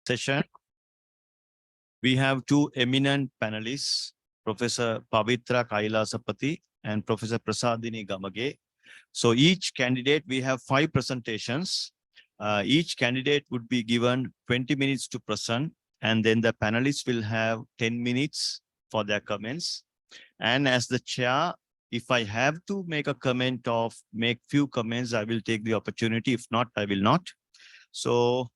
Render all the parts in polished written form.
session, we have two eminent panelists, Professor Pavitra Kailasapati and Professor Prasadini Gamage. So each candidate, we have 5 presentations. Each candidate would be given 20 minutes to present, and then the panelists will have 10 minutes for their comments. And as the chair, if I have to make a comment or make few comments, I will take the opportunity. If not, I will not. So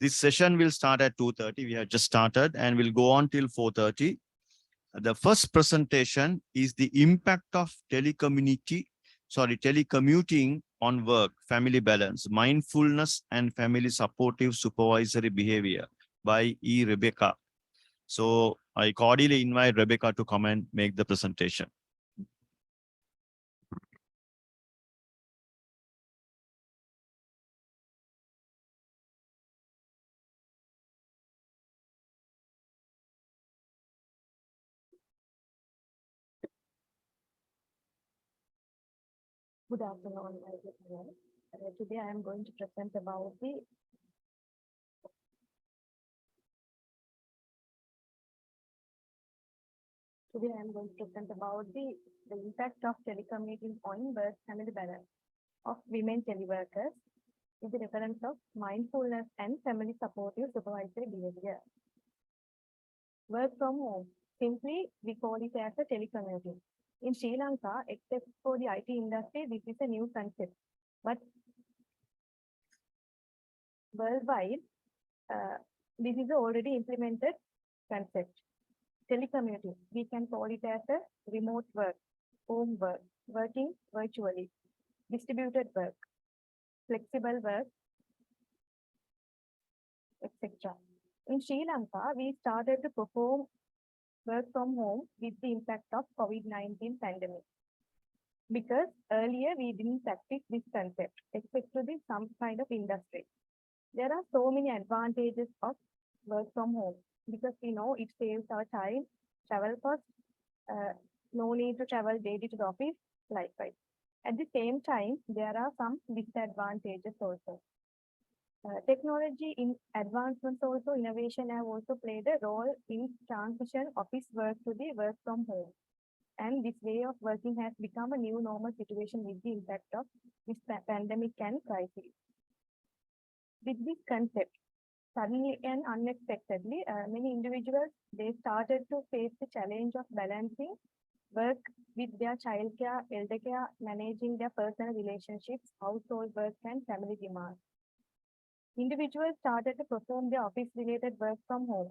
this session will start at 2:30. We have just started and will go on till 4:30. The first presentation is the impact of telecommuting on work, family balance, mindfulness, and family supportive supervisory behavior by E. Rebecca. So I cordially invite Rebecca to come and make the presentation. Good afternoon, everyone. Today I am going to present about the impact of telecommuting on work-family balance of women teleworkers with the reference of mindfulness and family supportive supervisory behavior. Work from home. Simply, we call it as a telecommuting. In Sri Lanka, except for the IT industry, this is a new concept. But worldwide, this is already implemented concept. Telecommuting, we can call it as a remote work, home work, working virtually, distributed work, flexible work, etc. In Sri Lanka, we started to perform work from home with the impact of COVID-19 pandemic. Because earlier we didn't practice this concept, except to some kind of industry. There are so many advantages of work from home because we know it saves our time, travel costs, no need to travel daily to the office, likewise. At the same time, there are some disadvantages also. Technology in advancements also, innovation have also played a role in transition office work to the work from home. And this way of working has become a new normal situation with the impact of this pandemic and crisis. With this concept, suddenly and unexpectedly, many individuals, they started to face the challenge of balancing work with their childcare, elder care, managing their personal relationships, household work, and family demands. Individuals started to perform their office-related work from home,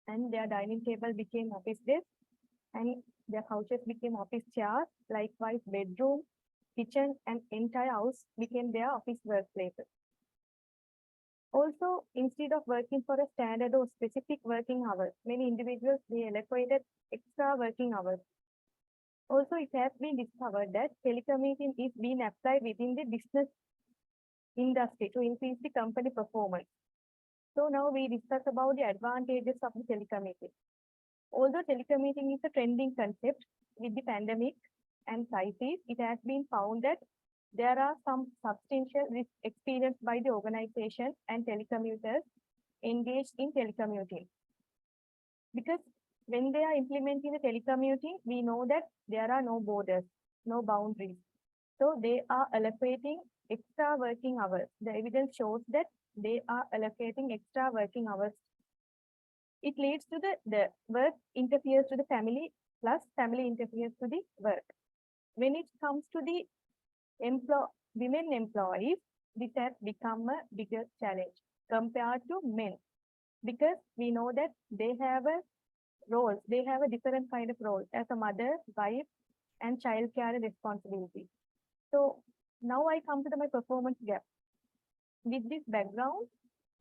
and their dining table became office desk, and their couches became office chairs. Likewise, bedroom, kitchen, and entire house became their office workplaces. Also, instead of working for a standard or specific working hours, many individuals, they allocated extra working hours. Also, it has been discovered that telecommuting is being applied within the business industry to increase the company performance. So now we discuss about the advantages of the telecommuting. Although telecommuting is a trending concept, with the pandemic and crisis, it has been found that there are some substantial risks experienced by the organization and telecommuters engaged in telecommuting. Because when they are implementing the telecommuting, we know that there are no borders, no boundaries. So they are allocating extra working hours. The evidence shows that they are allocating extra working hours. It leads to the work interferes to the family, plus family interferes to the work. When it comes to the women employees, this has become a bigger challenge compared to men, because we know that they have a role, they have a different kind of role as a mother, wife, and child care responsibility. So now I come to my performance gap. With this background,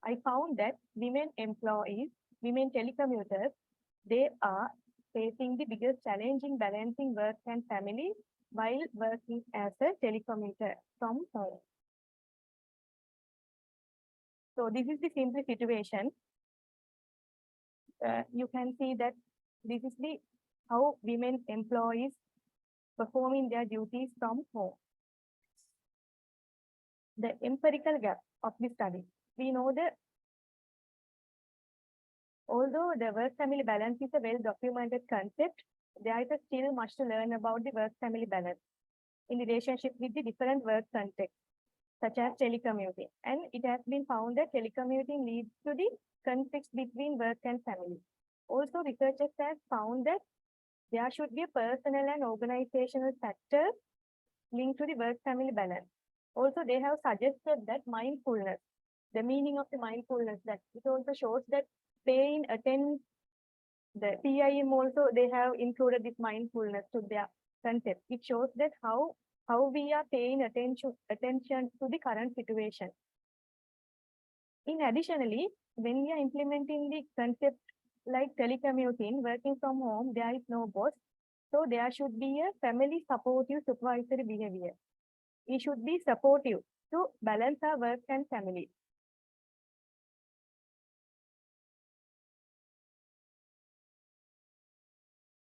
I found that women employees, women telecommuters, they are facing the biggest challenge in balancing work and family while working as a telecommuter from home. So this is the simple situation. You can see that this is the how women employees performing their duties from home. The empirical gap of the study. we know that although the work-family balance is a well-documented concept, there is still much to learn about the work-family balance in relationship with the different work contexts, such as telecommuting. And it has been found that telecommuting leads to the conflicts between work and family. Also, researchers have found that there should be a personal and organizational factor linked to the work-family balance. Also, they have suggested that mindfulness, the meaning of the mindfulness, that it also shows that paying attention, the PIM also, they have included this mindfulness to their concept. It shows that how we are paying attention to the current situation. In additionally, when we are implementing the concept like telecommuting, working from home, there is no boss. So there should be a family supportive supervisory behavior. We should be supportive to balance our work and family.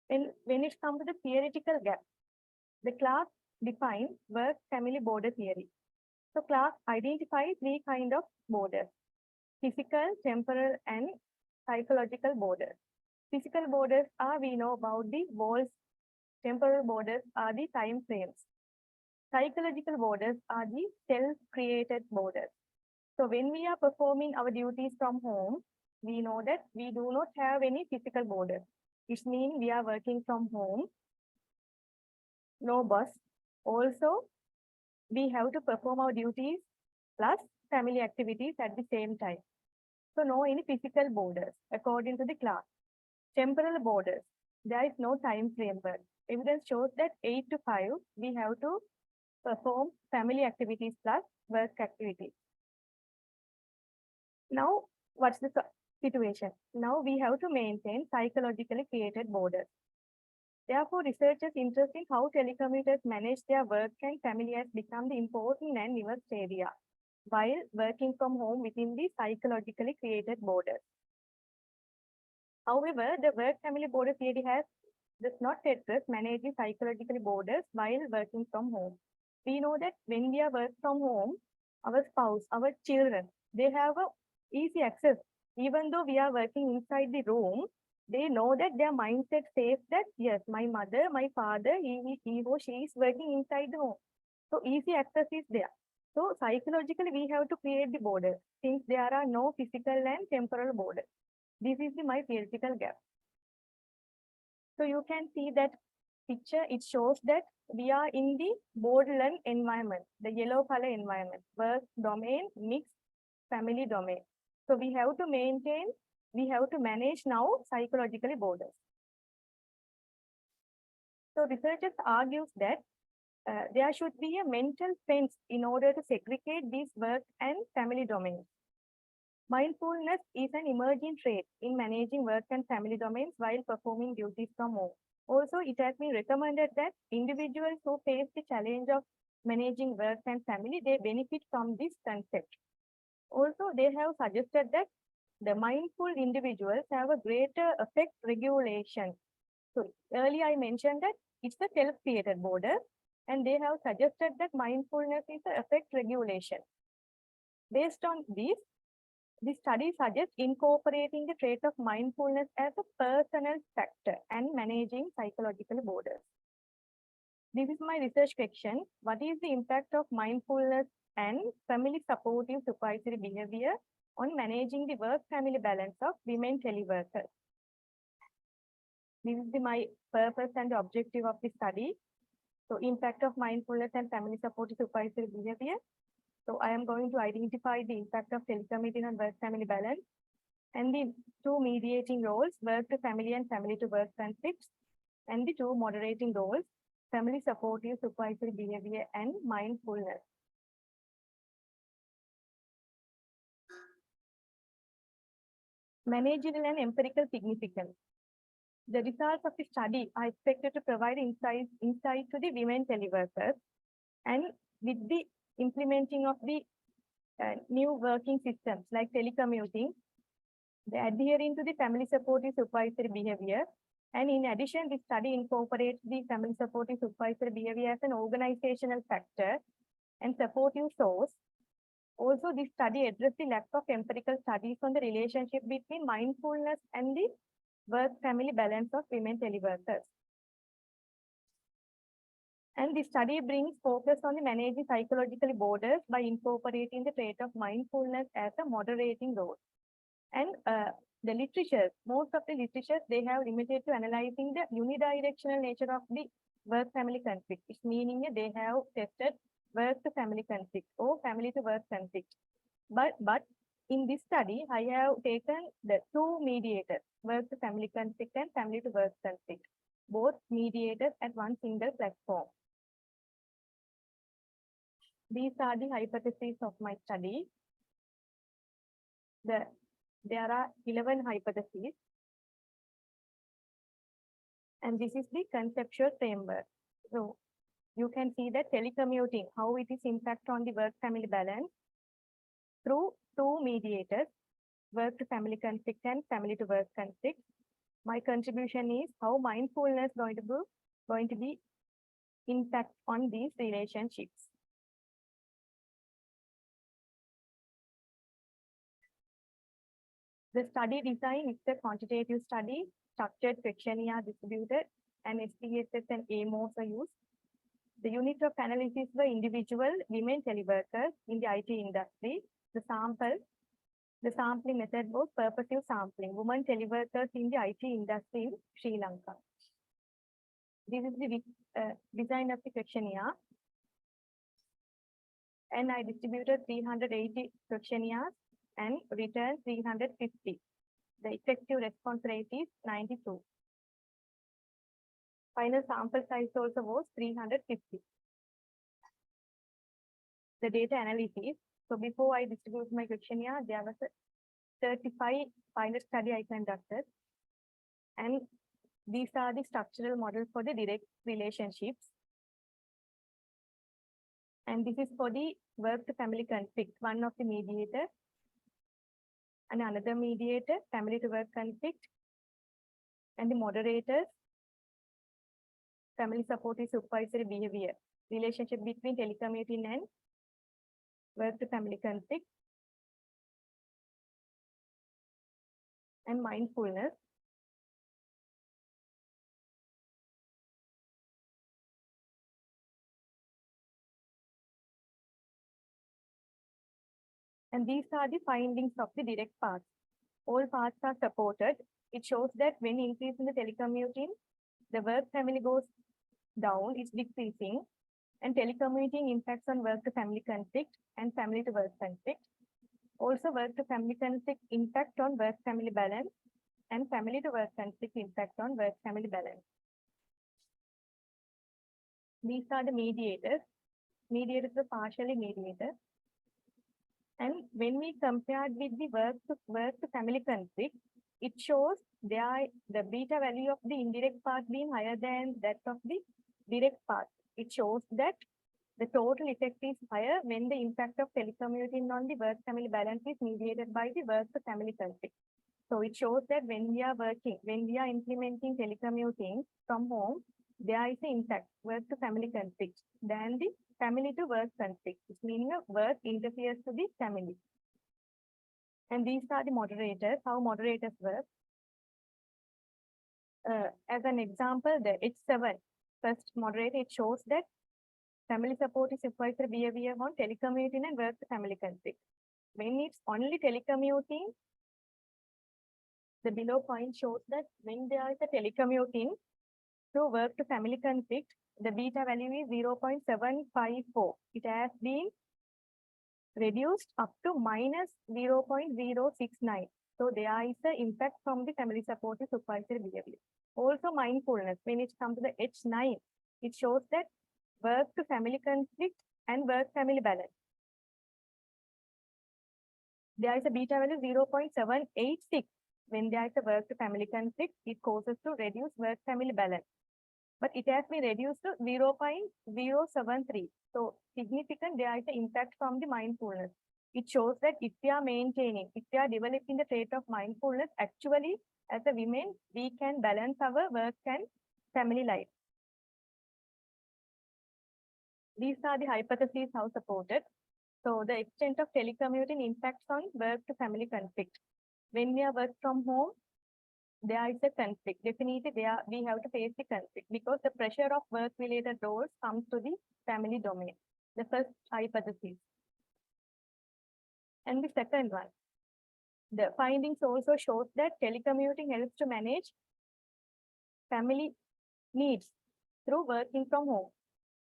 When it comes to the theoretical gap, the class defines work-family border theory. So class identifies 3 kinds of borders: physical, temporal, and psychological borders. Physical borders are, we know about the walls. Temporal borders are the time frames. Psychological borders are the self-created borders. So when we are performing our duties from home, we know that we do not have any physical borders. It means we are working from home, no boss. Also, we have to perform our duties plus family activities at the same time. So no any physical borders according to the class. Temporal borders, there is no time frame, but evidence shows that 8 to 5, we have to perform family activities plus work activities. Now, what's the situation? Now we have to maintain psychologically created borders. Therefore, researchers interested in how telecommuters manage their work and family has become the important and nuanced area while working from home within the psychologically created borders. However, the work-family border theory does not address managing psychological borders while working from home. We know that when we are work from home, our spouse, our children, they have a easy access. Even though we are working inside the room, they know that their mindset says that, yes, my mother, my father, he or she is working inside the home. So easy access is there. So psychologically, we have to create the border since there are no physical and temporal borders. This is my theoretical gap. So you can see that picture, it shows that we are in the borderline environment, the yellow color environment, work domain, mixed family domain. So we have to manage now psychologically borders. So researchers argues that there should be a mental fence in order to segregate these work and family domains. Mindfulness is an emerging trait in managing work and family domains while performing duties from home. Also, it has been recommended that individuals who face the challenge of managing work and family, they benefit from this concept. Also, they have suggested that the mindful individuals have a greater affect regulation. So earlier I mentioned that it's a self-created border, and they have suggested that mindfulness is an affect regulation. Based on this study suggests incorporating the trait of mindfulness as a personal factor and managing psychological borders. This is my research question. What is the impact of mindfulness and family supportive supervisory behavior on managing the work-family balance of women teleworkers? This is my purpose and objective of the study. So impact of mindfulness and family supportive supervisory behavior. So I am going to identify the impact of telecommuting on work-family balance and the 2 mediating roles, work to family and family to work conflicts, and the 2 moderating roles, family supportive supervisory behavior and mindfulness. Managerial and empirical significance. The results of the study are expected to provide insight to the women teleworkers, and with the implementing of the new working systems like telecommuting, the adhering to the family supportive supervisory behavior. And in addition, the study incorporates the family supportive supervisory behavior as an organizational factor and supportive source Also, this study addressed the lack of empirical studies on the relationship between mindfulness and the work-family balance of women teleworkers. And the study brings focus on the managing psychological borders by incorporating the trait of mindfulness as a moderating role. And the literature, most of the literatures, they have limited to analyzing the unidirectional nature of the work-family conflict, which meaning they have tested work-to-family conflict or family-to-work conflict. But in this study, I have taken the two mediators, work-to-family conflict and family-to-work conflict, both mediated at one single platform. These are the hypotheses of my study. There are 11 hypotheses. And this is the conceptual framework. So you can see that telecommuting, how it is impact on the work-family balance through two mediators, work-to-family conflict and family-to-work conflict. My contribution is how mindfulness going to be impact on these relationships. The study design is a quantitative study, structured questionnaire distributed, and SPSS and AMOs are used. The unit of analysis were individual women teleworkers in the IT industry. The sampling method was purposive sampling, women teleworkers in the IT industry in Sri Lanka. This is the design of the questionnaire. And I distributed 380 questionnaires and returned 350. The effective response rate is 92. Final sample size also was 350. The data analysis. So before I distribute my questionnaire, there was a 35 pilot study I conducted. And these are the structural models for the direct relationships. And this is for the work-to-family conflict, one of the mediators, and another mediator, family-to-work conflict, and the moderators, family supportive supervisory behavior, relationship between telecommuting and work-to-family conflict, and mindfulness. And these are the findings of the direct paths. All paths are supported. It shows that when increase in the telecommuting, the work family goes down, it's decreasing, and telecommuting impacts on work to family conflict and family to work conflict. Also, work to family conflict impact on work family balance and family to work conflict impact on work family balance. These are the mediators. Mediators are partially mediated. And when we compared with the work to family conflict, it shows the beta value of the indirect part being higher than that of the direct part. It shows that the total effect is higher when the impact of telecommuting on the work family balance is mediated by the work to family conflict. So it shows that when we are implementing telecommuting from home, there is an impact work to family conflict than the family to work conflict, which meaning a work interferes to the family. And these are the moderators, how moderators work. As an example, the H7 first moderator, it shows that family support is supervisory behavior on telecommuting and work to family conflict. When it's only telecommuting, the below point shows that when there is a telecommuting to work to family conflict, the beta value is 0.754. It has been reduced up to minus 0.069. So there is an impact from the family supportive supervisory behavior. Also mindfulness, when it comes to the H9, it shows that work to family conflict and work family balance. There is a beta value 0.786. When there is a work to family conflict, it causes to reduce work family balance. But it has been reduced to 0.073. So significant, there is an impact from the mindfulness. It shows that if we are developing the trait of mindfulness, actually, as a women, we can balance our work and family life. These are the hypotheses how supported. So the extent of telecommuting impacts on work to family conflict. When we are work from home, there is a conflict. Definitely we have to face the conflict because the pressure of work related roles comes to the family domain. The first hypothesis. And the second one, the findings also shows that telecommuting helps to manage family needs through working from home.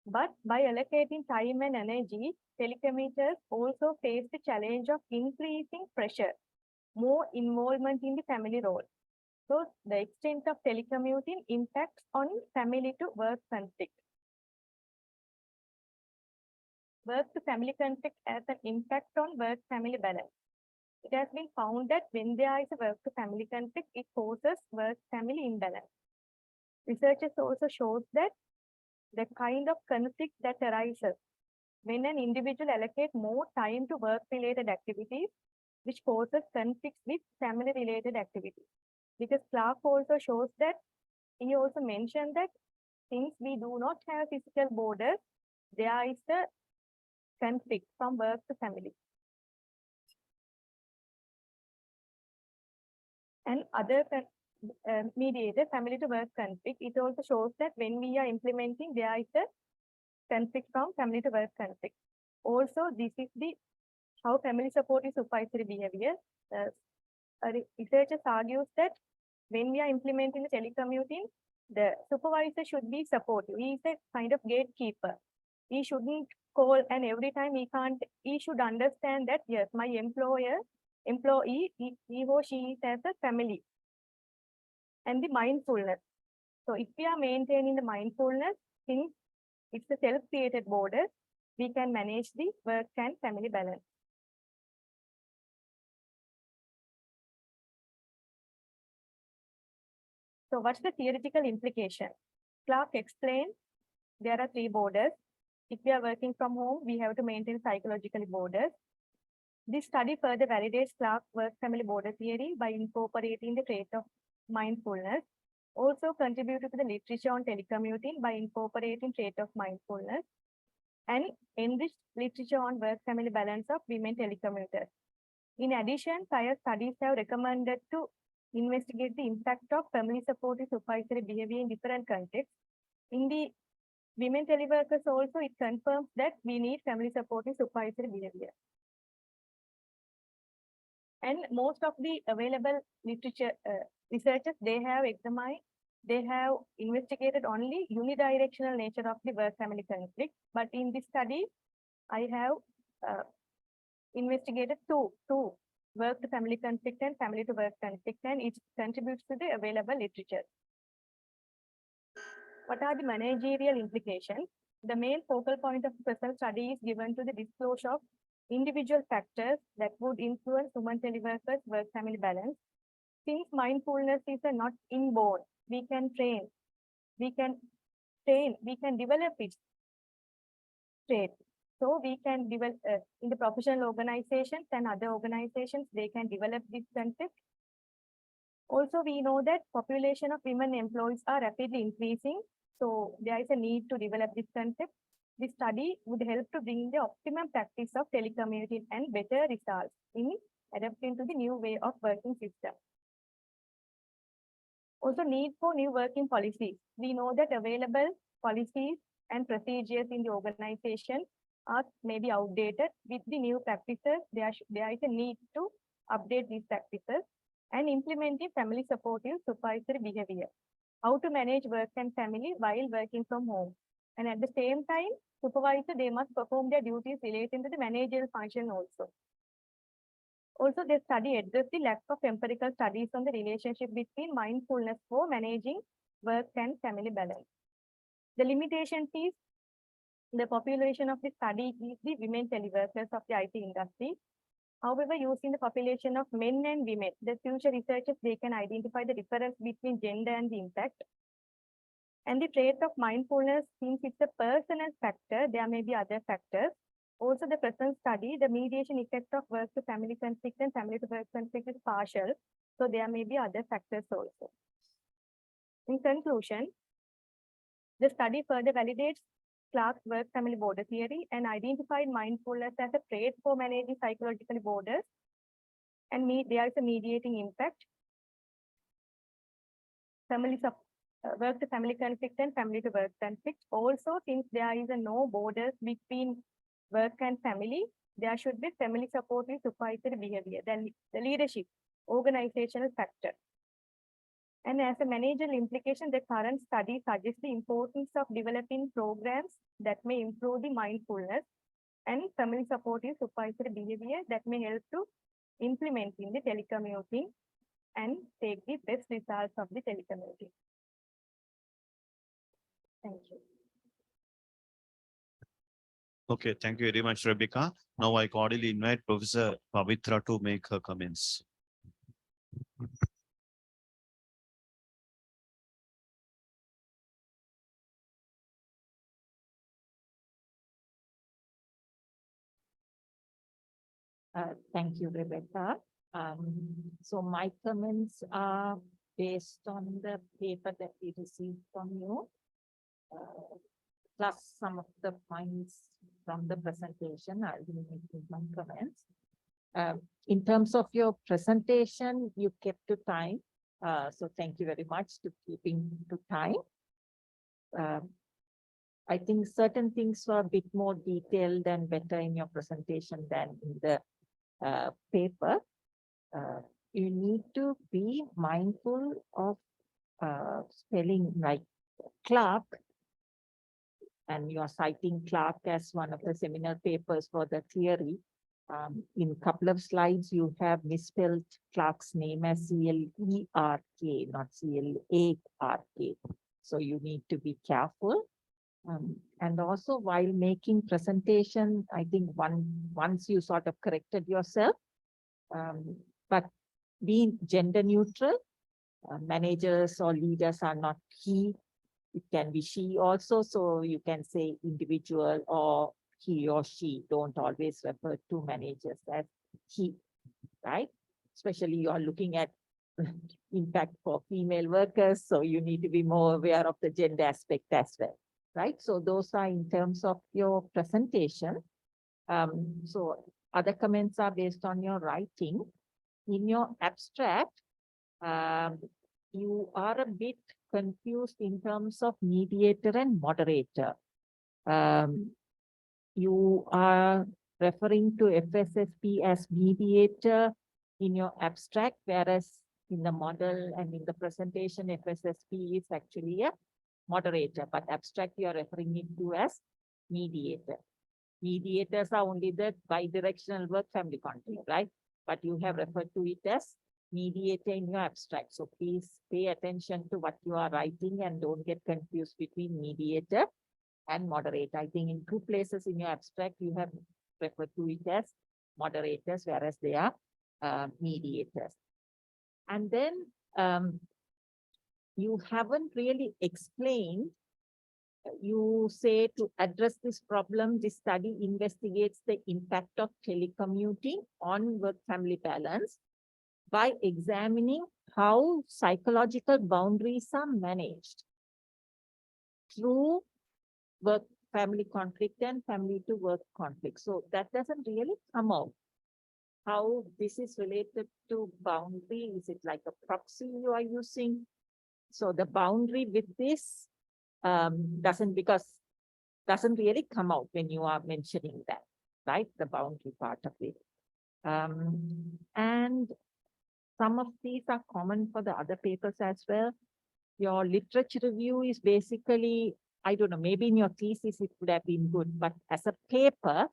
But by allocating time and energy, telecommuters also face the challenge of increasing pressure, more involvement in the family role. So the extent of telecommuting impacts on family to work conflict. Work to family conflict has an impact on work family balance. It has been found that when there is a work to family conflict, it causes work family imbalance. Researchers also shows that the kind of conflict that arises when an individual allocates more time to work-related activities, which causes conflicts with family-related activities. Because Clark also shows that, he also mentioned that since we do not have physical borders, there is a conflict from work to family. And other mediated family to work conflict, it also shows that when we are implementing, there is a conflict from family to work conflict. Also, this is the how family support is supervisory behavior. Researchers argues that when we are implementing the telecommuting, the supervisor should be supportive. He is a kind of gatekeeper. He shouldn't call, and every time he should understand that yes, my employee, he or she is as a family. And the mindfulness. So if we are maintaining the mindfulness, since it's a self-created border, we can manage the work and family balance. So what's the theoretical implication? Clark explained there are 3 borders. If we are working from home, we have to maintain psychological borders. This study further validates Clark's work-family border theory by incorporating the trait of mindfulness. Also contributed to the literature on telecommuting by incorporating trait of mindfulness and enriched literature on work-family balance of women telecommuters. In addition, prior studies have recommended to investigate the impact of family supportive supervisory behavior in different contexts. In the women teleworkers also, it confirms that we need family supportive supervisory behavior. And most of the available literature researchers, they have investigated only unidirectional nature of the work-family conflict. But in this study, I have investigated two work-to-family conflict and family-to-work conflict, and it contributes to the available literature. What are the managerial implications? The main focal point of the present study is given to the disclosure of individual factors that would influence women teleworkers' work-family balance. Since mindfulness is not inborn, we can develop its trait. So we can develop in the professional organizations and other organizations, they can develop this concept. Also, we know that population of women employees are rapidly increasing. So there is a need to develop this concept. This study would help to bring the optimum practice of telecommuting and better results in adapting to the new way of working system. Also, need for new working policies. We know that available policies and procedures in the organization are maybe outdated. With the new practices, there is a need to update these practices and implementing family supportive supervisory behavior. How to manage work and family while working from home. And at the same time, supervisor, they must perform their duties relating to the managerial function also. Also, the study addressed the lack of empirical studies on the relationship between mindfulness for managing work and family balance. The limitation is the population of the study is the women teleworkers of the IT industry. However, using the population of men and women, the future researchers, they can identify the difference between gender and the impact. And the trait of mindfulness, since it's a personal factor, there may be other factors. Also, the present study, the mediation effect of work to family conflict and family to work conflict is partial. So there may be other factors also. In conclusion, the study further validates Clark's work family border theory and identified mindfulness as a trait for managing psychologically borders. And there is a mediating impact. Work to family conflict and family to work conflict. Also, since there is no borders between work and family, there should be family supportive supervisory behavior. Then the leadership, organizational factor. And as a managerial implication, the current study suggests the importance of developing programs that may improve the mindfulness and family supportive supervisory behavior that may help to implement in the telecommuting and take the best results of the telecommuting. Thank you. Okay, thank you very much, Rebecca. Now I cordially invite Professor Pavitra to make her comments. Thank you, Rebecca. So my comments are based on the paper that we received from you, plus some of the points from the presentation. I will make my comments. In terms of your presentation, you kept to time. So thank you very much to keeping to time. I think certain things were a bit more detailed and better in your presentation than in the paper. You need to be mindful of spelling like Clark, and you are citing Clark as one of the seminal papers for the theory. In a couple of slides, you have misspelled Clark's name as C-L-E-R-K, not C-L-A-R-K. So you need to be careful. And also while making presentation, I think once you sort of corrected yourself, but being gender neutral, managers or leaders are not he, it can be she also. So you can say individual or he or she. Don't always refer to managers as he, right? Especially you are looking at impact for female workers. So you need to be more aware of the gender aspect as well, right? So those are in terms of your presentation. So other comments are based on your writing. In your abstract, you are a bit confused in terms of mediator and moderator. You are referring to FSSP as mediator in your abstract, whereas in the model and in the presentation, FSSP is actually a moderator, but abstract you are referring it to as mediator. Mediators are only the bidirectional work family conflict, right? But you have referred to it as mediator in your abstract. So please pay attention to what you are writing and don't get confused between mediator and moderator. I think in 2 places in your abstract, you have referred to it as moderators, whereas they are mediators. And then you haven't really explained. You say to address this problem, this study investigates the impact of telecommuting on work-family balance by examining how psychological boundaries are managed through work-family conflict and family-to-work conflict. So that doesn't really come out. How this is related to boundary? Is it like a proxy you are using? So the boundary with this doesn't really come out when you are mentioning that, right? The boundary part of it. And some of these are common for the other papers as well. Your literature review is basically, I don't know, maybe in your thesis it would have been good, but as a paper,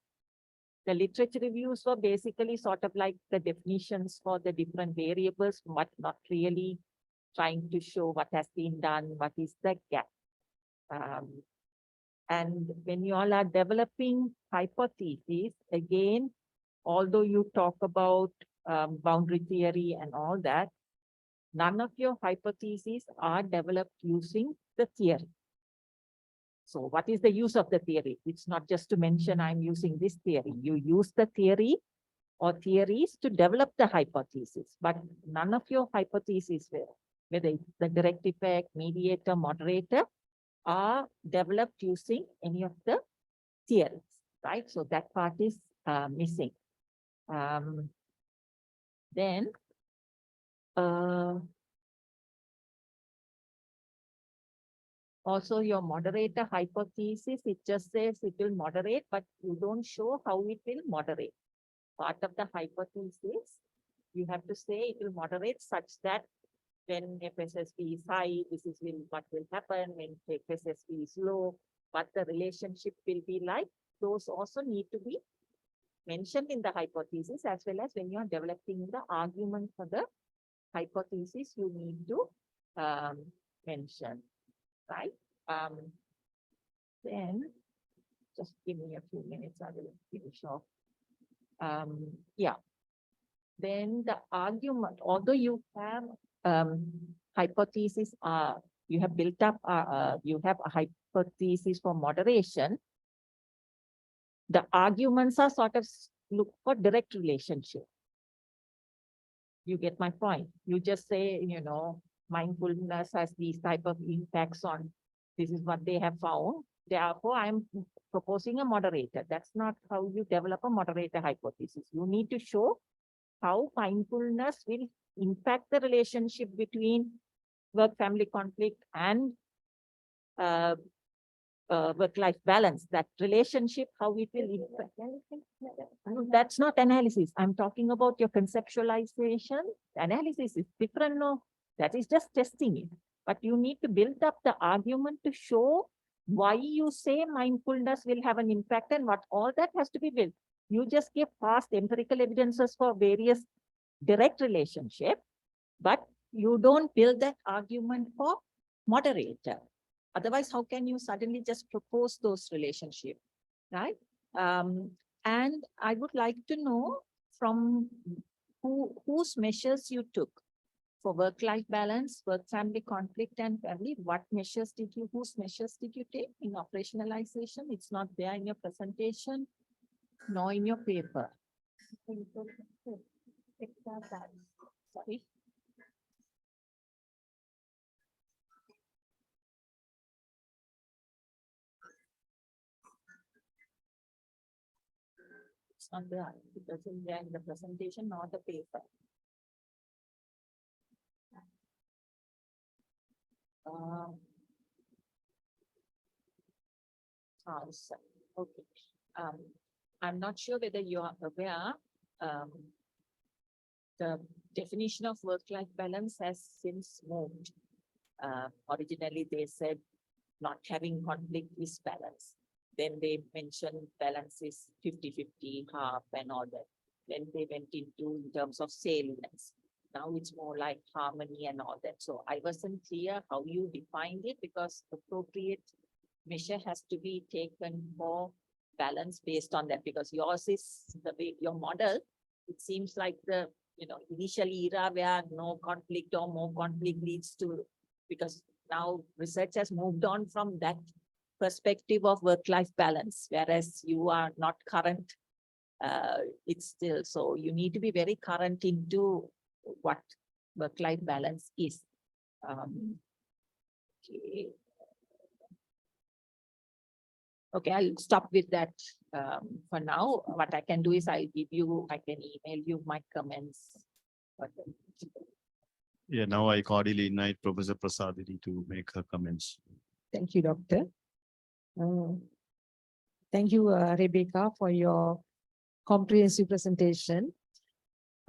the literature reviews were basically sort of like the definitions for the different variables, but not really trying to show what has been done, what is the gap. And when you all are developing hypotheses, again, although you talk about boundary theory and all that, none of your hypotheses are developed using the theory. So what is the use of the theory? It's not just to mention I'm using this theory. You use the theory or theories to develop the hypothesis, but none of your hypotheses, whether it's the direct effect, mediator, moderator, are developed using any of the theories, right? So that part is missing. Then also your moderator hypothesis, it just says it will moderate, but you don't show how it will moderate. Part of the hypothesis, you have to say it will moderate such that when FSSP is high, this is what will happen. When FSSP is low, what the relationship will be like. Those also need to be mentioned in the hypothesis, as well as when you are developing the argument for the hypothesis, you need to mention, right? Then just give me a few minutes, I will finish off. Yeah. Then the argument, although you have hypothesis, you have built up, you have a hypothesis for moderation, the arguments are sort of look for direct relationship. You get my point. You just say, you know, mindfulness has these type of impacts on, this is what they have found. Therefore, I'm proposing a moderator. That's not how you develop a moderator hypothesis. You need to show how mindfulness will impact the relationship between work-family conflict and work-life balance. That relationship, how it will impact. No, that's not analysis. I'm talking about your conceptualization. Analysis is different. No, that is just testing it. But you need to build up the argument to show why you say mindfulness will have an impact and what all that has to be built. You just give past empirical evidences for various direct relationship, but you don't build that argument for moderator. Otherwise, how can you suddenly just propose those relationships, right? And I would like to know from whose measures you took for work-life balance, work-family conflict, and family. What measures did you, whose measures did you take in operationalization? It's not there in your presentation, nor in your paper. Sorry. It's not there. It doesn't there in the presentation nor the paper. Okay. I'm not sure whether you are aware, the definition of work-life balance has since moved. Originally, they said not having conflict is balance. Then they mentioned balance is 50-50, half and all that. Then they went into in terms of salience. Now it's more like harmony and all that. So I wasn't clear how you defined it because appropriate measure has to be taken for balance based on that, because yours is the way your model, it seems like the initial era where no conflict or more conflict leads to, because now research has moved on from that perspective of work-life balance, whereas you are not current. It's still, so you need to be very current into what work-life balance is. Okay. Okay, I'll stop with that for now. What I can do is I can email you my comments. Yeah, now I cordially invite Professor Prasadini to make her comments. Thank you, Doctor. Thank you, Rebecca, for your comprehensive presentation.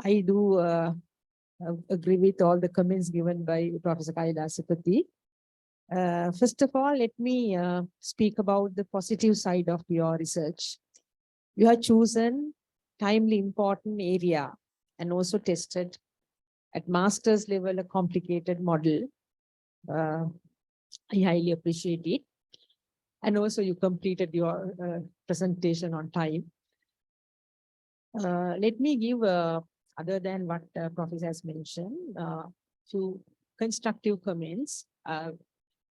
I do agree with all the comments given by Professor Kailasapati. First of all, let me speak about the positive side of your research. You have chosen timely important area and also tested at master's level a complicated model. I highly appreciate it. And also you completed your presentation on time. Let me give, other than what Professor has mentioned, few constructive comments.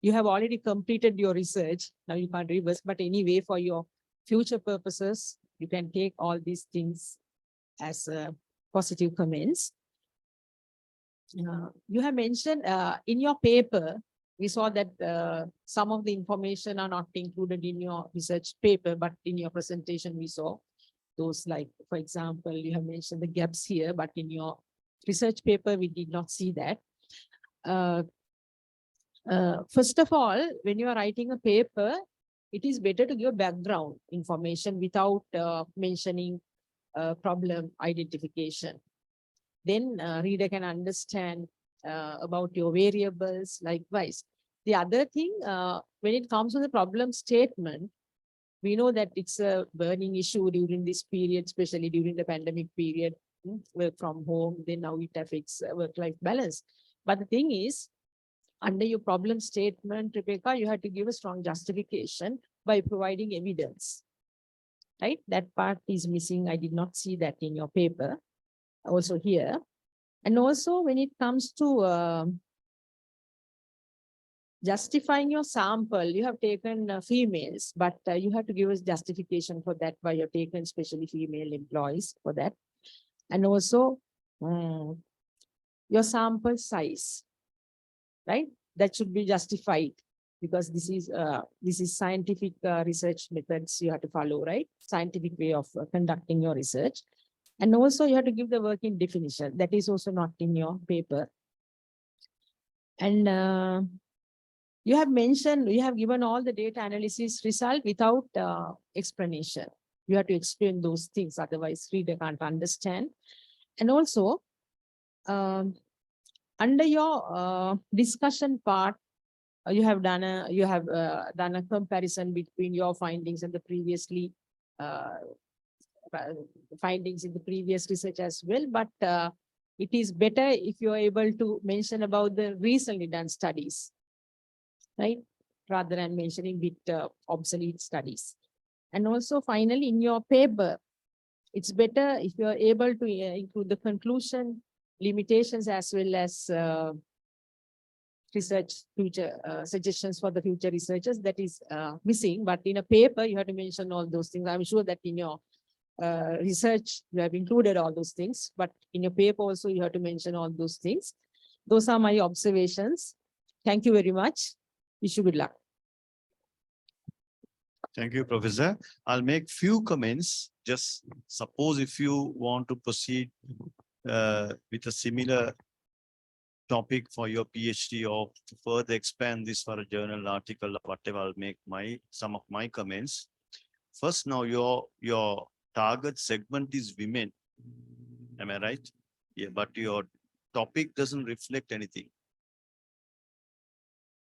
You have already completed your research. Now you can't reverse, but anyway, for your future purposes, you can take all these things as positive comments. You have mentioned in your paper, we saw that some of the information are not included in your research paper, but in your presentation we saw those, like, for example, you have mentioned the gaps here, but in your research paper, we did not see that. First of all, when you are writing a paper, it is better to give background information without mentioning problem identification. Then reader can understand about your variables. Likewise, the other thing, when it comes to the problem statement, we know that it's a burning issue during this period, especially during the pandemic period, work from home, then now it affects work-life balance. But the thing is, under your problem statement, Rebecca, you had to give a strong justification by providing evidence, right? That part is missing. I did not see that in your paper, also here. And also when it comes to justifying your sample, you have taken females, but you have to give us justification for that, why you've taken especially female employees for that. And also your sample size, right? That should be justified, because this is scientific research methods you have to follow, right? Scientific way of conducting your research. And also you have to give the working definition. That is also not in your paper. And you have mentioned, you have given all the data analysis result without explanation. You have to explain those things, otherwise reader can't understand. And also, under your discussion part, you have done a comparison between your findings and the previously findings in the previous research as well. But it is better if you are able to mention about the recently done studies, right? Rather than mentioning bit obsolete studies. And also finally, in your paper, it's better if you are able to include the conclusion, limitations, as well as research future suggestions for the future researchers. That is missing, but in a paper, you have to mention all those things. I'm sure that in your research, you have included all those things, but in your paper also, you have to mention all those things. Those are my observations. Thank you very much. Wish you good luck. Thank you, Professor. I'll make few comments. Just suppose if you want to proceed with a similar topic for your PhD or to further expand this for a journal article or whatever, I'll make some of my comments. First, now your target segment is women. Am I right? Yeah, but your topic doesn't reflect anything.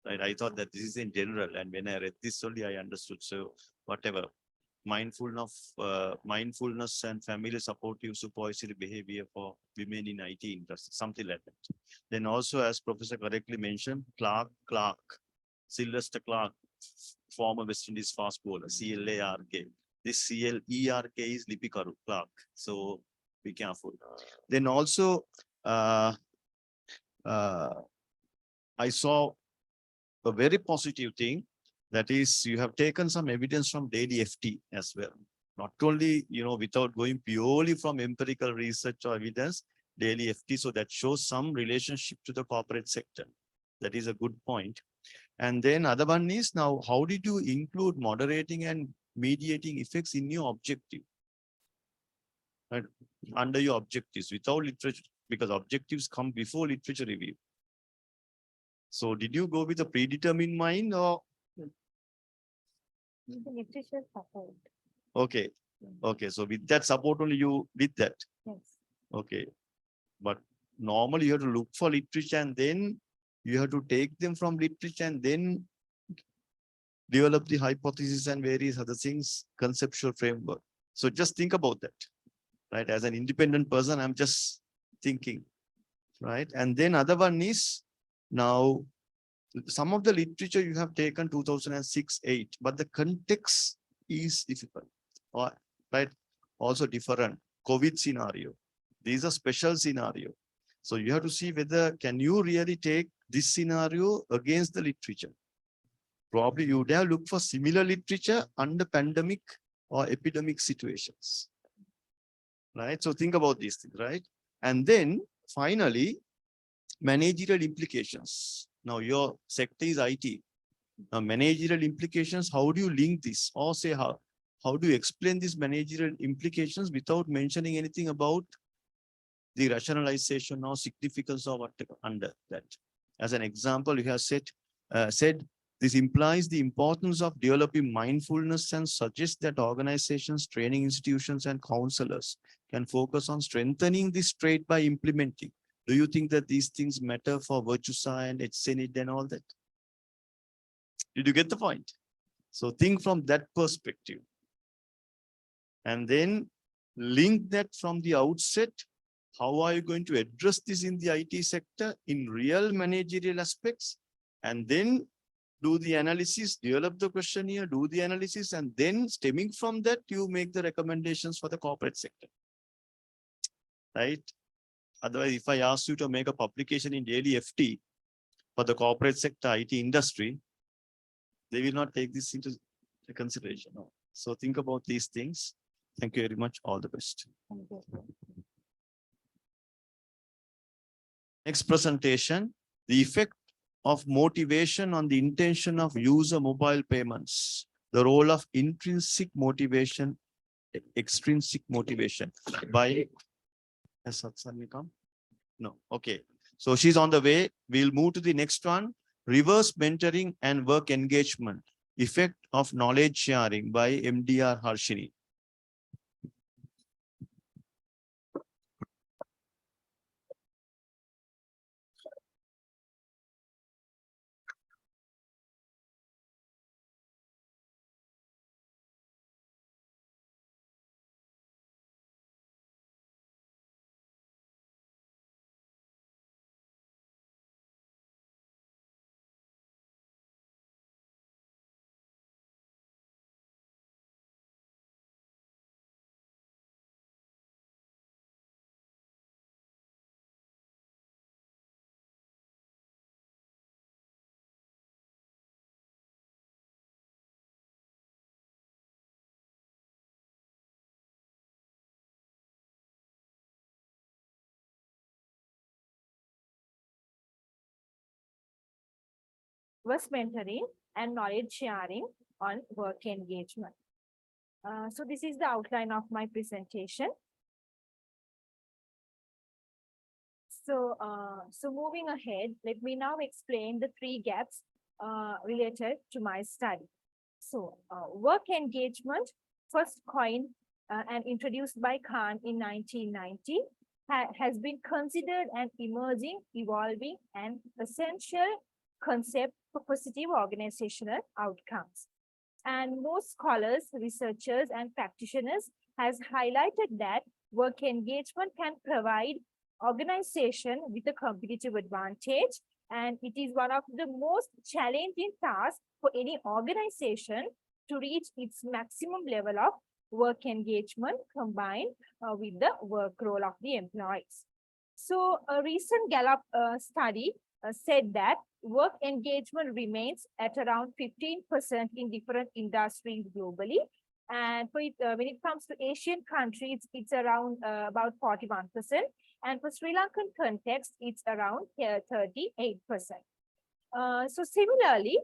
Right, I thought that this is in general, and when I read this only, I understood. So whatever, mindfulness and family supportive supervisory behavior for women in IT industry, something like that. Then also, as Professor correctly mentioned, Sylvester Clark, former West Indies fast bowler, CLARK. This CLERK is Lipikaru Clark. So be careful. Then also, I saw a very positive thing, that is, you have taken some evidence from daily FT as well. Not only, without going purely from empirical research or evidence, daily FT. So that shows some relationship to the corporate sector. That is a good point. And then other one is, now, how did you include moderating and mediating effects in your objective? Right? Under your objectives, without literature, because objectives come before literature review. So did you go with a predetermined mind or? The literature support. Okay. Okay. So with that support only you did that. Yes. Okay. But normally you have to look for literature and then you have to take them from literature and then develop the hypothesis and various other things, conceptual framework. So just think about that, right? As an independent person, I'm just thinking, right? And then other one is, now, some of the literature you have taken 2006-8, but the context is difficult, or right? Also different. COVID scenario. These are special scenario. So you have to see whether can you really take this scenario against the literature. Probably you would have looked for similar literature under pandemic or epidemic situations. Right? So think about these things, right? And then finally, managerial implications. Now your sector is IT. Now managerial implications, how do you link this? Or say how do you explain these managerial implications without mentioning anything about the rationalization or significance of what under that? As an example, you have said this implies the importance of developing mindfulness and suggests that organizations, training institutions, and counselors can focus on strengthening this trait by implementing. Do you think that these things matter for Virtusa and HCNID and all that? Did you get the point? So think from that perspective. And then link that from the outset. How are you going to address this in the IT sector in real managerial aspects? And then do the analysis, develop the questionnaire, do the analysis, and then stemming from that, you make the recommendations for the corporate sector. Right? Otherwise, if I ask you to make a publication in daily FT for the corporate sector, IT industry, they will not take this into consideration. No. So think about these things. Thank you very much. All the best. Next presentation, the effect of motivation on the intention of user mobile payments, the role of intrinsic motivation, extrinsic motivation by, has Satsani come? No, okay. So she's on the way. We'll move to the next one, reverse mentoring and work engagement, effect of knowledge sharing by MDR Harshini. Was mentoring and knowledge sharing on work engagement. So this is the outline of my presentation. So moving ahead, let me now explain the three gaps related to my study. So work engagement, first coined and introduced by Khan in 1990, has been considered an emerging, evolving, and essential concept for positive organizational outcomes. And most scholars, researchers, and practitioners has highlighted that work engagement can provide organization with a competitive advantage, and it is one of the most challenging tasks for any organization to reach its maximum level of work engagement combined with the work role of the employees. So a recent Gallup study said that work engagement remains at around 15% in different industries globally. And for it, when it comes to Asian countries, it's around about 41%. And for Sri Lankan context, it's around 38%. So similarly,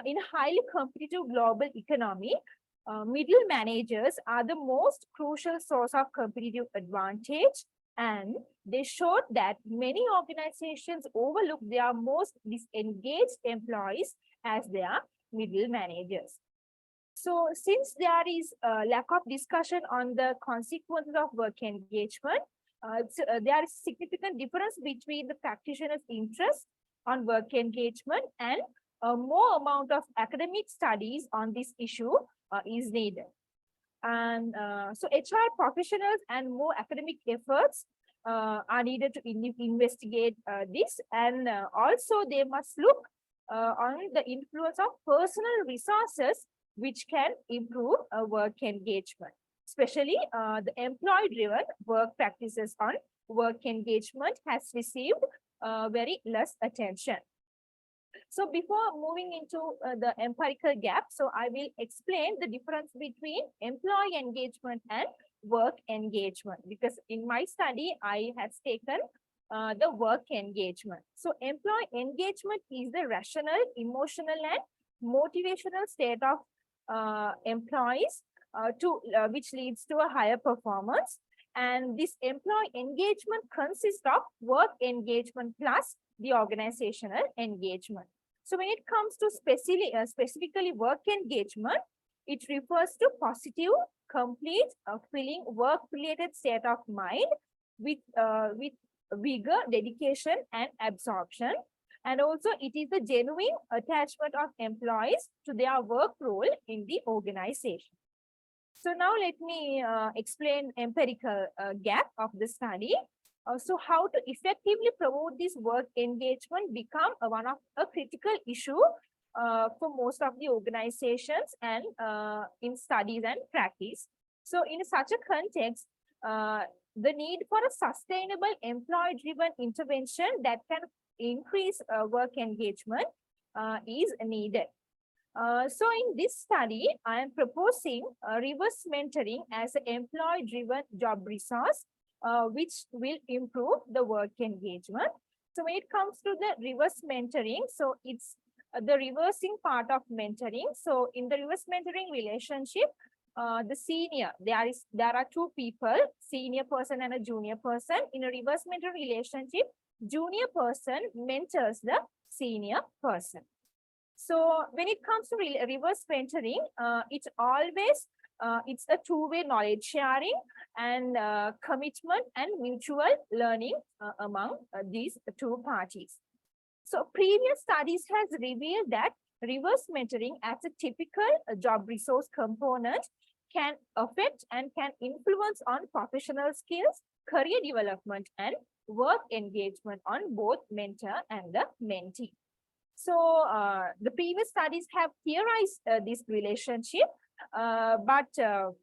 in a highly competitive global economy, middle managers are the most crucial source of competitive advantage. And they showed that many organizations overlook their most disengaged employees as their middle managers. So since there is a lack of discussion on the consequences of work engagement, there is significant difference between the practitioner's interest on work engagement and more amount of academic studies on this issue is needed. And so HR professionals and more academic efforts are needed to investigate this. And also they must look on the influence of personal resources which can improve work engagement, especially the employee-driven work practices on work engagement has received very less attention. So before moving into the empirical gap, so I will explain the difference between employee engagement and work engagement, because in my study, I have taken the work engagement. So employee engagement is the rational, emotional and motivational state of employees which leads to a higher performance. And this employee engagement consists of work engagement plus the organizational engagement. So when it comes to specifically work engagement, it refers to positive, complete, filling work-related state of mind with vigor, dedication, and absorption. And also, it is the genuine attachment of employees to their work role in the organization. So now let me explain empirical gap of the study. So how to effectively promote this work engagement become one of a critical issue for most of the organizations and in studies and practice. So in such a context, the need for a sustainable employee-driven intervention that can increase work engagement is needed. So in this study, I am proposing reverse mentoring as an employee-driven job resource, which will improve the work engagement. So when it comes to the reverse mentoring, so it's the reversing part of mentoring. So in the reverse mentoring relationship, the senior, there are two people, senior person and a junior person. In a reverse mentor relationship, junior person mentors the senior person. So when it comes to reverse mentoring, it's always it's a two-way knowledge sharing and commitment and mutual learning among these two parties. So previous studies has revealed that reverse mentoring as a typical job resource component can affect and can influence on professional skills, career development, and work engagement on both mentor and the mentee. So the previous studies have theorized this relationship, but the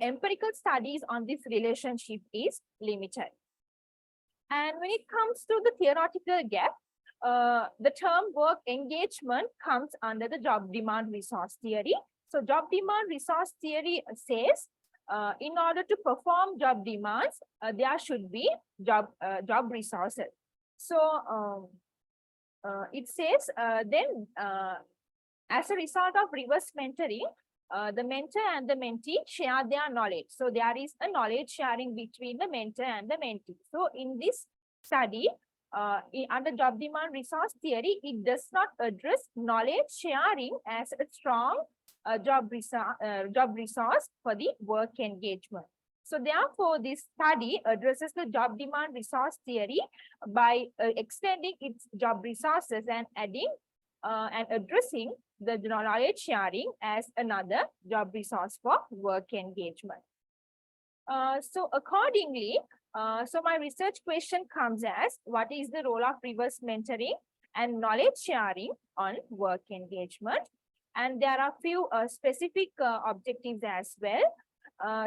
empirical studies on this relationship is limited. And when it comes to the theoretical gap, the term work engagement comes under the job demand resource theory. So job demand resource theory says in order to perform job demands, there should be job resources. So it says then as a result of reverse mentoring, the mentor and the mentee share their knowledge. So there is a knowledge sharing between the mentor and the mentee. So in this study, under job demand resource theory, it does not address knowledge sharing as a strong job resource for the work engagement. So therefore, this study addresses the job demand resource theory by extending its job resources and adding and addressing the knowledge sharing as another job resource for work engagement. So accordingly, so my research question comes as, what is the role of reverse mentoring and knowledge sharing on work engagement? And there are few specific objectives as well.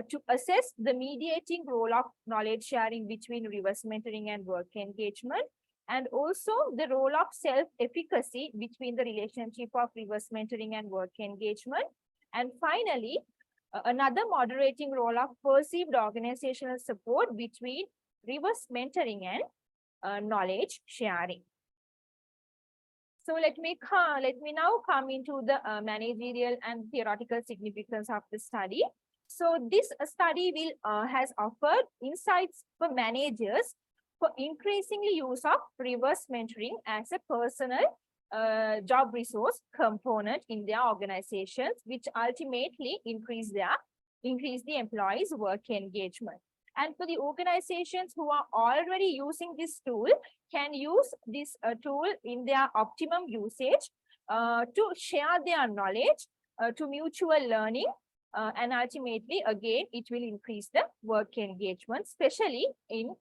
To assess the mediating role of knowledge sharing between reverse mentoring and work engagement, and also the role of self-efficacy between the relationship of reverse mentoring and work engagement. And finally, another moderating role of perceived organizational support between reverse mentoring and knowledge sharing. So let me now come into the managerial and theoretical significance of the study. So this study will has offered insights for managers for increasingly use of reverse mentoring as a personal job resource component in their organizations, which ultimately increase the employees' work engagement. And for the organizations who are already using this tool, can use this tool in their optimum usage to share their knowledge, to mutual learning, and ultimately, again, it will increase the work engagement, especially in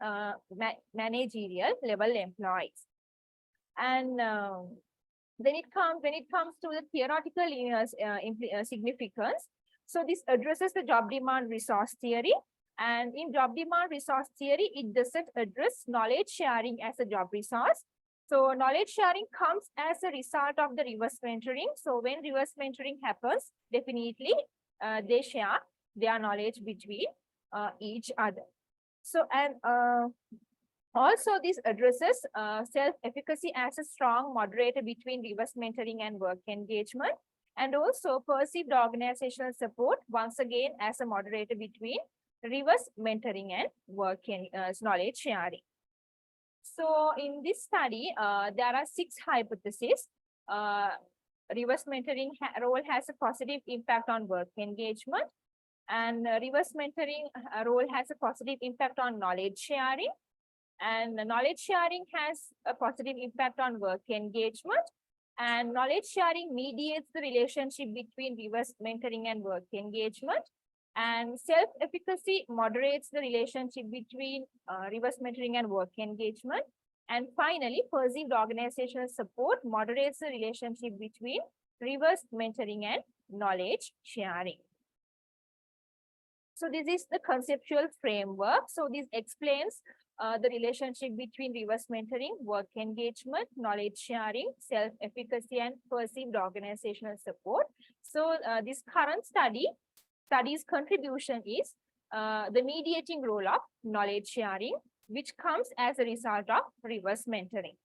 managerial level employees. And when it comes to the theoretical significance, so this addresses the job demand resource theory. And in job demand resource theory, it doesn't address knowledge sharing as a job resource. So knowledge sharing comes as a result of the reverse mentoring. So when reverse mentoring happens, definitely they share their knowledge between each other. So, and Also, this addresses self-efficacy as a strong moderator between reverse mentoring and work engagement, and also perceived organizational support once again as a moderator between reverse mentoring and work and knowledge sharing. So in this study, there are 6 hypotheses. Reverse mentoring role has a positive impact on work engagement, and reverse mentoring role has a positive impact on knowledge sharing, and knowledge sharing has a positive impact on work engagement, and knowledge sharing mediates the relationship between reverse mentoring and work engagement, and self-efficacy moderates the relationship between reverse mentoring and work engagement, and finally, perceived organizational support moderates the relationship between reverse mentoring and knowledge sharing. So this is the conceptual framework. So this explains the relationship between reverse mentoring, work engagement, knowledge sharing, self-efficacy, and perceived organizational support. So this current study's contribution is the mediating role of knowledge sharing, which comes as a result of reverse mentoring.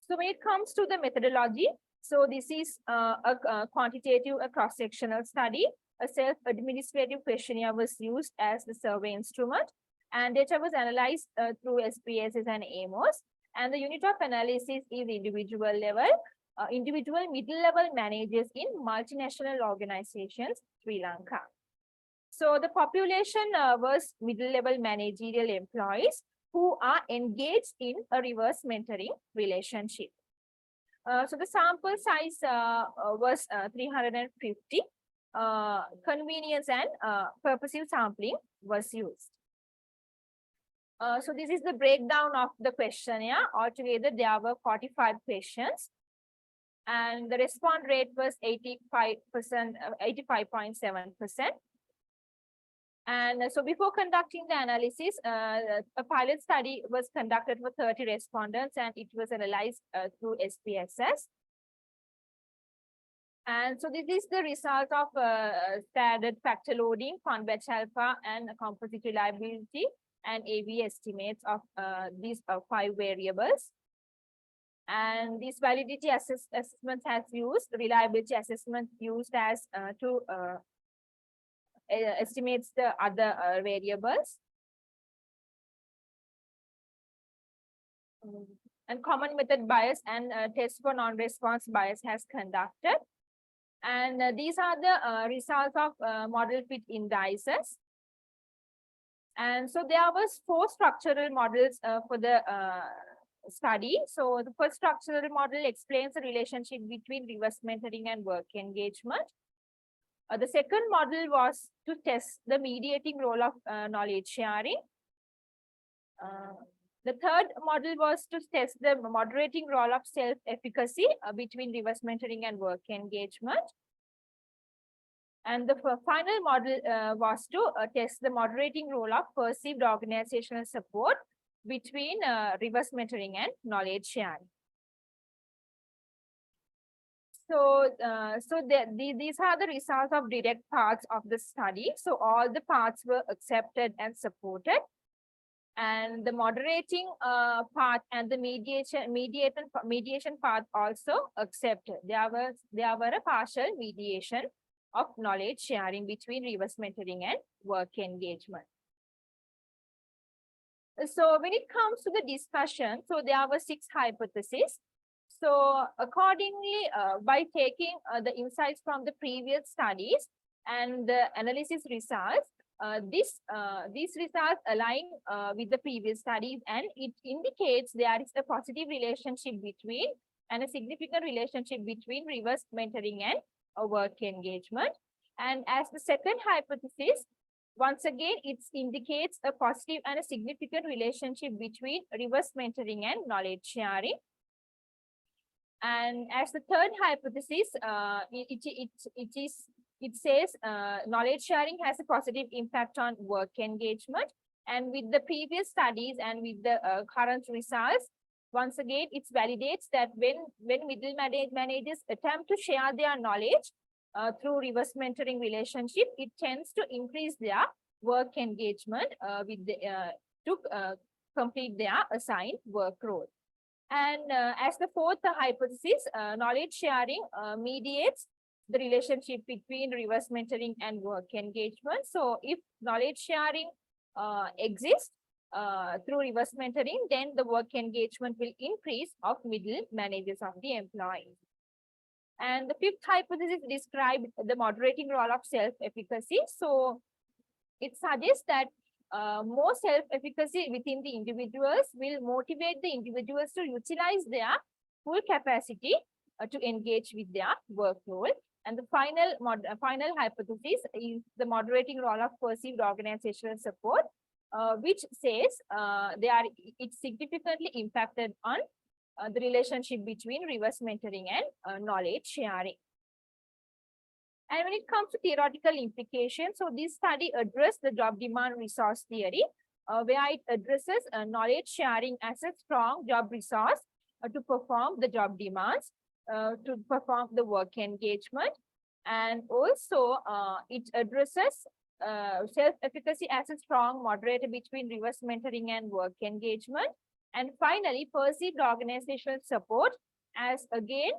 So when it comes to the methodology, so this is a quantitative, a cross-sectional study. A self-administrative questionnaire was used as the survey instrument, and data was analyzed through SPSS and AMOS. And the unit of analysis is individual level, individual middle-level managers in multinational organizations, Sri Lanka. So the population was middle-level managerial employees who are engaged in a reverse mentoring relationship. So the sample size was 350. Convenience and purposive sampling was used. So this is the breakdown of the questionnaire. Altogether, there were 45 questions, and the response rate was 85%, 85.7%. And so before conducting the analysis, a pilot study was conducted for 30 respondents, and it was analyzed through SPSS. And so this is the result of standard factor loading, convex alpha, and composite reliability, and AV estimates of these 5 variables. And this validity assessment has used, reliability assessment used as to estimates the other variables. And common method bias and test for non-response bias has conducted. And these are the results of model fit indices. And so there was 4 structural models for the study. So the first structural model explains the relationship between reverse mentoring and work engagement. The second model was to test the mediating role of knowledge sharing. The third model was to test the moderating role of self-efficacy between reverse mentoring and work engagement. And the final model was to test the moderating role of perceived organizational support between reverse mentoring and knowledge sharing. So, these are the results of direct parts of the study. So all the parts were accepted and supported. And the moderating part and the mediation part also accepted. There were a partial mediation of knowledge sharing between reverse mentoring and work engagement. So when it comes to the discussion, so there were 6 hypotheses. So accordingly, by taking the insights from the previous studies and the analysis results, these results align with the previous studies, and it indicates there is a positive relationship between and a significant relationship between reverse mentoring and work engagement. And as the second hypothesis, once again, it indicates a positive and a significant relationship between reverse mentoring and knowledge sharing. And as the third hypothesis, it says knowledge sharing has a positive impact on work engagement. And with the previous studies and with the current results, once again, it validates that when middle managers attempt to share their knowledge through reverse mentoring relationship, it tends to increase their work engagement with the to complete their assigned work role. And as the fourth hypothesis, knowledge sharing mediates the relationship between reverse mentoring and work engagement. So if knowledge sharing exists through reverse mentoring, then the work engagement will increase of middle managers of the employees. And the fifth hypothesis described the moderating role of self-efficacy. So it suggests that more self-efficacy within the individuals will motivate the individuals to utilize their full capacity to engage with their work role. And the final hypothesis is the moderating role of perceived organizational support, which says it significantly impacted on the relationship between reverse mentoring and knowledge sharing. And when it comes to theoretical implications, so this study addressed the job demand resource theory, where it addresses knowledge sharing as a strong job resource to perform the job demands, to perform the work engagement. And also it addresses self-efficacy as a strong moderator between reverse mentoring and work engagement. And finally, perceived organizational support as again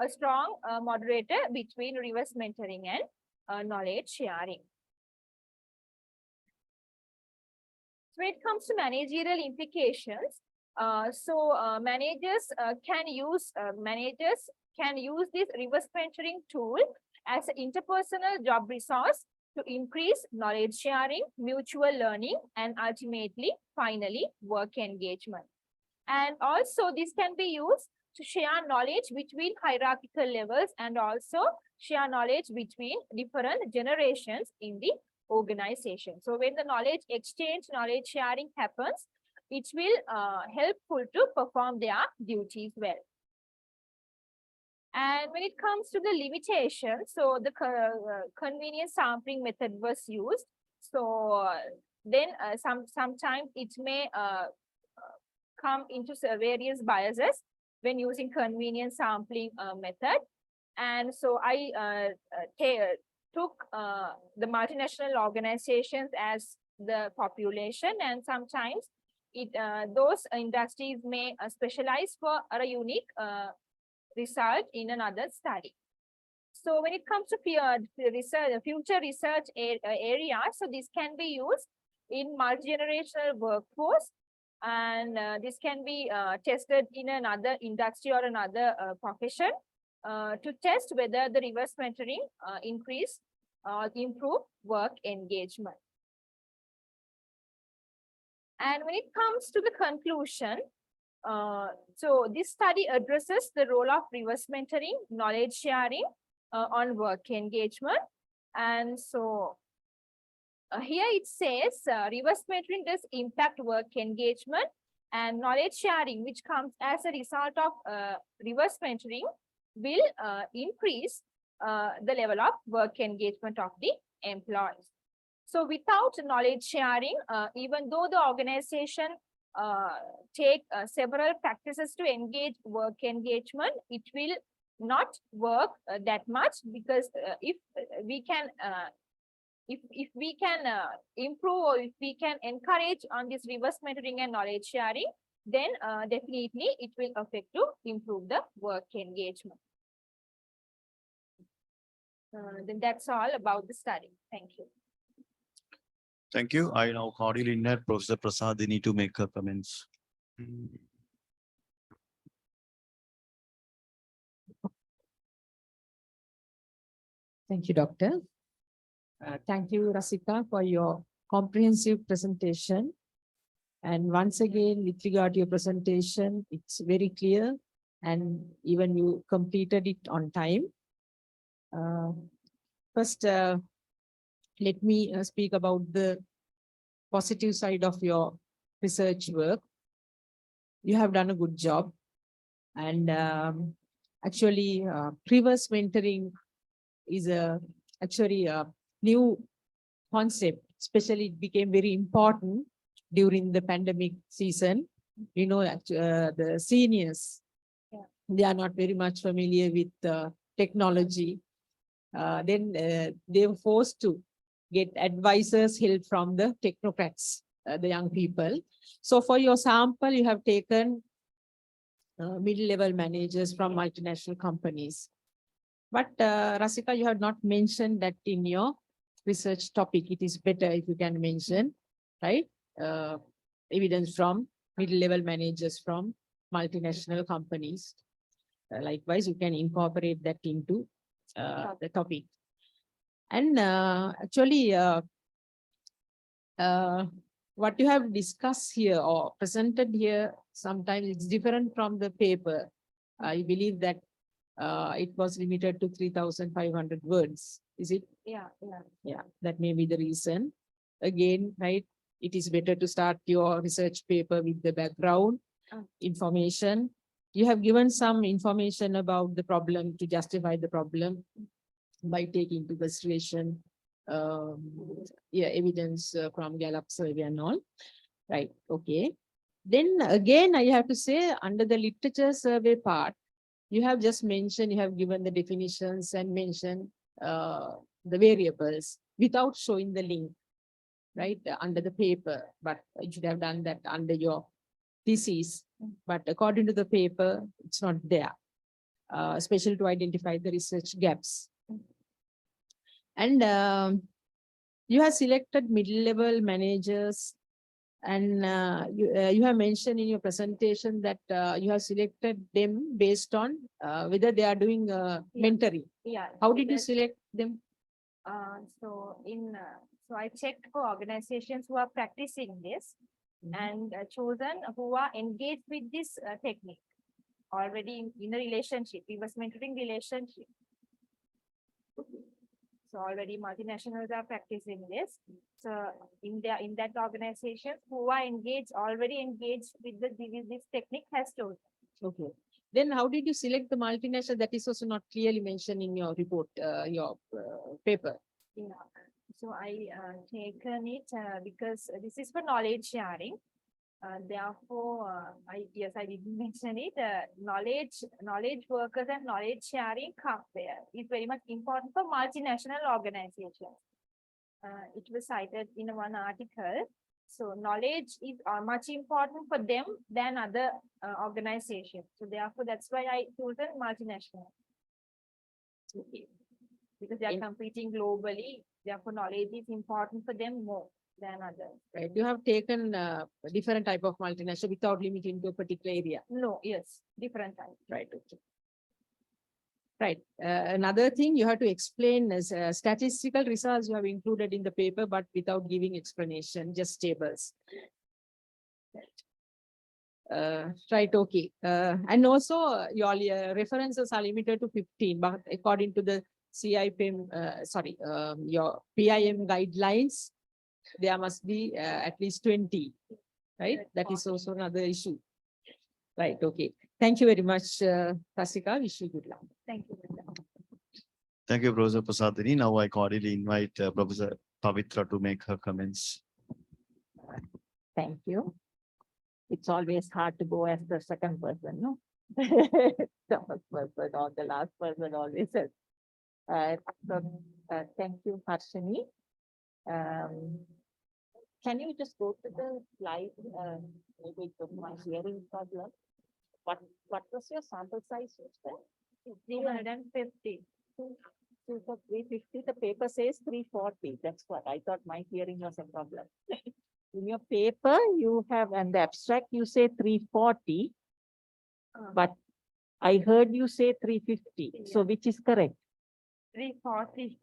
a strong moderator between reverse mentoring and knowledge sharing. So when it comes to managerial implications, managers can use this reverse mentoring tool as an interpersonal job resource to increase knowledge sharing, mutual learning, and ultimately, finally, work engagement. And also this can be used to share knowledge between hierarchical levels and also share knowledge between different generations in the organization. So when the knowledge exchange, knowledge sharing happens, it will helpful to perform their duties well. And when it comes to the limitations, so the convenience sampling method was used. So then sometimes it may come into various biases when using convenience sampling method. And so I took the multinational organizations as the population, and sometimes those industries may specialize for a unique result in another study. So when it comes to future research areas, so this can be used in multi-generational workforce, and this can be tested in another industry or another profession to test whether the reverse mentoring increase or improve work engagement. And when it comes to the conclusion, so this study addresses the role of reverse mentoring, knowledge sharing on work engagement. And so here it says reverse mentoring does impact work engagement, and knowledge sharing, which comes as a result of reverse mentoring, will increase the level of work engagement of the employees. So without knowledge sharing, even though the organization take several practices to engage work engagement, it will not work that much, because if we can improve, or if we can encourage on this reverse mentoring and knowledge sharing, then definitely it will affect to improve the work engagement. Then that's all about the study. Thank you. Thank you. I now cordially invite Professor Prasadini to make her comments. Thank you, Doctor. Thank you, Rasika, for your comprehensive presentation. And once again, with regard to your presentation, it's very clear, and even you completed it on time. First, let me speak about the positive side of your research work. You have done a good job. And actually, reverse mentoring is actually a new concept. Especially, it became very important during the pandemic season. You know, the seniors, they are not very much familiar with technology. Then they were forced to get advisors' help from the technocrats. the young people. So for your sample, you have taken middle-level managers from multinational companies. But Rasika, you have not mentioned that in your research topic. It is better if you can mention, right? Evidence from middle-level managers from multinational companies. Likewise, you can incorporate that into the topic. And actually, what you have discussed here or presented here, sometimes it's different from the paper. I believe that it was limited to 3,500 words. Is it? Yeah, yeah. Yeah, that may be the reason. Again, right, it is better to start your research paper with the background information. You have given some information about the problem to justify the problem by taking into consideration evidence from Gallup survey and all. Right, okay. Then again, I have to say under the literature survey part, you have just mentioned, you have given the definitions and mentioned the variables without showing the link, right, under the paper. But you should have done that under your thesis. But according to the paper, it's not there, especially to identify the research gaps. And you have selected middle-level managers, and you have mentioned in your presentation that you have selected them based on whether they are doing mentoring. Yeah. How did you Because, select them? So I checked for organizations who are practicing this and chosen who are engaged with this technique already in a relationship. We was mentoring relationship. So already multinationals are practicing this. So in that organization who are already engaged with this technique has chosen. Okay. Then how did you select the multinational? That is also not clearly mentioned in your report, your paper. Yeah. So I taken it because this is for knowledge sharing. Therefore, I didn't mention it. Knowledge workers and knowledge sharing is very much important for multinational organizations. It was cited in one article. So knowledge is much important for them than other organizations. So therefore, that's why I chosen multinational. Okay. Because they are competing globally. Therefore, knowledge is important for them more than others. Right. You have taken a different type of multinational without limiting to a particular area. No, yes, different type. Right. Okay. Right. Another thing you have to explain is statistical results you have included in the paper, but without giving explanation, just tables. Right. Okay. And also your references are limited to 15, but according to the CIPM, your PIM guidelines, there must be at least 20, right? That is also another issue. Right, okay. Thank you very much, Rasika. Wish you good luck. Thank you. Thank you, Professor Prasadini. Now I cordially invite Professor Pavitra to make her comments. Thank you. It's always hard to go as the second person, no? The first person or the last person always says. Thank you, Harshini. Can you just go to the slide? Maybe to my hearing problem. What was your sample size? 350. So for 350, the paper says 340. That's what I thought. My hearing was a problem. In your paper, you have, and the abstract, you say 340, but I heard you say 350. So which is correct? 340.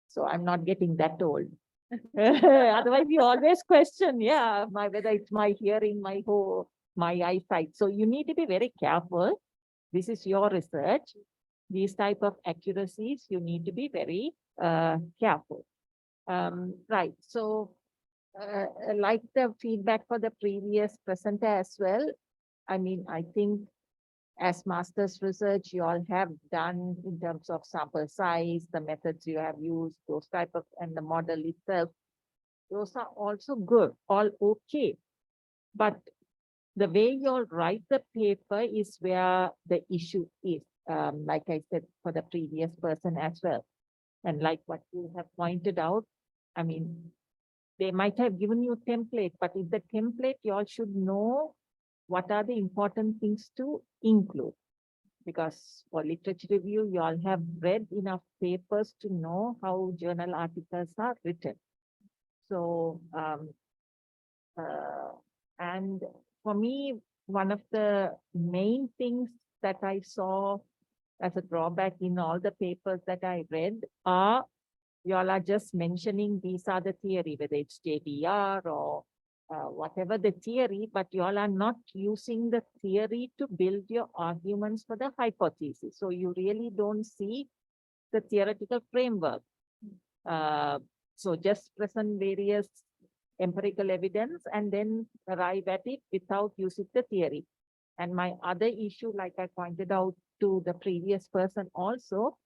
So I'm not getting that old. Otherwise, you always question, yeah, whether it's my hearing, my eyesight. So you need to be very careful. This is your research. These type of accuracies, you need to be very careful. Right. So like the feedback for the previous presenter as well. I mean, I think as master's research, you all have done in terms of sample size, the methods you have used, those type of, and the model itself, those are also good, all okay. But the way you all write the paper is where the issue is, like I said, for the previous person as well. And like what you have pointed out, I mean, they might have given you a template, but in the template, you all should know what are the important things to include. Because for literature review, you all have read enough papers to know how journal articles are written. So, and for me, one of the main things that I saw as a drawback in all the papers that I read are, you all are just mentioning these are the theory, whether it's JDR or whatever the theory, but you all are not using the theory to build your arguments for the hypothesis. So you really don't see the theoretical framework. So just present various empirical evidence and then arrive at it without using the theory. And my other issue, like I pointed out to the previous person also,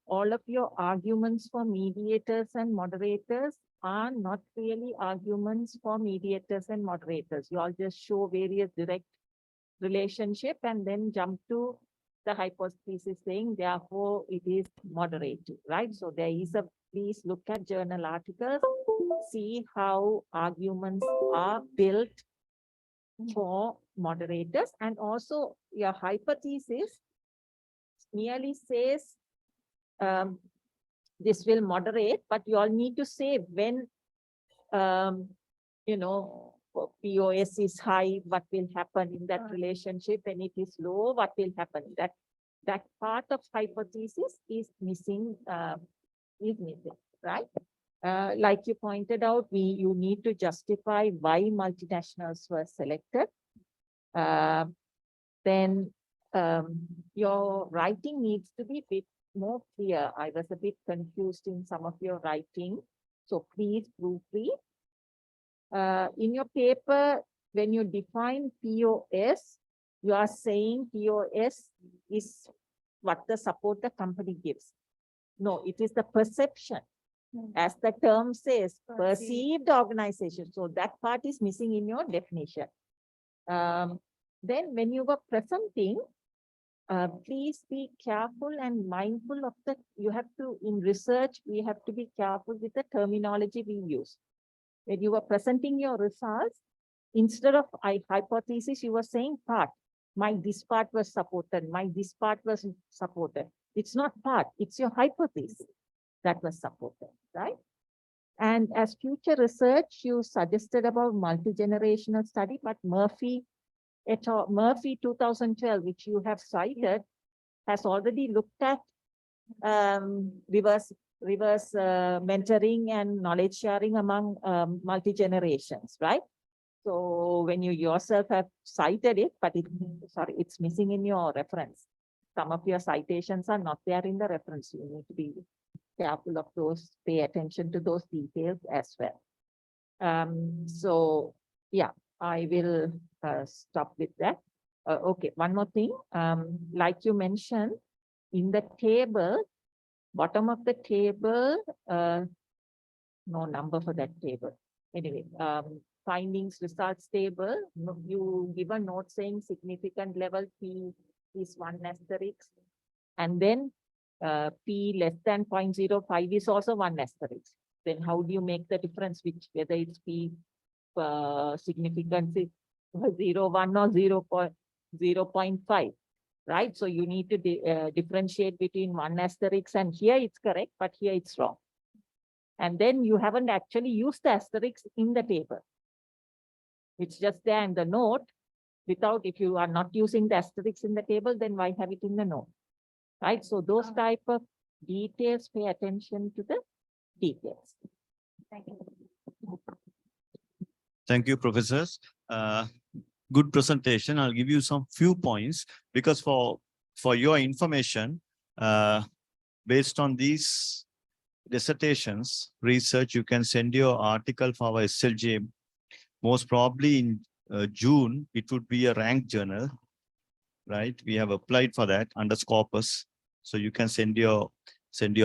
all of your arguments for mediators and moderators are not really arguments for mediators and moderators. You all just show various direct relationship and then jump to the hypothesis saying, therefore, it is moderated, right? So there is a, please look at journal articles, see how arguments are built for moderators, and also your hypothesis merely says this will moderate, but you all need to say when, you know, POS is high, what will happen in that relationship? When it is low, what will happen? That part of hypothesis is missing, right? Like you pointed out, you need to justify why multinationals were selected. Then your writing needs to be a bit more clear. I was a bit confused in some of your writing, so please proofread. In your paper, when you define POS, you are saying POS is what the support the company gives. No, it is the perception. As the term says, perceived organization. So that part is missing in your definition. Then when you were presenting, please be careful and mindful of the, you have to, in research, we have to be careful with the terminology we use. When you were presenting your results, instead of hypothesis, you were saying part. This part was supported, this part was supported. It's not part, it's your hypothesis that was supported, right? And as future research, you suggested about multi-generational study, but Murphy 2012, which you have cited, has already looked at reverse mentoring and knowledge sharing among multi-generations, right? So when you yourself have cited it, but it's missing in your reference. Some of your citations are not there in the reference. You need to be careful of those, pay attention to those details as well. So yeah, I will stop with that. Okay, one more thing. Like you mentioned, in the table, bottom of the table, no number for that table. Anyway, findings results table, you give a note saying significant level P is 1 asterisk, and then P less than 0.05 is also 1 asterisk. Then how do you make the difference, whether it's P significance is 0.1 or 0.5, right? So you need to differentiate between 1 asterisk, and here it's correct, but here it's wrong. And then you haven't actually used the asterisk in the table. It's just there in the note. If you are not using the asterisk in the table, then why have it in the note, right? So those type of details, pay attention to the details. Thank you. Thank you, professors. Good presentation. I'll give you some few points because for your information, based on these dissertations, research, you can send your article for our SLJ. Most probably in June, it would be a ranked journal, right? We have applied for that under Scopus. So you can send your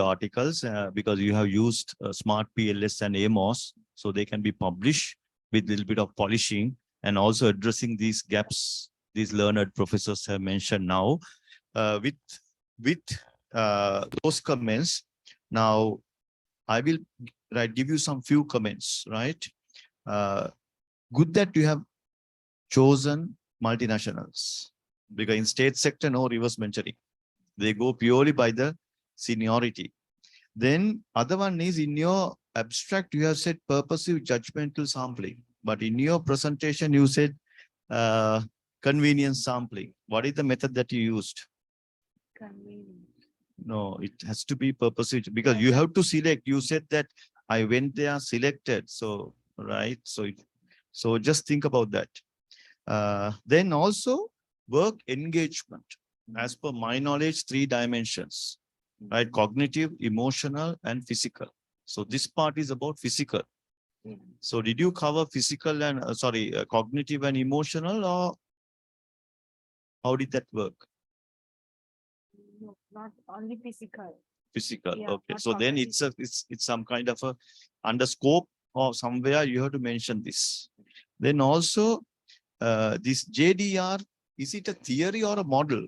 articles because you have used Smart PLS and AMOS, so they can be published with a little bit of polishing and also addressing these gaps these learned professors have mentioned now. With those comments. Now, I will give you some few comments, right? Good that you have chosen multinationals, because in state sector, no reverse mentoring. They go purely by the seniority. Then other one is in your abstract, you have said purposive judgmental sampling, but in your presentation, you said convenience sampling. What is the method that you used? No, it has to be purposive because you have to select. You said that I went there, selected. So, right. So just think about that. Then also work engagement. As per my knowledge, 3 dimensions, right? Cognitive, emotional, and physical. So this part is about physical. So did you cover physical and cognitive and emotional, or how did that work? No, not only physical. Physical. Yeah, Okay. not So then cognitive. it's some kind of a under scope or somewhere you have to mention this. Then also this JDR, is it a theory or a model?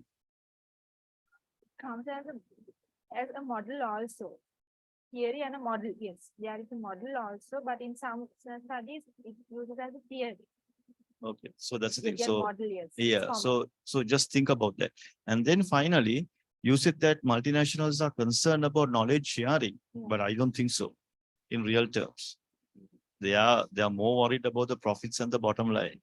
Comes as a model also. Theory and a model, yes. There is a model also, but in some studies, it uses as a theory. Okay. So that's the You thing. get So model, yes. It's yeah, common. so just think about that. And then finally, you said that multinationals are concerned about knowledge sharing, Yeah. but I don't think so in real terms. They are more worried about the profits and the bottom line.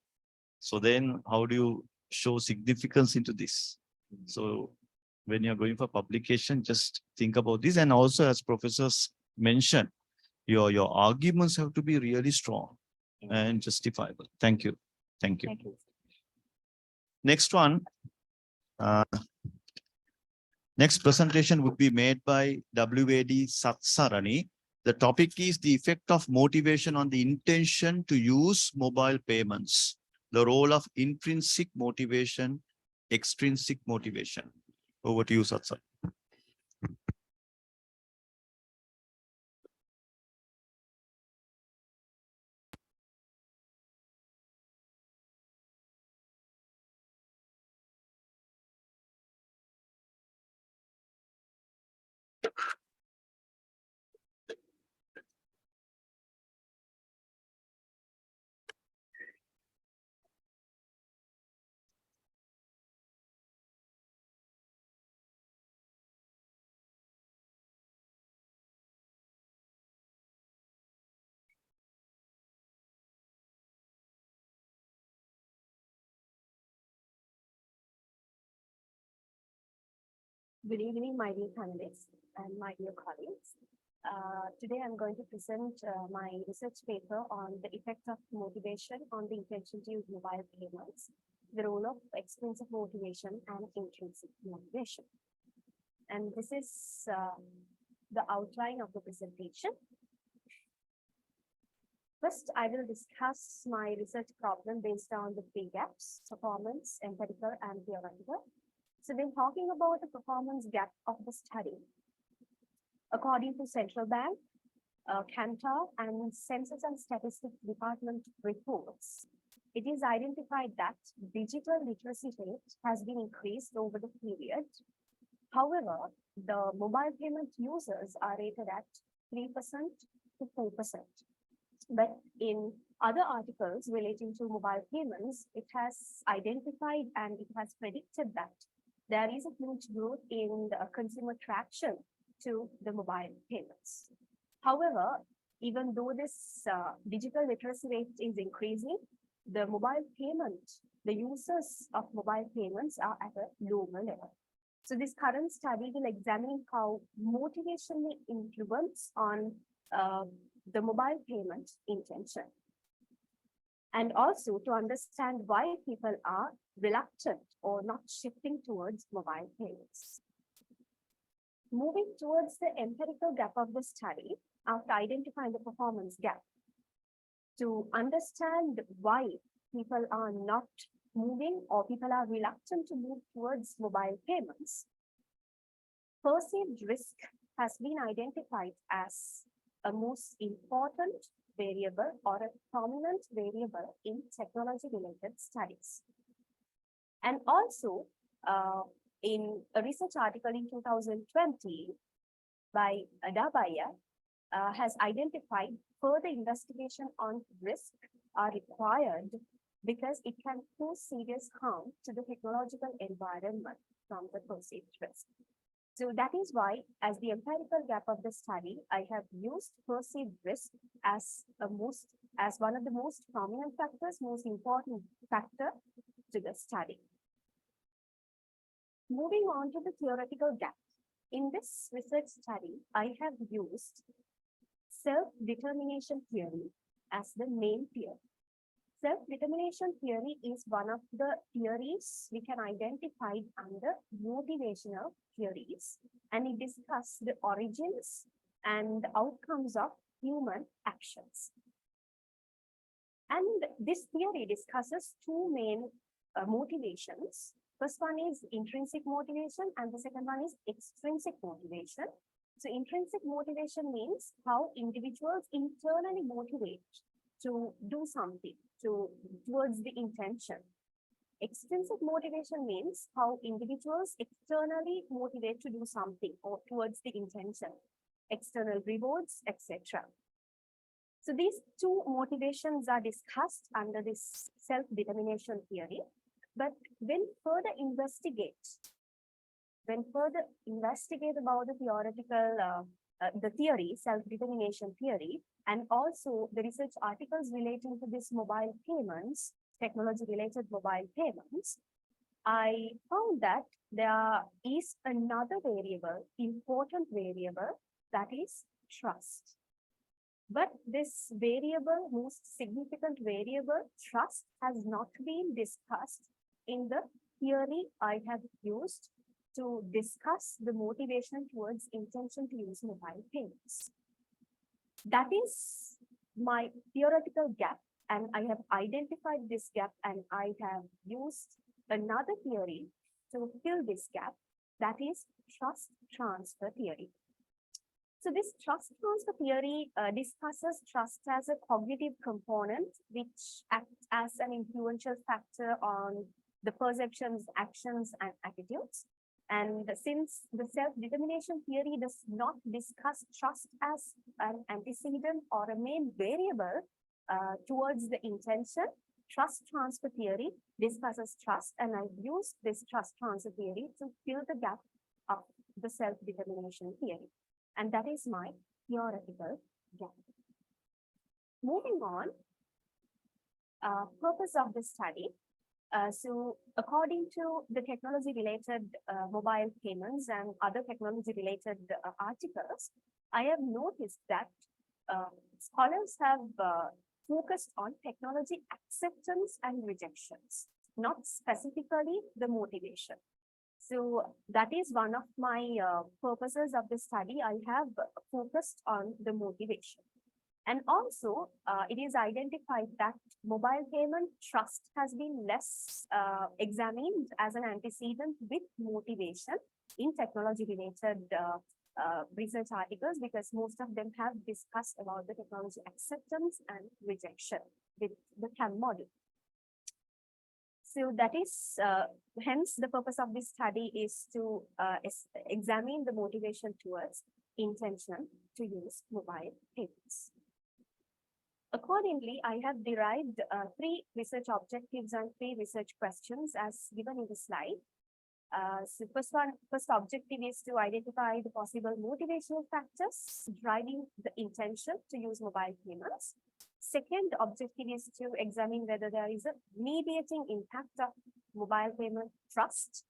So then how do you show significance into this? So when you're going for publication, just think about this. And also, as professors mentioned, your arguments have to be really strong and justifiable. Thank you. Thank you. Thank you. Next one. Next presentation would be made by WAD Satsarani. The topic is the effect of motivation on the intention to use mobile payments, the role of intrinsic motivation, extrinsic motivation. Over to you, Satsar. Good evening, my dear panelists and my dear colleagues. Today I'm going to present my research paper on the effect of motivation on the intention to use mobile payments, the role of extrinsic motivation and intrinsic motivation. And this is the outline of the presentation. First, I will discuss my research problem based on the 3 gaps: performance, empirical, and theoretical. So we're talking about the performance gap of the study. According to Central Bank, Cantor, and Census and Statistics Department reports, it is identified that digital literacy rate has been increased over the period. However, the mobile payment users are rated at 3% to 4%. But in other articles relating to mobile payments, it has identified and it has predicted that there is a huge growth in the consumer traction to the mobile payments. However, even though this digital literacy rate is increasing, the mobile payment, the users of mobile payments are at a lower level. So this current study will examine how motivation may influence on the mobile payment intention, and also to understand why people are reluctant or not shifting towards mobile payments. Moving towards the empirical gap of the study, after identifying the performance gap, to understand why people are not moving or people are reluctant to move towards mobile payments, perceived risk has been identified as a most important variable or a prominent variable in technology-related studies. And also, in a research article in 2020 by Adabaya, has identified further investigation on risk are required because it can cause serious harm to the technological environment from the perceived risk. So that is why, as the empirical gap of the study, I have used perceived risk as one of the most prominent factors, most important factor to the study. Moving on to the theoretical gap. In this research study, I have used self-determination theory as the main theory. Self-determination theory is one of the theories we can identify under motivational theories, and it discusses the origins and outcomes of human actions. And this theory discusses two main motivations. First one is intrinsic motivation, and the second one is extrinsic motivation. So intrinsic motivation means how individuals internally motivate to do something towards the intention. Extrinsic motivation means how individuals externally motivate to do something or towards the intention, external rewards, etc. So these two motivations are discussed under this self-determination theory. But when further investigate about the theoretical, the theory, self-determination theory, and also the research articles relating to this mobile payments, technology-related mobile payments, I found that there is another variable, important variable, that is trust. But this variable, most significant variable, trust, has not been discussed in the theory I have used to discuss the motivation towards intention to use mobile payments. That is my theoretical gap, and I have identified this gap, and I have used another theory to fill this gap, that is trust transfer theory. So this trust transfer theory discusses trust as a cognitive component which acts as an influential factor on the perceptions, actions, and attitudes. And since the self-determination theory does not discuss trust as an antecedent or a main variable towards the intention, trust transfer theory discusses trust, and I used this trust transfer theory to fill the gap of the self-determination theory. And that is my theoretical gap. Moving on, purpose of the study. So according to the technology-related mobile payments and other technology-related articles, I have noticed that scholars have focused on technology acceptance and rejections, not specifically the motivation. So that is one of my purposes of the study. I have focused on the motivation. And also, it is identified that mobile payment trust has been less examined as an antecedent with motivation in technology-related research articles, because most of them have discussed about the technology acceptance and rejection with the CAM model. So that is, hence the purpose of this study is to examine the motivation towards intention to use mobile payments. Accordingly, I have derived 3 research objectives and 3 research questions as given in the slide. So first objective is to identify the possible motivational factors driving the intention to use mobile payments. Second objective is to examine whether there is a mediating impact of mobile payment trust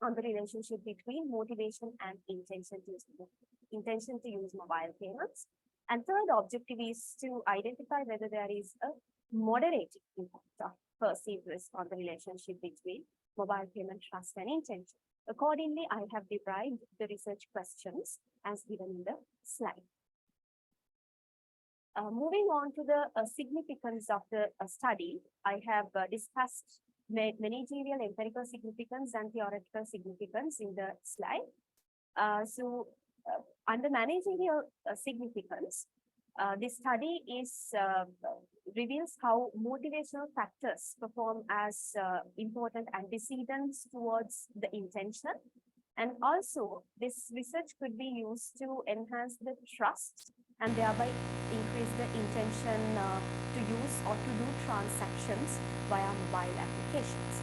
on the relationship between motivation and intention to use mobile payments. And third objective is to identify whether there is a moderating impact of perceived risk on the relationship between mobile payment trust and intention. Accordingly, I have derived the research questions as given in the slide. Moving on to the significance of the study, I have discussed managerial empirical significance and theoretical significance in the slide. Under managerial significance, This study reveals how motivational factors perform as important antecedents towards the intention. And also, this research could be used to enhance the trust and thereby increase the intention to use or to do transactions via mobile applications.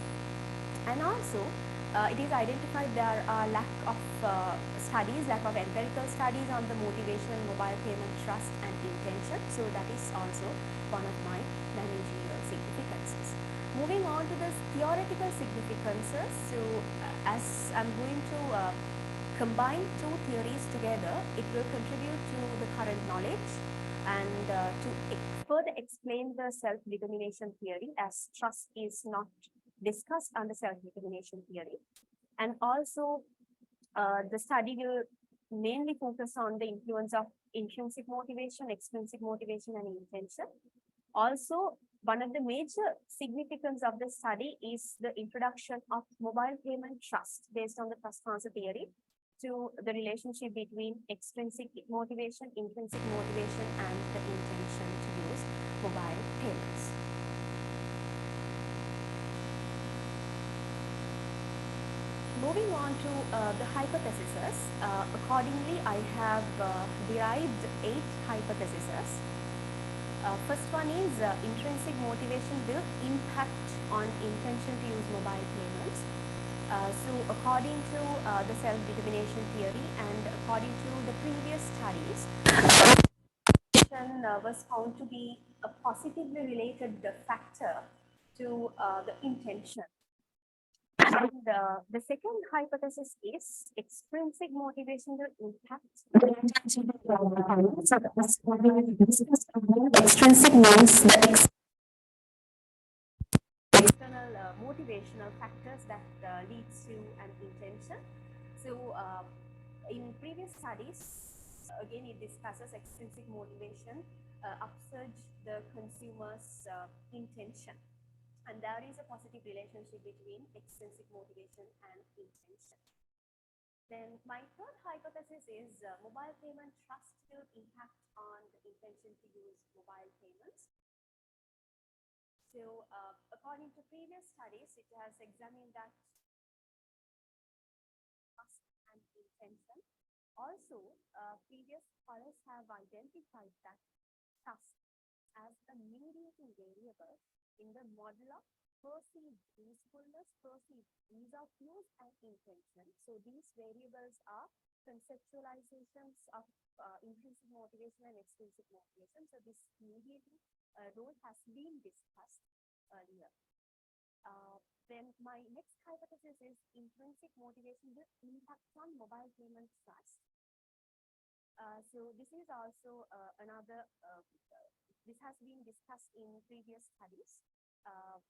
And also, it is identified there are lack of empirical studies on the motivation, mobile payment, trust and intention. So that is also one of my managerial significances. Moving on to the theoretical significances. So as I'm going to combine two theories together, it will contribute to the current knowledge and to further explain the self-determination theory, as trust is not discussed under self-determination theory. And also the study will mainly focus on the influence of intrinsic motivation, extrinsic motivation and intention. Also, one of the major significance of the study is the introduction of mobile payment trust based on the trust transfer theory to the relationship between extrinsic motivation, intrinsic motivation and the intention to use mobile payments. Moving on to the hypotheses, accordingly I have derived 8 hypotheses. First one is intrinsic motivation will impact on intention to use mobile payments. So according to the self-determination theory and according to the previous studies, was found to be a positively related factor to the intention. And the second hypothesis is extrinsic motivation will impact. Extrinsic means the external motivational factors that leads to an intention. So in previous studies, again it discusses extrinsic motivation upsurge the consumer's intention. And there is a positive relationship between extrinsic motivation and intention. Then my third hypothesis is mobile payment trust will impact on the intention to use mobile payments. So according to previous studies, it has examined that trust and intention. Also, previous scholars have identified that trust as a mediating variable in the model of perceived usefulness, perceived ease of use and intention. So these variables are conceptualizations of intrinsic motivation and extrinsic motivation. So this mediating role has been discussed earlier. Then my next hypothesis is intrinsic motivation will impact on mobile payment trust. So this is also another this has been discussed in previous studies,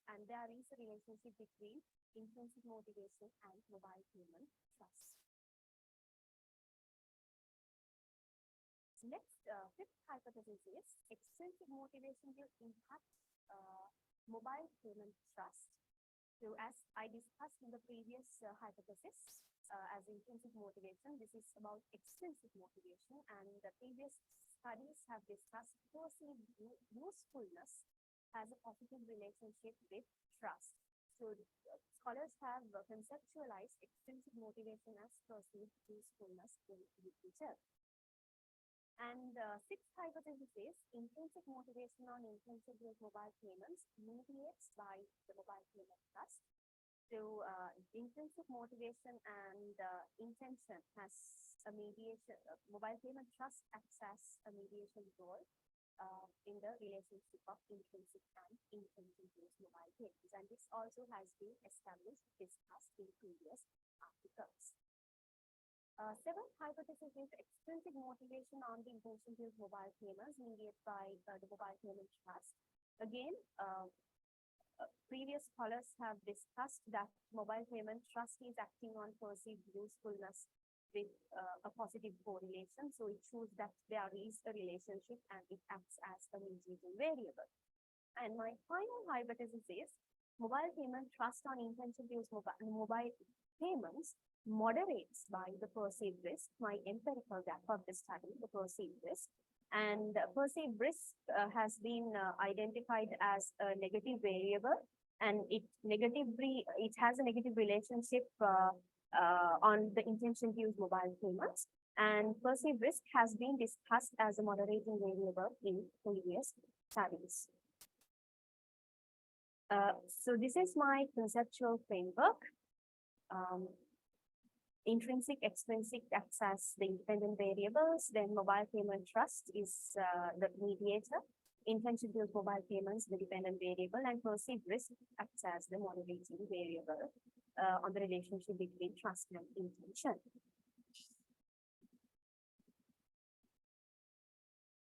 and there is a relationship between intrinsic motivation and mobile payment trust. Next, fifth hypothesis is extrinsic motivation will impact mobile payment trust. So as I discussed in the previous hypothesis, as intrinsic motivation, this is about extrinsic motivation, and the previous studies have discussed perceived usefulness has a positive relationship with trust. So scholars have conceptualized extrinsic motivation as perceived usefulness in literature. And sixth hypothesis is intrinsic motivation on intrinsic with mobile payments mediates by the mobile payment trust. So intrinsic motivation and intention has a mediation, mobile payment trust acts as a mediation role in the relationship of intrinsic and intention use mobile payments. And this also has been established, discussed in previous articles. Seventh hypothesis is extrinsic motivation on the intention to use mobile payments mediated by the mobile payment trust. Again, previous scholars have discussed that mobile payment trust is acting on perceived usefulness with a positive correlation. So it shows that there is a relationship and it acts as a mediating variable. And my final hypothesis is mobile payment trust on intention to use mobile payments moderates by the perceived risk, my empirical gap of the study, the perceived risk. And perceived risk has been identified as a negative variable, and it has a negative relationship on the intention to use mobile payments. And perceived risk has been discussed as a moderating variable in previous studies. So this is my conceptual framework. Intrinsic, extrinsic acts as the independent variables. Then mobile payment trust is the mediator. Intention to use mobile payments, the dependent variable, and perceived risk acts as the moderating variable on the relationship between trust and intention.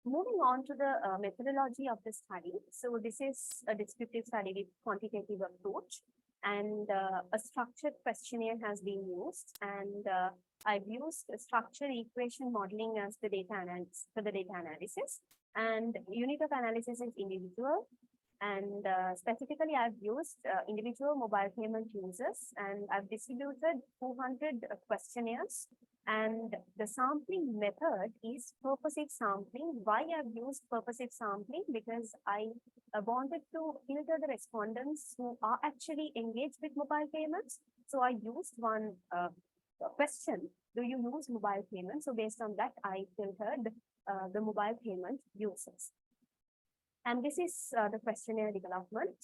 Moving on to the methodology of the study. So this is a descriptive study with quantitative approach, and a structured questionnaire has been used. And I've used a structured equation modeling as the data analysis for the data analysis. And unit of analysis is individual. And specifically, I've used individual mobile payment users, and I've distributed 200 questionnaires. And the sampling method is purposive sampling. Why I've used purposive sampling? Because I wanted to filter the respondents who are actually engaged with mobile payments. So I used one question: do you use mobile payments? So based on that, I filtered the mobile payment users. And this is the questionnaire development.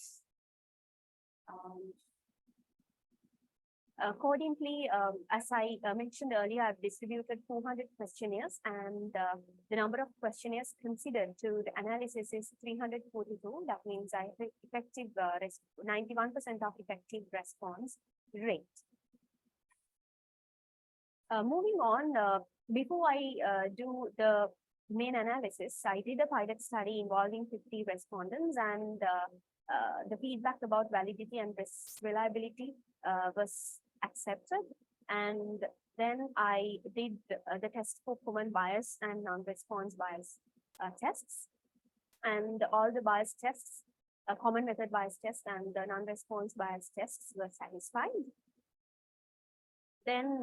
Accordingly, as I mentioned earlier, I've distributed 400 questionnaires, and the number of questionnaires considered to the analysis is 342. That means I have effective 91% of effective response rate. Moving on, before I do the main analysis, I did a pilot study involving 50 respondents, and the feedback about validity and reliability was accepted. And then I did the test for common bias and non-response bias tests. And all the bias tests, common method bias test and the non-response bias tests were satisfied. Then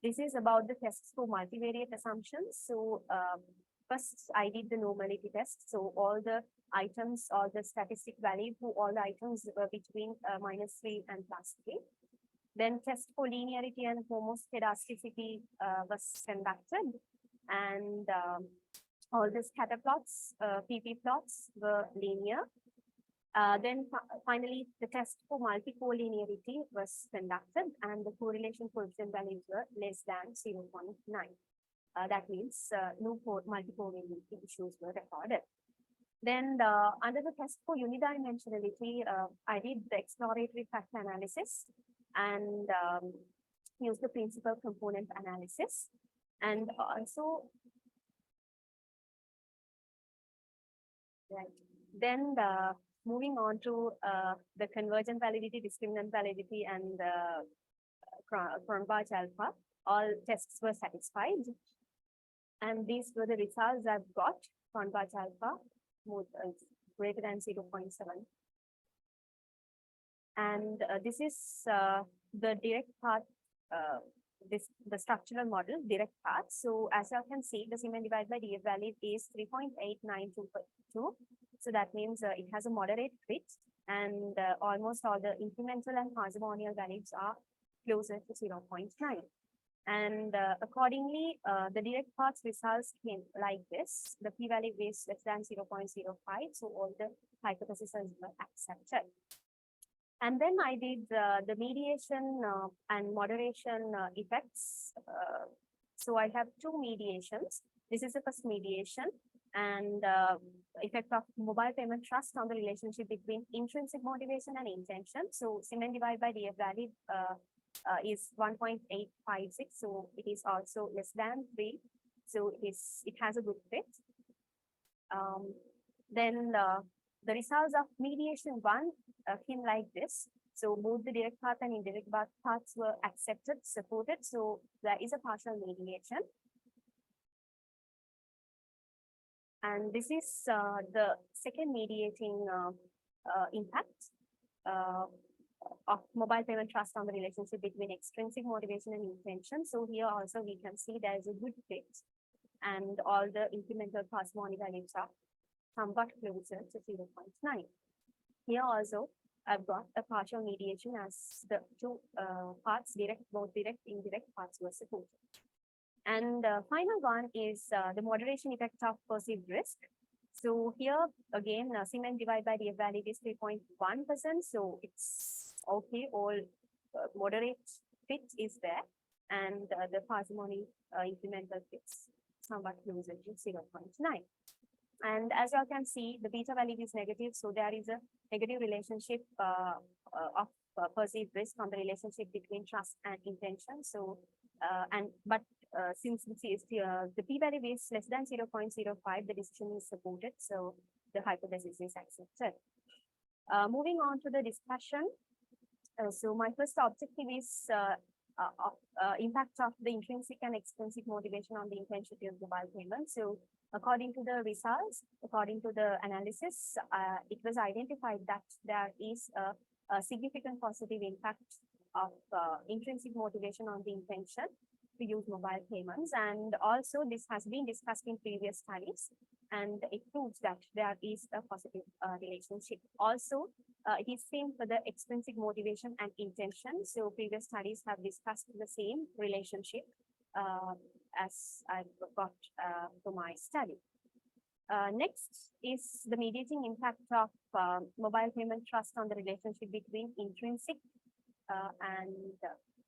this is about the tests for multivariate assumptions. So first I did the normality test. So all the items or the statistic value for all the items were between -3 and +3. Then test for linearity and homoscedasticity was conducted. And all the scatter plots, PP plots were linear. Then finally, the test for multicollinearity was conducted, and the correlation coefficient values were less than 0.9. That means no multicollinearity issues were recorded. Then under the test for unidimensionality, I did the exploratory factor analysis and used the principal component analysis. And also, right, then moving on to the convergent validity, discriminant validity, and Cronbach alpha, all tests were satisfied. And these were the results I've got. Cronbach alpha greater than 0.7. And this is the direct path, the structural model direct path. So as you can see, the Siemens divided by DF value is 3.8922. So that means it has a moderate fit, and almost all the incremental and parsimonial values are closer to 0.9. And accordingly, the direct path results came like this. The p-value is less than 0.05. So all the hypotheses were accepted. And then I did the mediation and moderation effects. So I have two mediations. This is the first mediation, and effect of mobile payment trust on the relationship between intrinsic motivation and intention. So Siemens divided by DF value is 1.856. So it is also less than 3. So it has a good fit. Then the results of mediation 1 came like this. So both the direct path and indirect paths were accepted, supported. So there is a partial mediation. And this is the second mediating impact of mobile payment trust on the relationship between extrinsic motivation and intention. So here also we can see there is a good fit. and all the incremental parsimony values are somewhat closer to 0.9. Here also, I've got a partial mediation as the two parts, both direct, indirect parts were supported. And final one is the moderation effect of perceived risk. So here again, cement divided by the value is 3.1%. So it's okay, all moderate fit is there. And the parsimony incremental fits somewhat closer to 0.9. And as you all can see, the beta value is negative. So there is a negative relationship of perceived risk on the relationship between trust and intention. So, since the p-value is less than 0.05, the decision is supported. So the hypothesis is accepted. Moving on to the discussion. So my first objective is impact of the intrinsic and extrinsic motivation on the intensity of mobile payment. So according to the results, according to the analysis, it was identified that there is a significant positive impact of intrinsic motivation on the intention to use mobile payments. And also this has been discussed in previous studies, and it proves that there is a positive relationship. Also, it is same for the extrinsic motivation and intention. So previous studies have discussed the same relationship as I've got for my study. Next is the mediating impact of mobile payment trust on the relationship between intrinsic and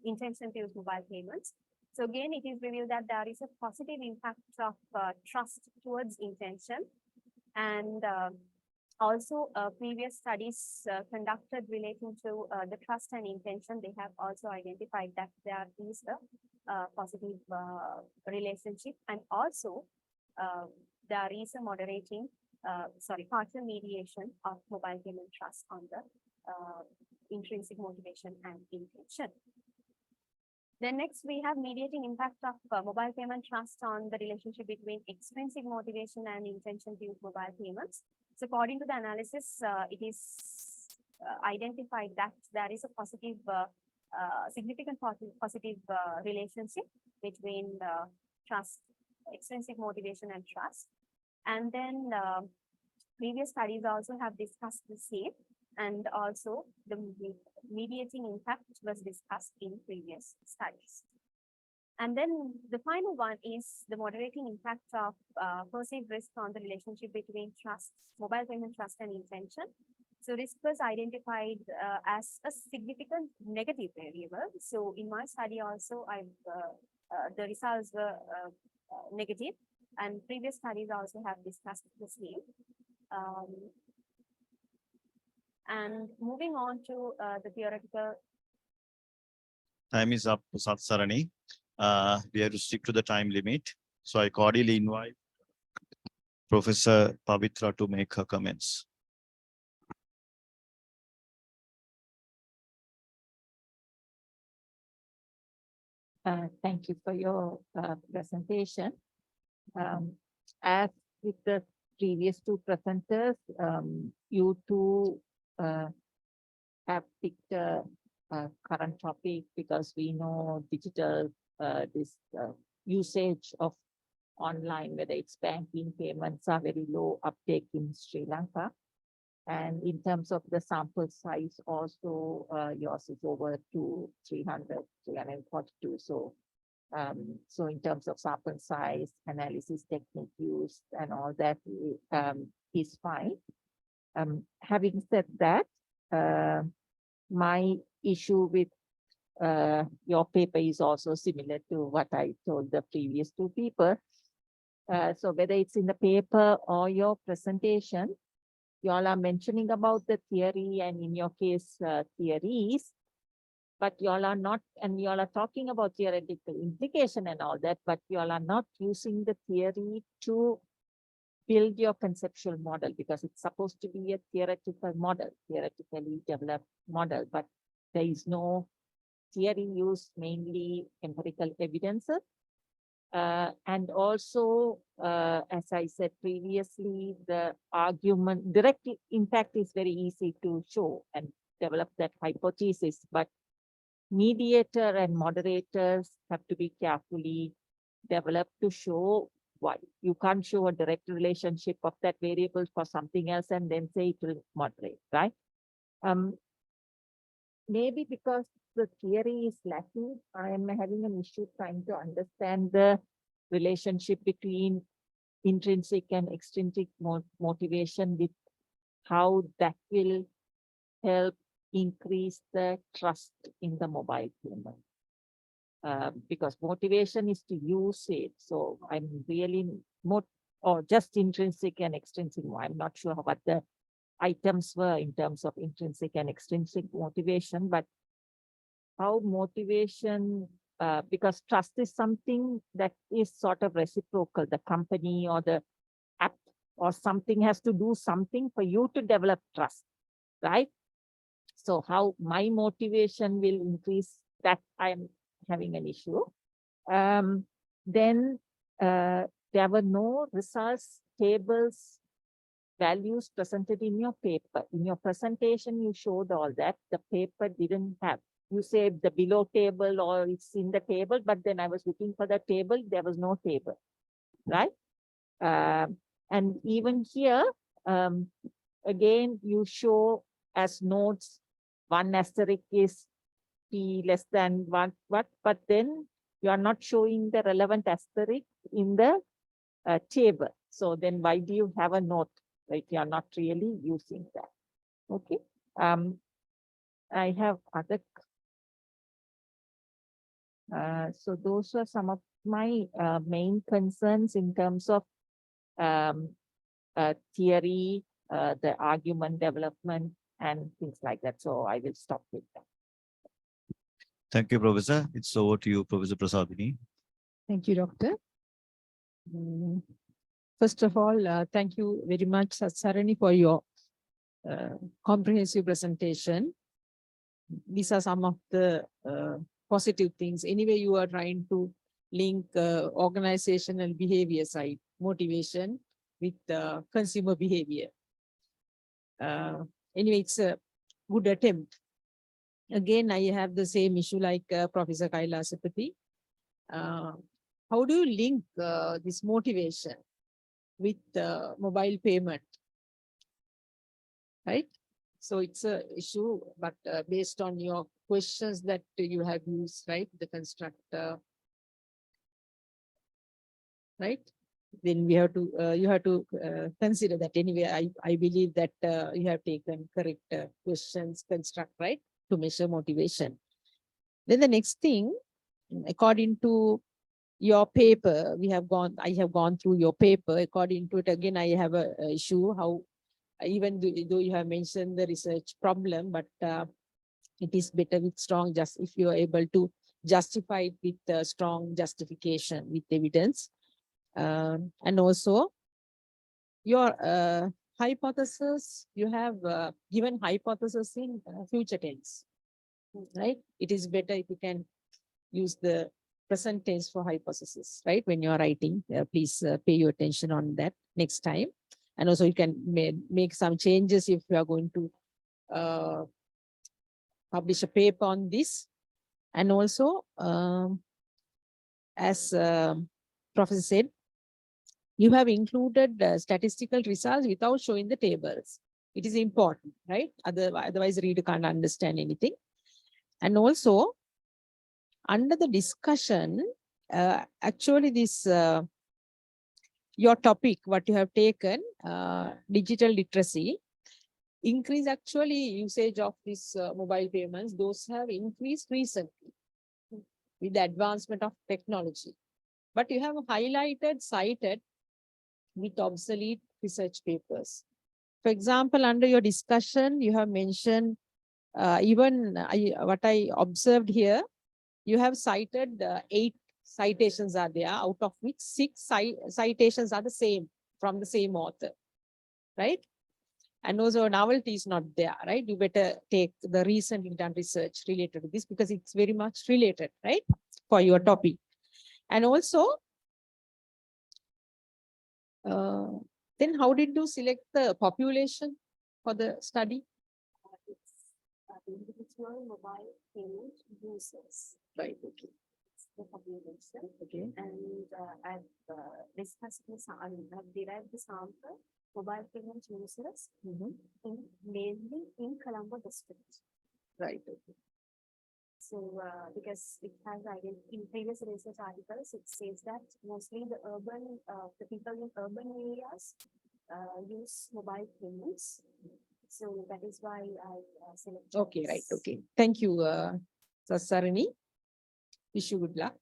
intention to use mobile payments. So again, it is revealed that there is a positive impact of trust towards intention. And also previous studies conducted relating to the trust and intention, they have also identified that there is a positive relationship, and also there is a partial mediation of mobile payment trust on the intrinsic motivation and intention. Then next we have mediating impact of mobile payment trust on the relationship between extrinsic motivation and intention to use mobile payments. So according to the analysis, it is identified that there is a positive, significant positive relationship between trust, extrinsic motivation and trust. And then previous studies also have discussed the same, and also the mediating impact was discussed in previous studies. And then the final one is the moderating impact of perceived risk on the relationship between trust, mobile payment trust and intention. So risk was identified as a significant negative variable. So in my study also, the results were negative, and previous studies also have discussed the same. And moving on to the theoretical. Time is up, Satsarani. We have to stick to the time limit. So I cordially invite Professor Pavitra to make her comments. Thank you for your presentation. As with the previous two presenters, you two have picked a current topic because we know digital usage of online, whether it's banking, payments, are very low uptake in Sri Lanka. And in terms of the sample size also, yours is over to 342. So in terms of sample size, analysis technique used and all that is fine. Having said that, my issue with your paper is also similar to what I told the previous two people. So whether it's in the paper or your presentation, you all are mentioning about the theory, and in your case, theories, but you all are not, and you all are talking about theoretical implication and all that, but you all are not using the theory to build your conceptual model, because it's supposed to be a theoretical model, theoretically developed model, but there is no theory used, mainly empirical evidences. And also, as I said previously, the argument, direct impact is very easy to show and develop that hypothesis, but mediator and moderators have to be carefully developed to show Y. You can't show a direct relationship of that variable for something else and then say it will moderate, right? Maybe because the theory is lacking, I am having an issue trying to understand the relationship between intrinsic and extrinsic motivation with how that will help increase the trust in the mobile payment. Because motivation is to use it. So I'm really or just intrinsic and extrinsic. I'm not sure what the items were in terms of intrinsic and extrinsic motivation, but how motivation, because trust is something that is sort of reciprocal. The company or the app or something has to do something for you to develop trust, right? So how my motivation will increase, that I'm having an issue. Then there were no results tables values presented in your paper. In your presentation, you showed all that. The paper didn't have. You say the below table or it's in the table, but then I was looking for the table. There was no table, right? And even here, again, you show as notes, 1 asterisk is P less than what, but then you are not showing the relevant asterisk in the table. So then why do you have a note? Right? You are not really using that. Okay. I have other. So those are some of my main concerns in terms of theory, the argument development, and things like that. So I will stop with that. Thank you, Professor. It's over to you, Professor Prasadini. Thank you, Doctor. First of all, thank you very much, Satsarani, for your comprehensive presentation. These are some of the positive things. Anyway, you are trying to link organizational behavior side, motivation with consumer behavior. Anyway, it's a good attempt. Again, I have the same issue like Professor Kailasapati. How do you link this motivation with mobile payment, right? So it's a issue, but based on your questions that you have used, right? The constructor, right? Then we have to, you have to consider that anyway. I believe that you have taken correct questions, construct, right? To measure motivation. Then the next thing, according to your paper, I have gone through your paper. According to it, again, I have a issue how, even though you have mentioned the research problem, but it is better with strong, just if you are able to justify it with strong justification with evidence. And also your hypothesis, you have given hypothesis in future tense, right? It is better if you can use the present tense for hypothesis, right? When you are writing, please pay your attention on that next time. And also you can make some changes if you are going to publish a paper on this. And also, as Professor said, you have included statistical results without showing the tables. It is important, right? Otherwise, the reader can't understand anything. And also, under the discussion, actually this, your topic, what you have taken, digital literacy, increase actually usage of this mobile payments, those have increased recently with the advancement of technology. But you have highlighted, cited with obsolete research papers. For example, under your discussion, you have mentioned, what I observed here, you have cited 8 citations are there, out of which 6 citations are the same, from the same author, right? And also novelty is not there, right? You better take the recently done research related to this because it's very much related, right? For your topic. And also, then how did you select the population for the study? It's individual mobile payment users. Right, okay. the population. Okay. And I've discussed this, I've derived the sample mobile payment users mainly in Colombo district. Right. Okay. So, because it has in previous research articles, it says that mostly the people in urban areas use mobile payments. So that is why I selected. Okay, right. this. Okay. Thank you, Sarini. Wish you good luck.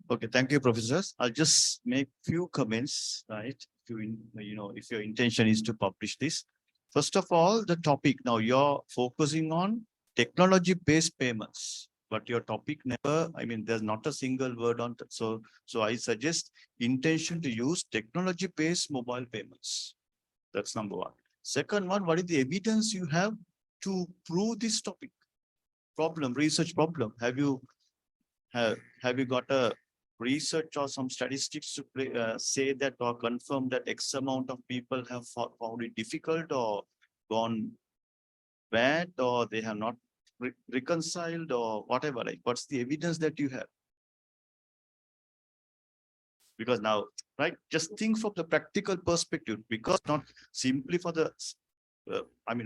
Okay, thank you, professors. I'll just make few comments, right? If your intention is to publish this. First of all, the topic, now you're focusing on technology-based payments, but your topic never, there's not a single word on that. So I suggest intention to use technology-based mobile payments. That's number one. Second one, what is the evidence you have to prove this topic? Research problem. Have you got a research or some statistics to say that or confirm that X amount of people have found it difficult or gone bad or they have not reconciled or whatever? Like, what's the evidence that you have? Because now, right, just think from the practical perspective, because not simply for the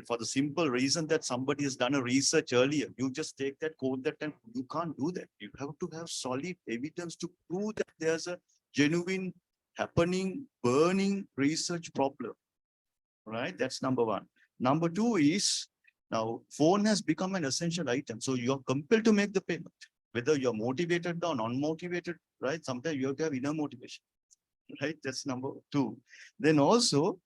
for the simple reason that somebody has done a research earlier, you just take that, code that, and you can't do that. You have to have solid evidence to prove that there's a genuine happening, burning research problem, right? That's number one. Number two is, now phone has become an essential item. So you're compelled to make the payment, whether you're motivated or non-motivated, right? Sometimes you have to have inner motivation, right? That's number two. Then also,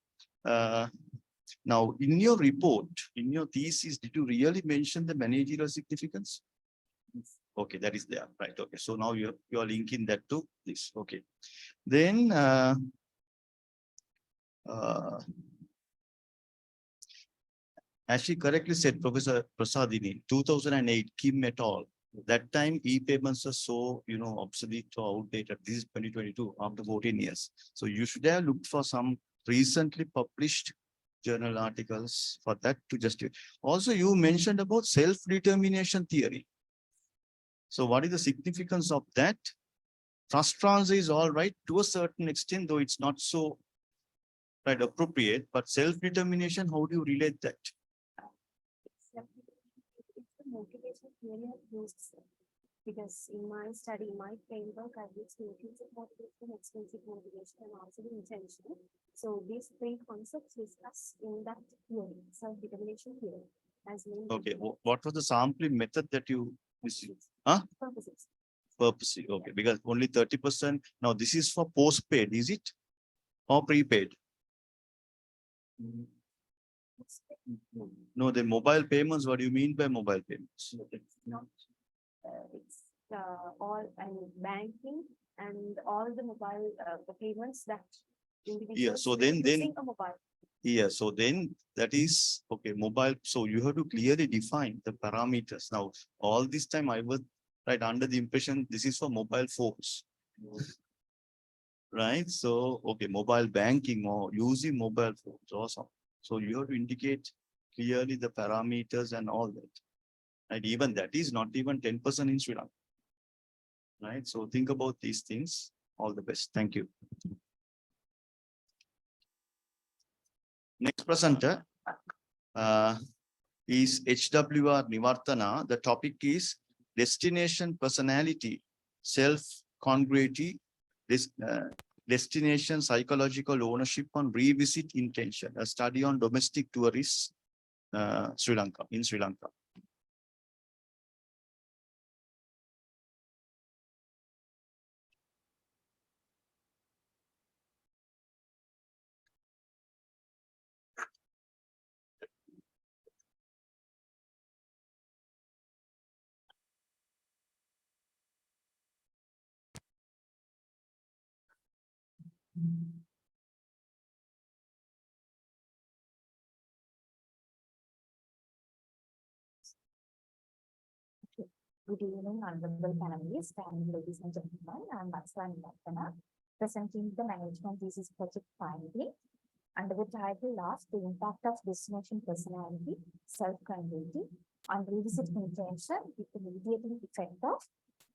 now, in your report, in your thesis, did you really mention the managerial significance? Okay, that is there, right? Okay, so now you are linking that to this. Okay, then as she correctly said, Professor Prasadini, 2008, Kim et al. That time e-payments are so obsolete or outdated. This is 2022, after 14 years. So you should have looked for some recently published journal articles for that to justify. Also, you mentioned about self-determination theory. So what is the significance of that? Trust transfer is all right to a certain extent, though it's not so right appropriate, but self-determination, how do you relate that? It's the motivation theory I've used, sir. Because in my study, my framework, I used intrinsic motivation, extrinsic motivation, and also the intention. So these three concepts discussed in that theory, self-determination theory. As Okay, what was the sampling method that you used? Purposes. Purposely, okay, because only 30%. Now this is for postpaid, is it? Or prepaid? No, the mobile payments, what do you mean by mobile payments? It's not, it's all banking and all the mobile the payments that individuals so do then using a mobile. Yeah, so then that is okay, mobile. So you have to clearly define the parameters. Now, all this time I was right under the impression this is for mobile phones. Right? So, okay, mobile banking or using mobile phones or something. So you have to indicate clearly the parameters and all that. And even that is not even 10% in Sri Lanka. Right? So think about these things. All the best. Thank you. Next presenter is HWR Nivartana. The topic is destination personality, self-congruity, destination psychological ownership on revisit intention, a study on domestic tourists in Sri Lanka. Good evening, honorable panelists and ladies and gentlemen. I'm Vatsani Lakkana, presenting the management thesis project finding under the title of the impact of destination personality, self-congruity on revisit intention with the mediating effect of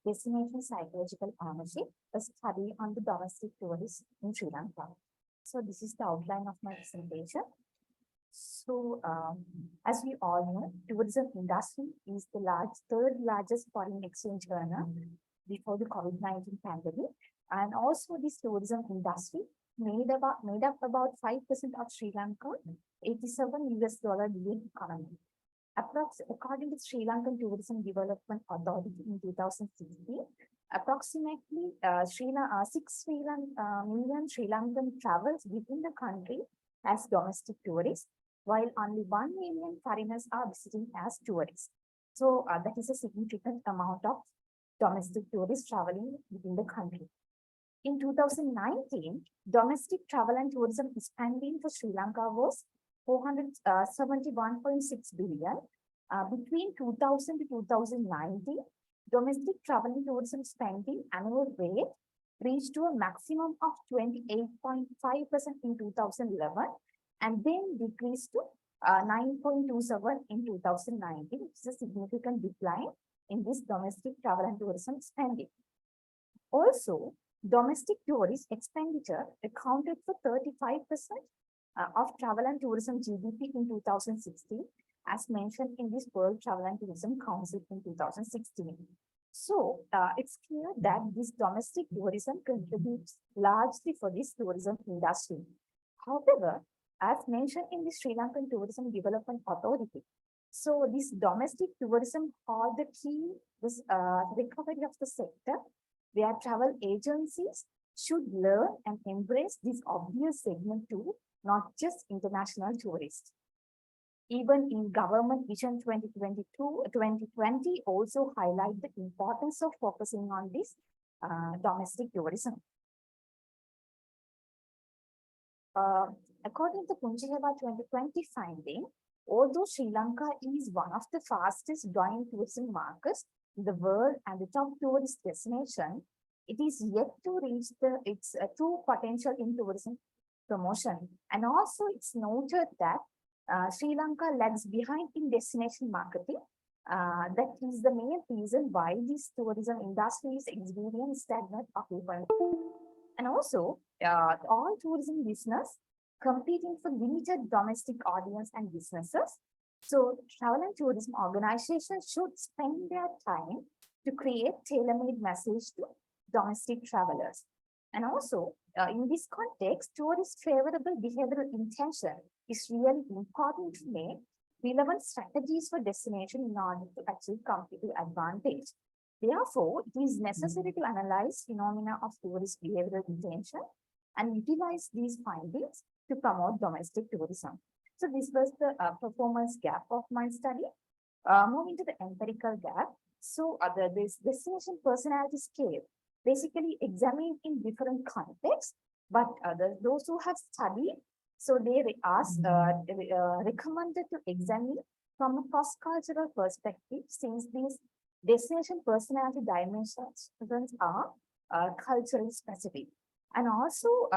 Destination Psychological Ownership, a study on the domestic tourists in Sri Lanka. So this is the outline of my presentation. So, as we all know, tourism industry is the third largest foreign exchange earner before the COVID-19 pandemic. And also this tourism industry made up about 5% of Sri Lanka, $87 billion economy. According to Sri Lankan Tourism Development Authority in 2016, approximately 6 million Sri Lankan travels within the country as domestic tourists, while only 1 million foreigners are visiting as tourists. So that is a significant amount of domestic tourists traveling within the country. In 2019, domestic travel and tourism spending for Sri Lanka was 471.6 billion. Between 2000 to 2019, domestic travel and tourism spending annual rate reached to a maximum of 28.5% in 2011 and then decreased to 9.27 in 2019, which is a significant decline in this domestic travel and tourism spending. Also, domestic tourist expenditure accounted for 35% of travel and tourism GDP in 2016, as mentioned in this World Travel and Tourism Council in 2016. So it's clear that this domestic tourism contributes largely for this tourism industry. However, as mentioned in the Sri Lankan Tourism Development Authority, so this domestic tourism are the key recovery of the sector, where travel agencies should learn and embrace this obvious segment too, not just international tourists. Even in Government Vision 2020 also highlight the importance of focusing on this domestic tourism. According to Punjaheva 2020 finding, although Sri Lanka is one of the fastest growing tourism markets in the world and the top tourist destination, it is yet to reach its true potential in tourism promotion. And also it's noted that Sri Lanka lags behind in destination marketing. That is the main reason why this tourism industry is experiencing stagnant occupation. And also, all tourism business competing for limited domestic audience and businesses. So travel and tourism organizations should spend their time to create tailor-made message to domestic travelers. And also, in this context, tourist favorable behavioral intention is really important to make relevant strategies for destination in order to achieve competitive advantage. Therefore, it is necessary to analyze phenomena of tourist behavioral intention and utilize these findings to promote domestic tourism. So this was the performance gap of my study. Moving to the empirical gap. So this destination personality scale basically examined in different contexts, but those who have studied, so they recommended to examine from a cross-cultural perspective, since these destination personality dimensions are culturally specific. And also,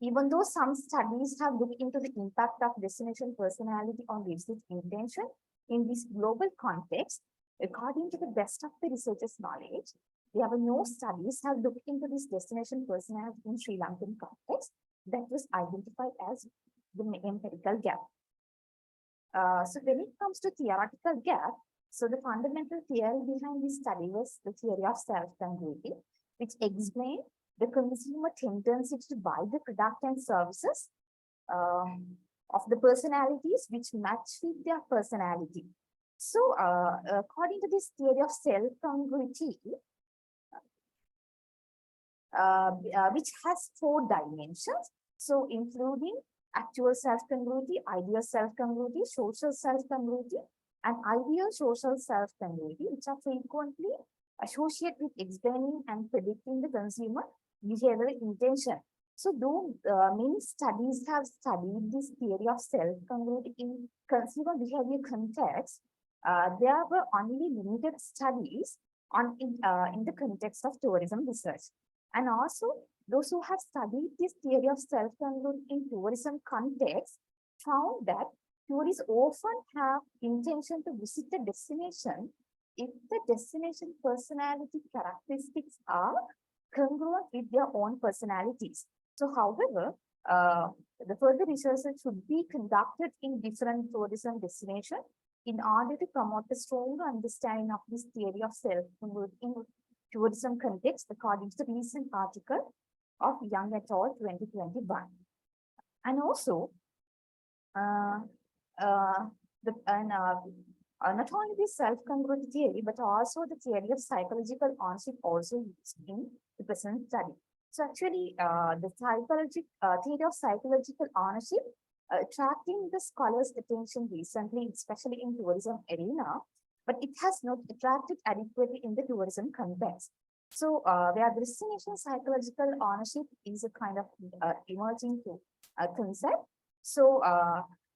even though some studies have looked into the impact of destination personality on visit intention in this global context, according to the best of the researchers' knowledge, there were no studies have looked into this destination personality in Sri Lankan context that was identified as the empirical gap. So when it comes to theoretical gap, so the fundamental theory behind this study was the theory of self-congruity, which explained the consumer tendency to buy the product and services of the personalities which match with their personality. So according to this theory of self-congruity, which has 4 dimensions, so including actual self-congruity, ideal self-congruity, social self-congruity, and ideal social self-congruity, which are frequently associated with explaining and predicting the consumer behavioral intention. So though many studies have studied this theory of self-congruity in consumer behavior context, there were only limited studies on in the context of tourism research. And also, those who have studied this theory of self-congruity in tourism context found that tourists often have intention to visit the destination if the destination personality characteristics are congruent with their own personalities. So, however, the further research should be conducted in different tourism destinations in order to promote a stronger understanding of this theory of self in tourism context, according to the recent article of Young et al. 2021. And also, not only the self-congruent theory, but also the theory of psychological ownership also used in the present study. So actually, the theory of psychological ownership attracting the scholars' attention recently, especially in tourism arena, but it has not attracted adequately in the tourism context. So where the destination psychological ownership is a kind of emerging concept. So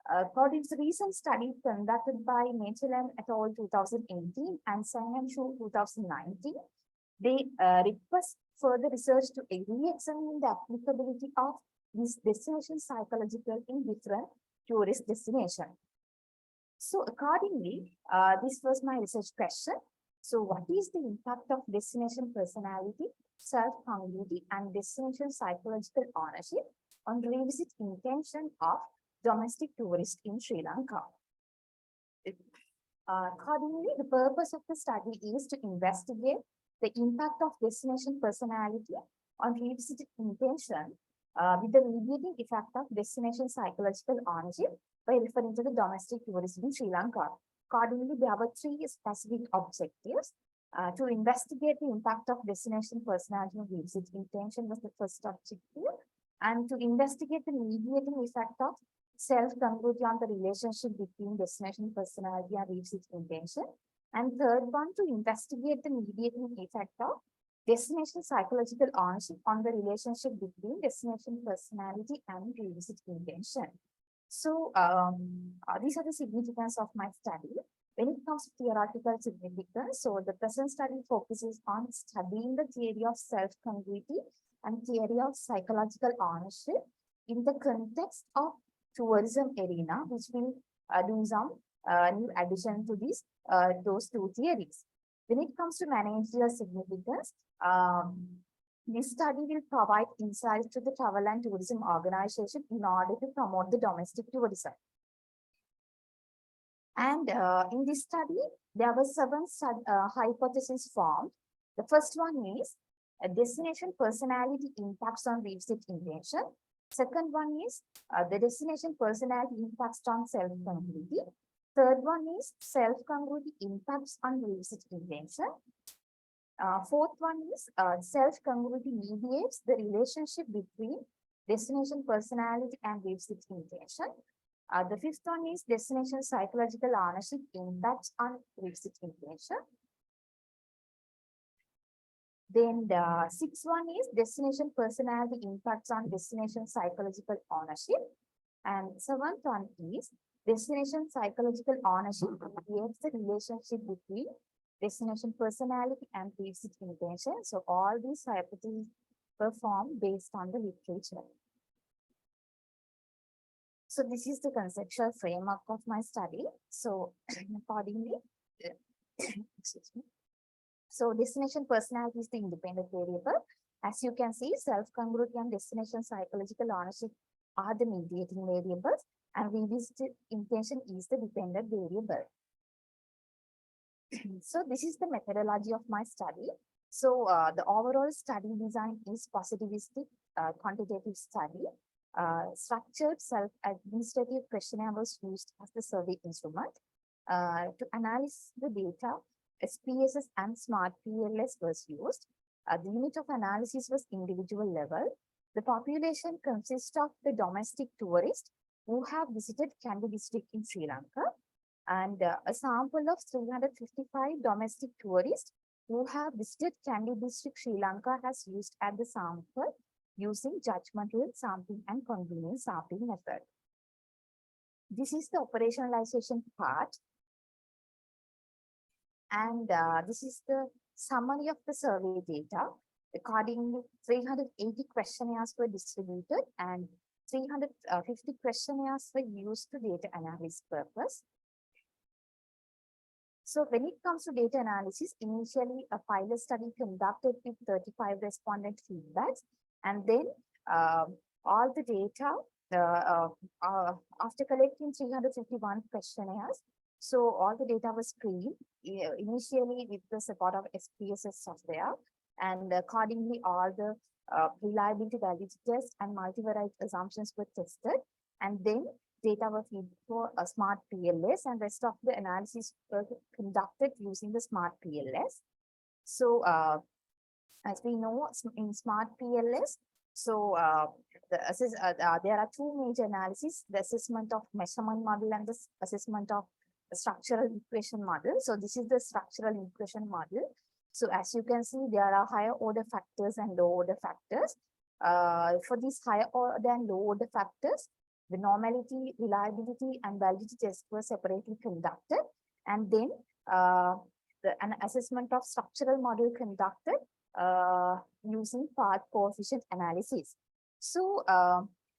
according to the recent study conducted by Maitland et al. 2018 and Sang 2019, they request further research to re-examine the applicability of this destination psychological in different tourist destinations. So accordingly, this was my research question. So what is the impact of destination personality, self-congruity, and destination psychological ownership on revisit intention of domestic tourists in Sri Lanka? Accordingly, the purpose of the study is to investigate the impact of destination personality on revisited intention with the mediating effect of destination psychological ownership by referring to the domestic tourism in Sri Lanka. Accordingly, there were three specific objectives. To investigate the impact of destination personality on revisited intention was the first objective, and to investigate the mediating effect of self-congruity on the relationship between destination personality and revisit intention. And third one, to investigate the mediating effect of destination psychological ownership on the relationship between destination personality and revisit intention. So these are the significance of my study. When it comes to theoretical significance, so the present study focuses on studying the theory of self-congruity and theory of psychological ownership in the context of tourism arena, which will do some new addition to this those two theories. When it comes to managerial significance, this study will provide insights to the travel and tourism organization in order to promote the domestic tourism. And in this study, there were seven hypotheses formed. The first one is a destination personality impacts on revisit intention. Second one is the destination personality impacts on self-congruity. Third one is self-congruity impacts on revisit intention. Fourth one is self-congruity mediates the relationship between destination personality and revisit intention. The fifth one is destination psychological ownership impacts on revisit intention. Then the sixth one is destination personality impacts on destination psychological ownership. And seventh one is destination psychological ownership mediates the relationship between destination personality and revisit intention. So all these hypotheses were formed based on the literature. So this is the conceptual framework of my study. So accordingly, excuse me. So destination personality is the independent variable. As you can see, self-congruity and destination psychological ownership are the mediating variables, and revisit intention is the dependent variable. So this is the methodology of my study. So the overall study design is positivistic quantitative study. Structured self-administrative questionnaire was used as the survey instrument. To analyze the data, SPSS and Smart PLS was used. The unit of analysis was individual level. The population consists of the domestic tourists who have visited Kandy district in Sri Lanka, and a sample of 355 domestic tourists who have visited Kandy district, Sri Lanka has used as the sample using judgmental sampling and convenience sampling method. This is the operationalization part. And this is the summary of the survey data. Accordingly, 380 questionnaires were distributed and 350 questionnaires were used for data analysis purpose. So when it comes to data analysis, initially a pilot study conducted with 35 respondent feedbacks, and then all the data after collecting 351 questionnaires. So all the data was screened initially with the support of SPSS software, and accordingly all the reliability validity test and multivariate assumptions were tested, and then data were fed for a smart PLS, and rest of the analysis were conducted using the smart PLS. So as we know in smart PLS, so there are two major analyses: the assessment of measurement model and the assessment of the structural equation model. So this is the structural equation model. So as you can see, there are higher order factors and low order factors. For these higher order and low order factors, the normality, reliability, and validity tests were separately conducted, and then an assessment of structural model conducted using path coefficient analysis. So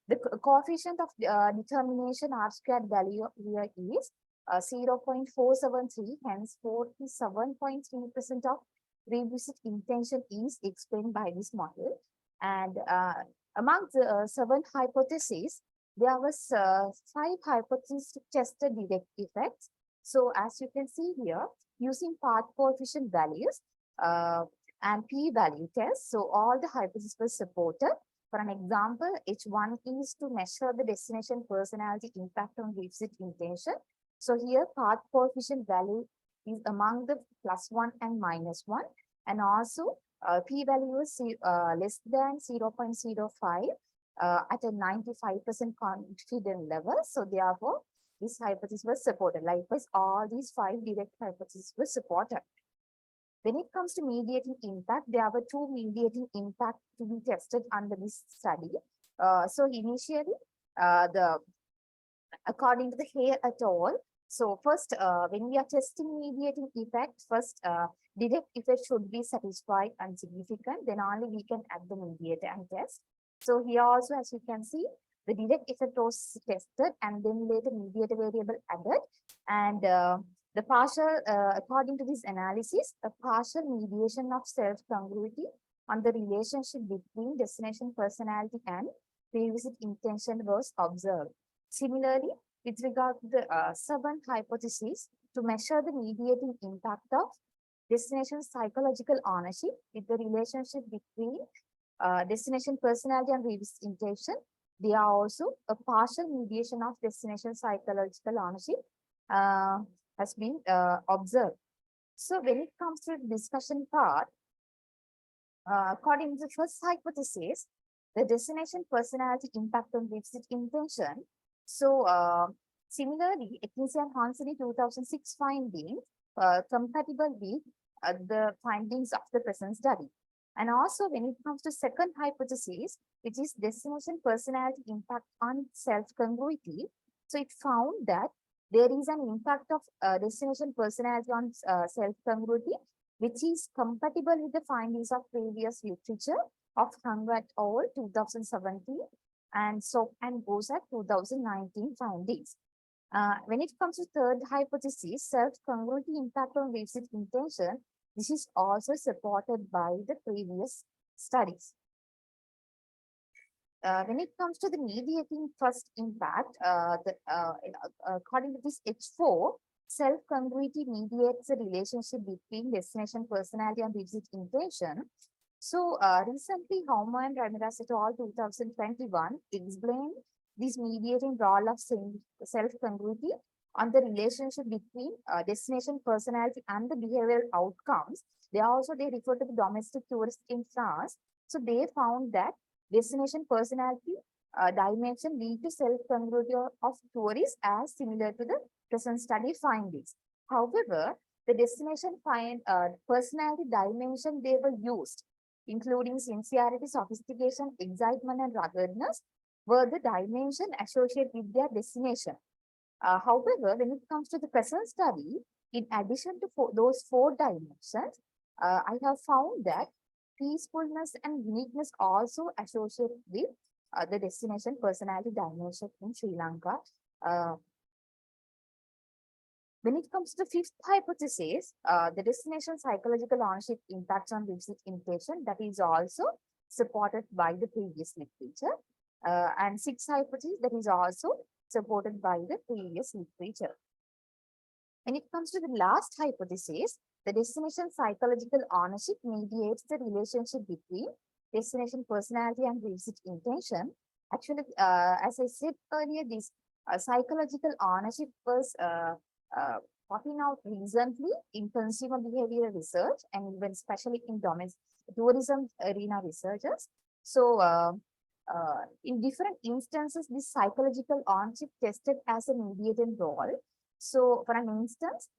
the coefficient of determination R squared value here is 0.473, hence 47.3% of revisit intention is explained by this model. And among the 7 hypotheses, there was 5 hypotheses tested direct effects. So as you can see here, using path coefficient values and p-value tests, so all the hypotheses were supported. For an example, H1 is to measure the destination personality impact on revisit intention. So here path coefficient value is among the +1 and -1, and also p-value is less than 0.05 at a 95% confidence level. So therefore, this hypothesis was supported. Likewise, all these 5 direct hypotheses were supported. When it comes to mediating impact, there were 2 mediating impact to be tested under this study. So initially, according to the Hare et al. So first, when we are testing mediating effect, first direct effect should be satisfied and significant. Then only we can add the mediator and test. So here also, as you can see, the direct effect was tested, and then later mediator variable added, and the partial, according to this analysis, a partial mediation of self-congruity on the relationship between destination personality and revisit intention was observed. Similarly, with regard to the 7 hypotheses, to measure the mediating impact of destination psychological ownership with the relationship between destination personality and revisit intention, they are also a partial mediation of destination psychological ownership has been observed. So when it comes to the discussion part, according to the first hypothesis, the destination personality impact on revisit intention. So similarly, Etnici and Hansini 2006 finding compatible with the findings of the present study. And also when it comes to second hypothesis, which is destination personality impact on self-congruity, so it found that there is an impact of destination personality on self-congruity, which is compatible with the findings of previous literature of Hung et al. 2017 and Sok and Bozak 2019 findings. When it comes to third hypothesis, self-congruity impact on revisit intention, this is also supported by the previous studies. When it comes to the mediating first impact, according to this H4, self-congruity mediates the relationship between destination personality and revisit intention. So recently, Haumer and Ramirez et al. 2021 explained this mediating role of self-congruity on the relationship between destination personality and the behavioral outcomes. They refer to the domestic tourists in France. So they found that destination personality dimension lead to self-congruity of tourists as similar to the present study findings. However, the destination personality dimension they were used, including sincerity, sophistication, excitement, and ruggedness, were the dimension associated with their destination. However, when it comes to the present study, in addition to those 4 dimensions, I have found that peacefulness and uniqueness also associated with the destination personality dimension in Sri Lanka. When it comes to fifth hypothesis, the destination psychological ownership impacts on visit intention, that is also supported by the previous literature. And sixth hypothesis, that is also supported by the previous literature. When it comes to the last hypothesis, the destination psychological ownership mediates the relationship between destination personality and visit intention. Actually, as I said earlier, this psychological ownership was popping out recently in consumer behavior research and even especially in tourism arena researchers. So, in different instances, this psychological ownership tested as a mediating role. So, for an instance,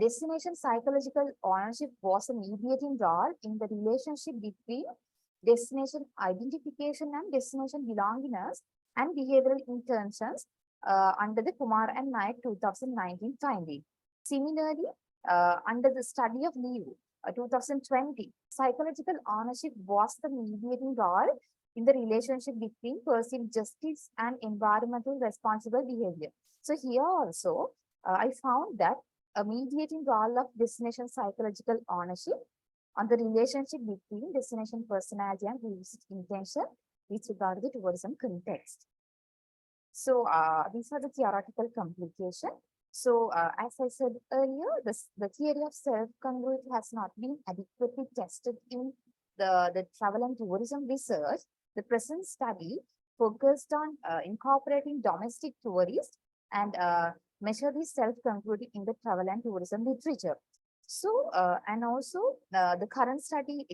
destination psychological ownership was a mediating role in the relationship between destination identification and destination belongingness and behavioral intentions under the Kumar and Naik 2019 finding. Similarly, under the study of Liu 2020, psychological ownership was the mediating role in the relationship between perceived justice and environmental responsible behavior. So here also, I found that a mediating role of destination psychological ownership on the relationship between destination personality and visit intention with regard to the tourism context. So these are the theoretical complications. So as I said earlier, the theory of self-congruity has not been adequately tested in the travel and tourism research. The present study focused on incorporating domestic tourists and measure the self-congruity in the travel and tourism literature. So, and also the current study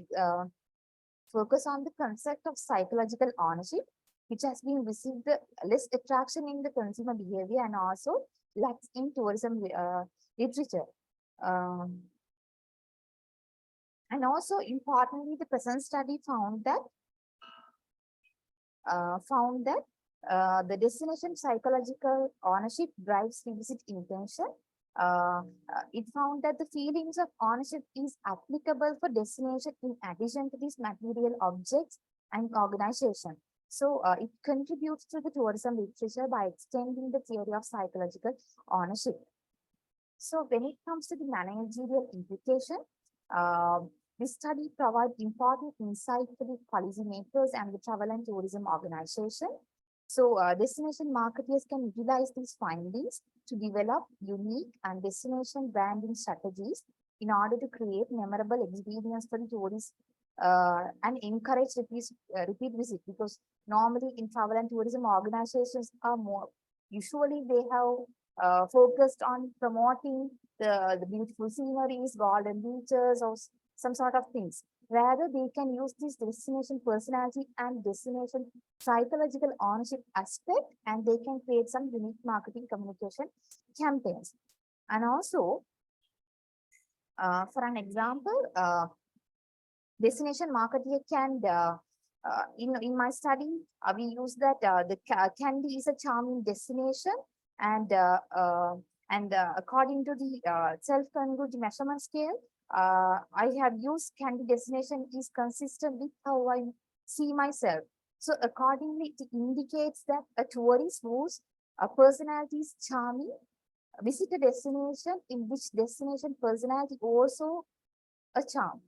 focus on the concept of psychological ownership, which has been received the less attraction in the consumer behavior and also lacks in tourism literature. And also importantly, the present study found that the destination psychological ownership drives visit intention. It found that the feelings of ownership is applicable for destination in addition to these material objects and organization. So it contributes to the tourism literature by extending the theory of psychological ownership. So when it comes to the managerial implication, this study provides important insight for the policymakers and the travel and tourism organization. So destination marketers can utilize these findings to develop unique and destination branding strategies in order to create memorable experience for the tourists and encourage repeat visit, because normally in travel and tourism organizations are more, usually they have focused on promoting the beautiful sceneries, golden beaches or some sort of things. Rather, they can use this destination personality and destination psychological ownership aspect, and they can create some unique marketing communication campaigns. And also, for an example, destination marketer can, in my study, we use that the Kandy is a charming destination, and according to the self-congruity measurement scale, I have used Kandy destination is consistent with how I see myself. So accordingly, it indicates that a tourist whose personality is charming visit a destination in which destination personality also a charm.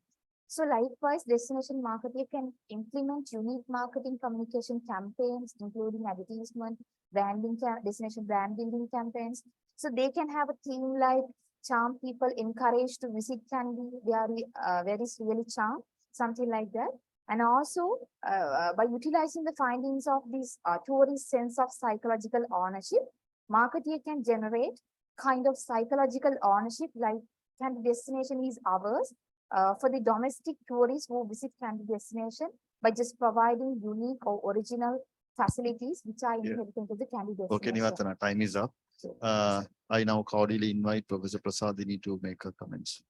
So likewise, destination marketer can implement unique marketing communication campaigns, including advertisement, branding, destination brand building campaigns. So they can have a theme like charm people encouraged to visit Kandy, where is really charm, something like that. And also by utilizing the findings of this tourist sense of psychological ownership, marketer can generate kind of psychological ownership like Kandy destination is ours for the domestic tourists who visit Kandy destination by just providing unique or original facilities which are inherent to the Kandy destination. Okay, Nivatana, time is up. I now cordially invite Professor Prasadini to make her comments.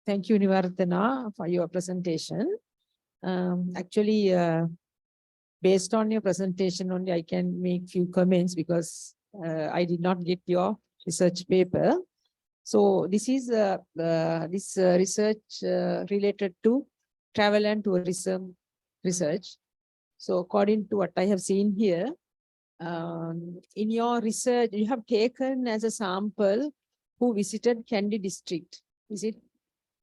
Thank you, Nivartana, for your presentation. Actually, based on your presentation only, I can make few comments because I did not get your research paper. So this is research related to travel and tourism research. So according to what I have seen here, In your research, you have taken as a sample who visited Kandy district. Is it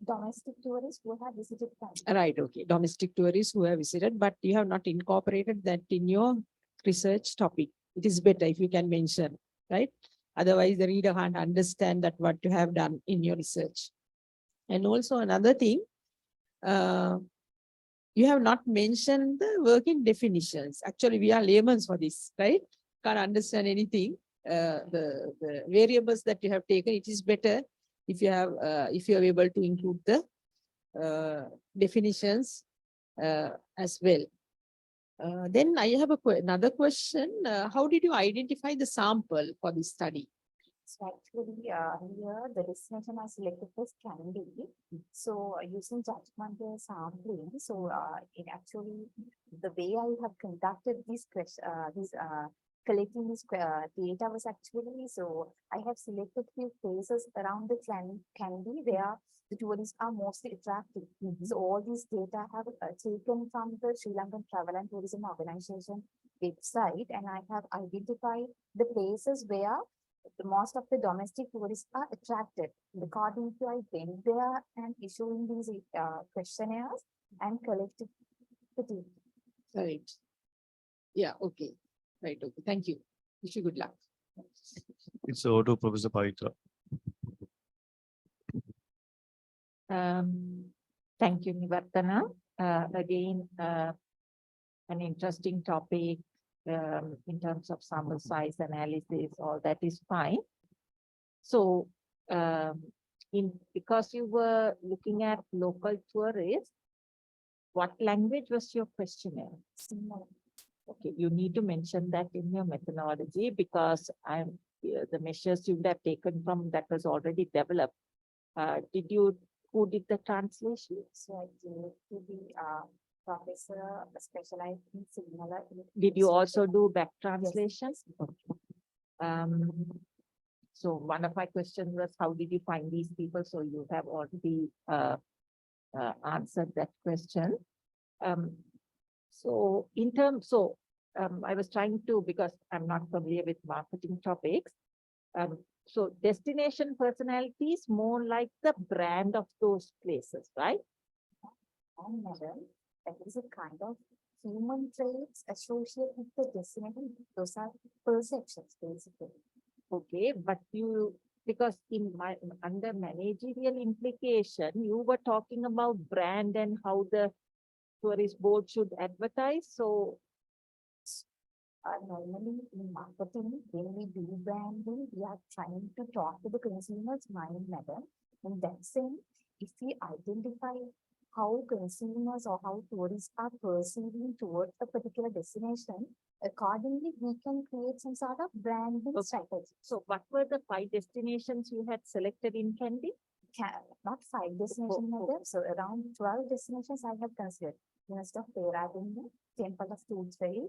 Domestic tourists who have visited Kandy. right? Okay, domestic tourists who have visited, but you have not incorporated that in your research topic. It is better if you can mention, right? Otherwise, the reader can't understand that what you have done in your research. And also another thing, you have not mentioned the working definitions. Actually, we are laymen for this, right? Can't understand anything. The variables that you have taken, it is better if you have if you are able to include the definitions as well. Then I have another question. How did you identify the sample for this study? So actually, here the destination I selected was Kandy. So using judgmental sampling, so it actually the way I have conducted this question, collecting this data was actually so I have selected few places around the Kandy where the tourists are mostly attractive. So all these data have taken from the Sri Lankan Travel and Tourism Organization website, and I have identified the places where the most of the domestic tourists are attracted. According to I went there and issuing these questionnaires and collected the data. Right. Yeah, okay. Right, okay. Thank you. Wish you good luck. It's over to Professor Pavitra. Thank you, Nivartana. Again, an interesting topic in terms of sample size analysis, all that is fine. So, because you were looking at local tourists, what language was your questionnaire? Okay, you need to mention that in your methodology because the measures you would have taken from that was already developed. Who did the translation? So I did to the professor specialized in similar. Did you also do back translations? Okay. So one of my questions was, how did you find these people? So you have already answered that question. So in terms, I was trying to, because I'm not familiar with marketing topics. So destination personality is more like the brand of those places, right? And madam, that is a kind of human traits associated with the destination. Those are perceptions, basically. Okay, but because under managerial implication, you were talking about brand and how the tourist board should advertise. So normally in marketing, when we do branding, we are trying to talk to the consumer's mind, madam. In that sense, if we identify how consumers or how tourists are perceiving towards a particular destination, accordingly, we can create some sort of branding strategy. So what were the 5 destinations you had selected in Kandy? Not 5 destinations, madam. So around 12 destinations I have considered. University of Peradeniya, Temple of Tooth Fairy,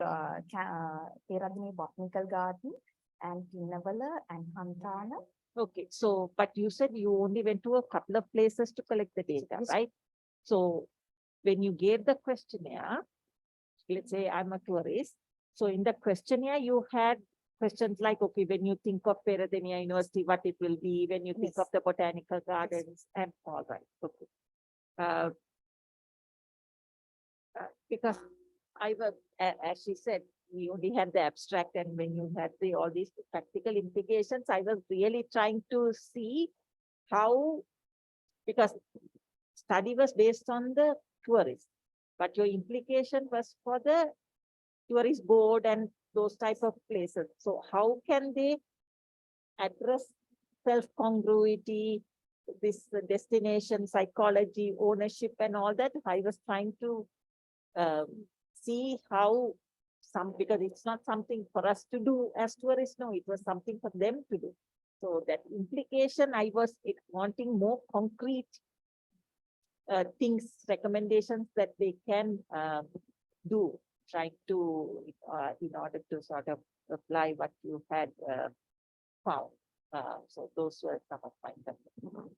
Peradeniya Botanical Garden, and Kinnavala and Hantana. Okay, so but you said you only went to a couple of places to collect the data, right? So when you gave the questionnaire, let's say I'm a tourist. So in the questionnaire, you had questions like, okay, when you think of Peradeniya University, what it will be, when you think of the botanical gardens, and all right. Okay. Because I was, as she said, we only had the abstract, and when you had all these practical implications, I was really trying to see how, because study was based on the tourists, but your implication was for the tourist board and those type of places. So how can they address self-congruity, this destination psychology, ownership, and all that? I was trying to see how because it's not something for us to do as tourists. No, it was something for them to do. So that implication, I was wanting more concrete things, recommendations that they can do, trying to, in order to sort of apply what you had found. So those were some of my comments.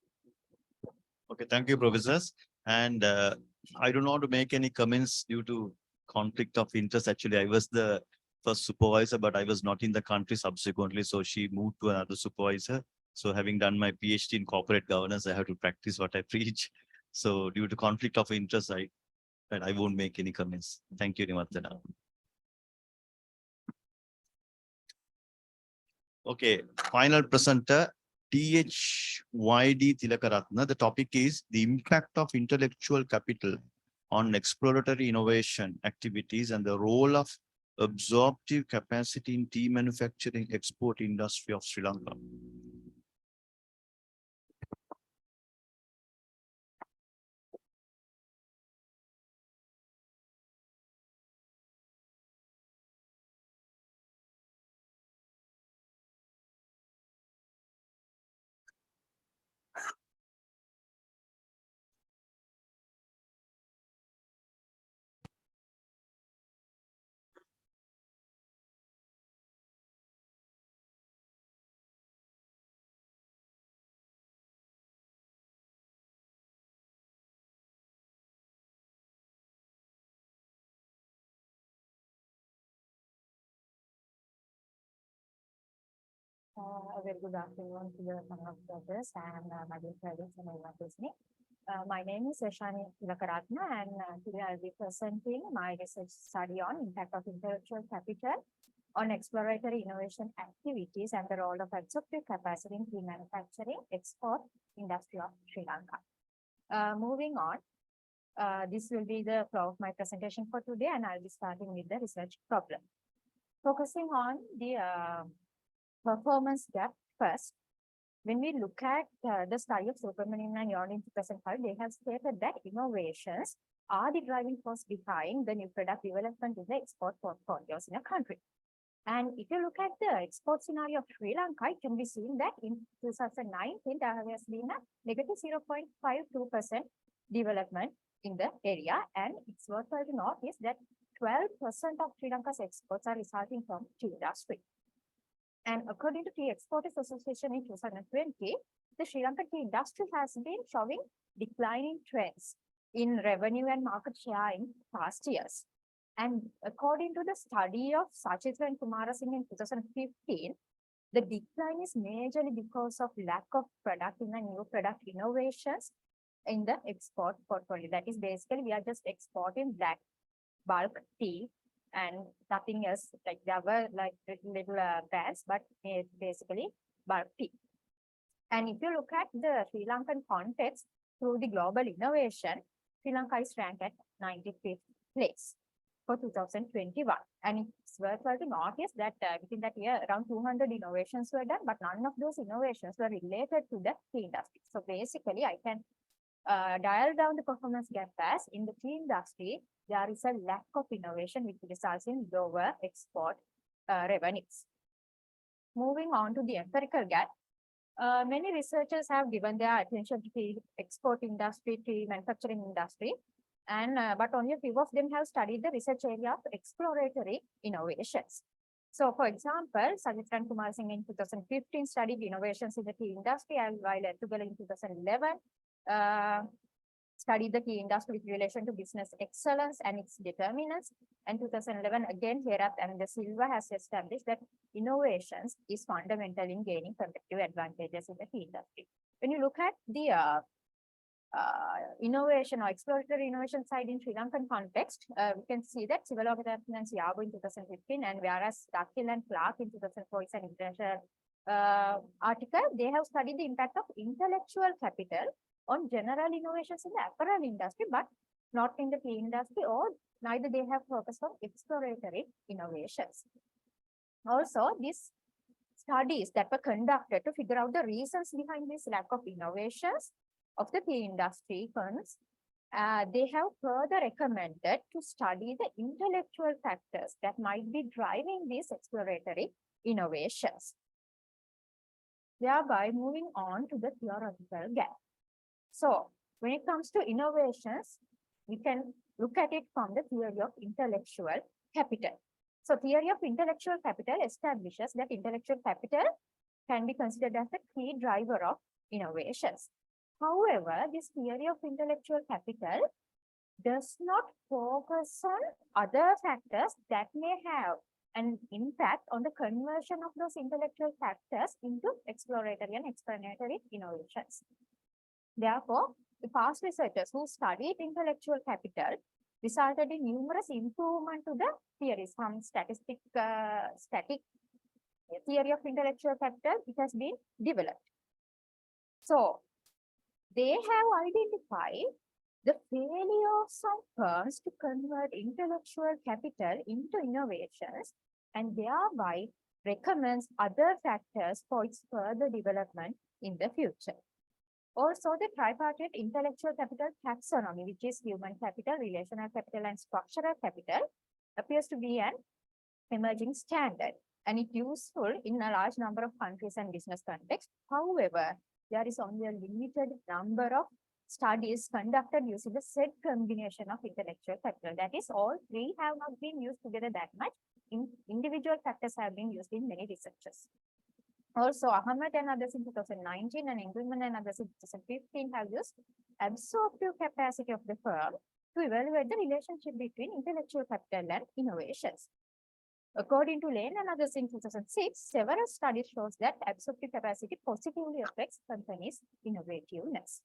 Okay, thank you, professors. And I don't want to make any comments due to conflict of interest. Actually, I was the first supervisor, but I was not in the country subsequently. So she moved to another supervisor. So having done my PhD in corporate governance, I have to practice what I preach. So due to conflict of interest, I won't make any comments. Thank you, Nimartana. Okay, final presenter, THYD Tilakaratna. The topic is the impact of intellectual capital on exploratory innovation activities and the role of absorptive capacity in tea manufacturing export industry of Sri Lanka. A very good afternoon to the panel of judges and my dear colleagues and everyone listening. My name is Shani Tilakaratna and today I'll be presenting my research study on impact of intellectual capital on exploratory innovation activities and the role of absorptive capacity in tea manufacturing export industry of Sri Lanka. Moving on, this will be the flow of my presentation for today and I'll be starting with the research problem. Focusing on the performance gap first. When we look at the study of Subramanian and Yon in 2005, they have stated that innovations are the driving force behind the new product development in the export portfolios in a country. And if you look at the export scenario of Sri Lanka, it can be seen that in 2019, there has been a negative 0.52% development in the area. And it's worthwhile to note is that 12% of Sri Lanka's exports are resulting from tea industry. And according to Tea Exporters Association in 2020, the Sri Lankan tea industry has been showing declining trends in revenue and market share in past years. And according to the study of Sachitra and Kumarasinghe in 2015, the decline is majorly because of lack of product in the new product innovations in the export portfolio. That is basically we are just exporting black bulk tea and nothing else. Like there were like little brands, but basically bulk tea. And if you look at the Sri Lankan context through the global innovation, Sri Lanka is ranked at 95th place for 2021. And it's worthwhile to notice that within that year, around 200 innovations were done, but none of those innovations were related to the tea industry. So basically, I can dial down the performance gap as in the tea industry, there is a lack of innovation which results in lower export revenues. Moving on to the empirical gap, many researchers have given their attention to the export industry, tea manufacturing industry, and but only a few of them have studied the research area of exploratory innovations. So, for example, Sachitra and Kumarasinghe in 2015 studied innovations in the tea industry, and while Tugal in 2011 studied the tea industry with relation to business excellence and its determinants. And 2011, again, Herath and De Silva has established that innovations is fundamental in gaining competitive advantages in the tea industry. When you look at the innovation or exploratory innovation side in Sri Lankan context, we can see that Sivalokathan and Siabu in 2015, and whereas Dakil and Clark in 2004 is an international article, they have studied the impact of intellectual capital on general innovations in the apparel industry, but not in the tea industry, or neither they have focused on exploratory innovations. Also, these studies that were conducted to figure out the reasons behind this lack of innovations of the tea industry firms, they have further recommended to study the intellectual factors that might be driving these exploratory innovations. Thereby moving on to the theoretical gap. So when it comes to innovations, we can look at it from the theory of intellectual capital. So theory of intellectual capital establishes that intellectual capital can be considered as a key driver of innovations. However, this theory of intellectual capital does not focus on other factors that may have and impact on the conversion of those intellectual factors into exploratory and explanatory innovations. Therefore, the past researchers who studied intellectual capital resulted in numerous improvement to the theories from static theory of intellectual capital. It has been developed. So they have identified the failure of some firms to convert intellectual capital into innovations and thereby recommends other factors for its further development in the future. Also, the tripartite intellectual capital taxonomy, which is human capital, relational capital, and structural capital, appears to be an emerging standard, and it's useful in a large number of countries and business contexts. However, there is only a limited number of studies conducted using the said combination of intellectual capital. That is, all three have not been used together that much. Individual factors have been used in many researches. Also, Ahmed and others in 2019 and Engelman and others in 2015 have used absorptive capacity of the firm to evaluate the relationship between intellectual capital and innovations. According to Lane and others in 2006, several studies shows that absorptive capacity positively affects companies' innovativeness.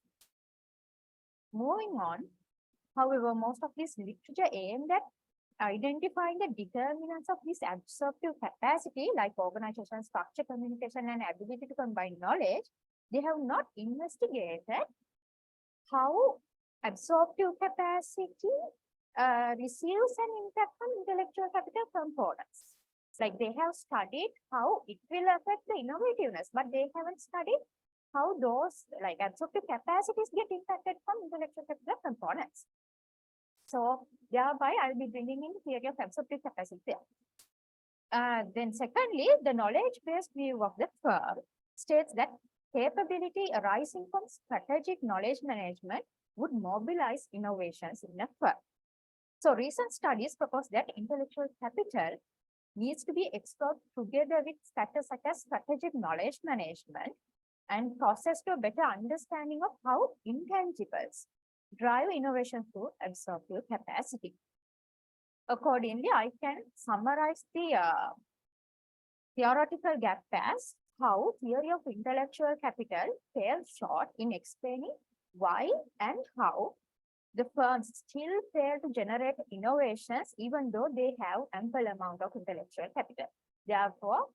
Moving on, however, most of this literature aimed at identifying the determinants of this absorptive capacity, like organization structure, communication, and ability to combine knowledge. They have not investigated how absorptive capacity receives an impact on intellectual capital components. Like they have studied how it will affect the innovativeness, but they haven't studied how those like absorptive capacities get impacted from intellectual capital components. So thereby, I'll be bringing in the theory of absorptive capacity. Then secondly, the knowledge-based view of the firm states that capability arising from strategic knowledge management would mobilize innovations in a firm. So recent studies propose that intellectual capital needs to be explored together with factors such as strategic knowledge management and process to a better understanding of how intangibles drive innovation through absorptive capacity. Accordingly, I can summarize the theoretical gap as how theory of intellectual capital fails short in explaining why and how the firms still fail to generate innovations even though they have ample amount of intellectual capital. Therefore,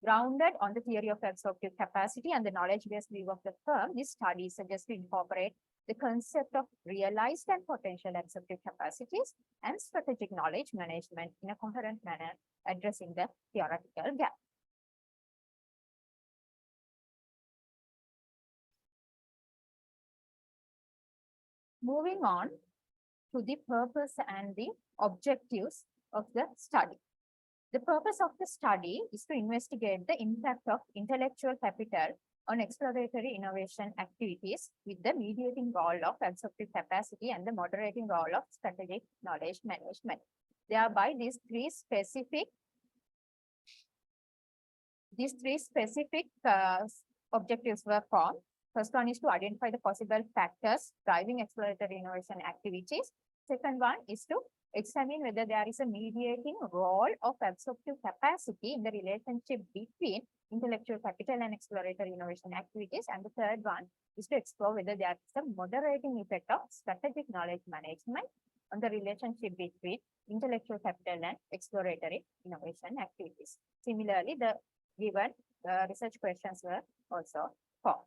grounded on the theory of absorptive capacity and the knowledge-based view of the firm, this study suggests to incorporate the concept of realized and potential absorptive capacities and strategic knowledge management in a coherent manner, addressing the theoretical gap. Moving on to the purpose and the objectives of the study. The purpose of the study is to investigate the impact of intellectual capital on exploratory innovation activities with the mediating role of absorptive capacity and the moderating role of strategic knowledge management. Thereby, these three specific objectives were formed. First one is to identify the possible factors driving exploratory innovation activities. Second one is to examine whether there is a mediating role of absorptive capacity in the relationship between intellectual capital and exploratory innovation activities. And the third one is to explore whether there is a moderating effect of strategic knowledge management on the relationship between intellectual capital and exploratory innovation activities. Similarly, the given research questions were also formed.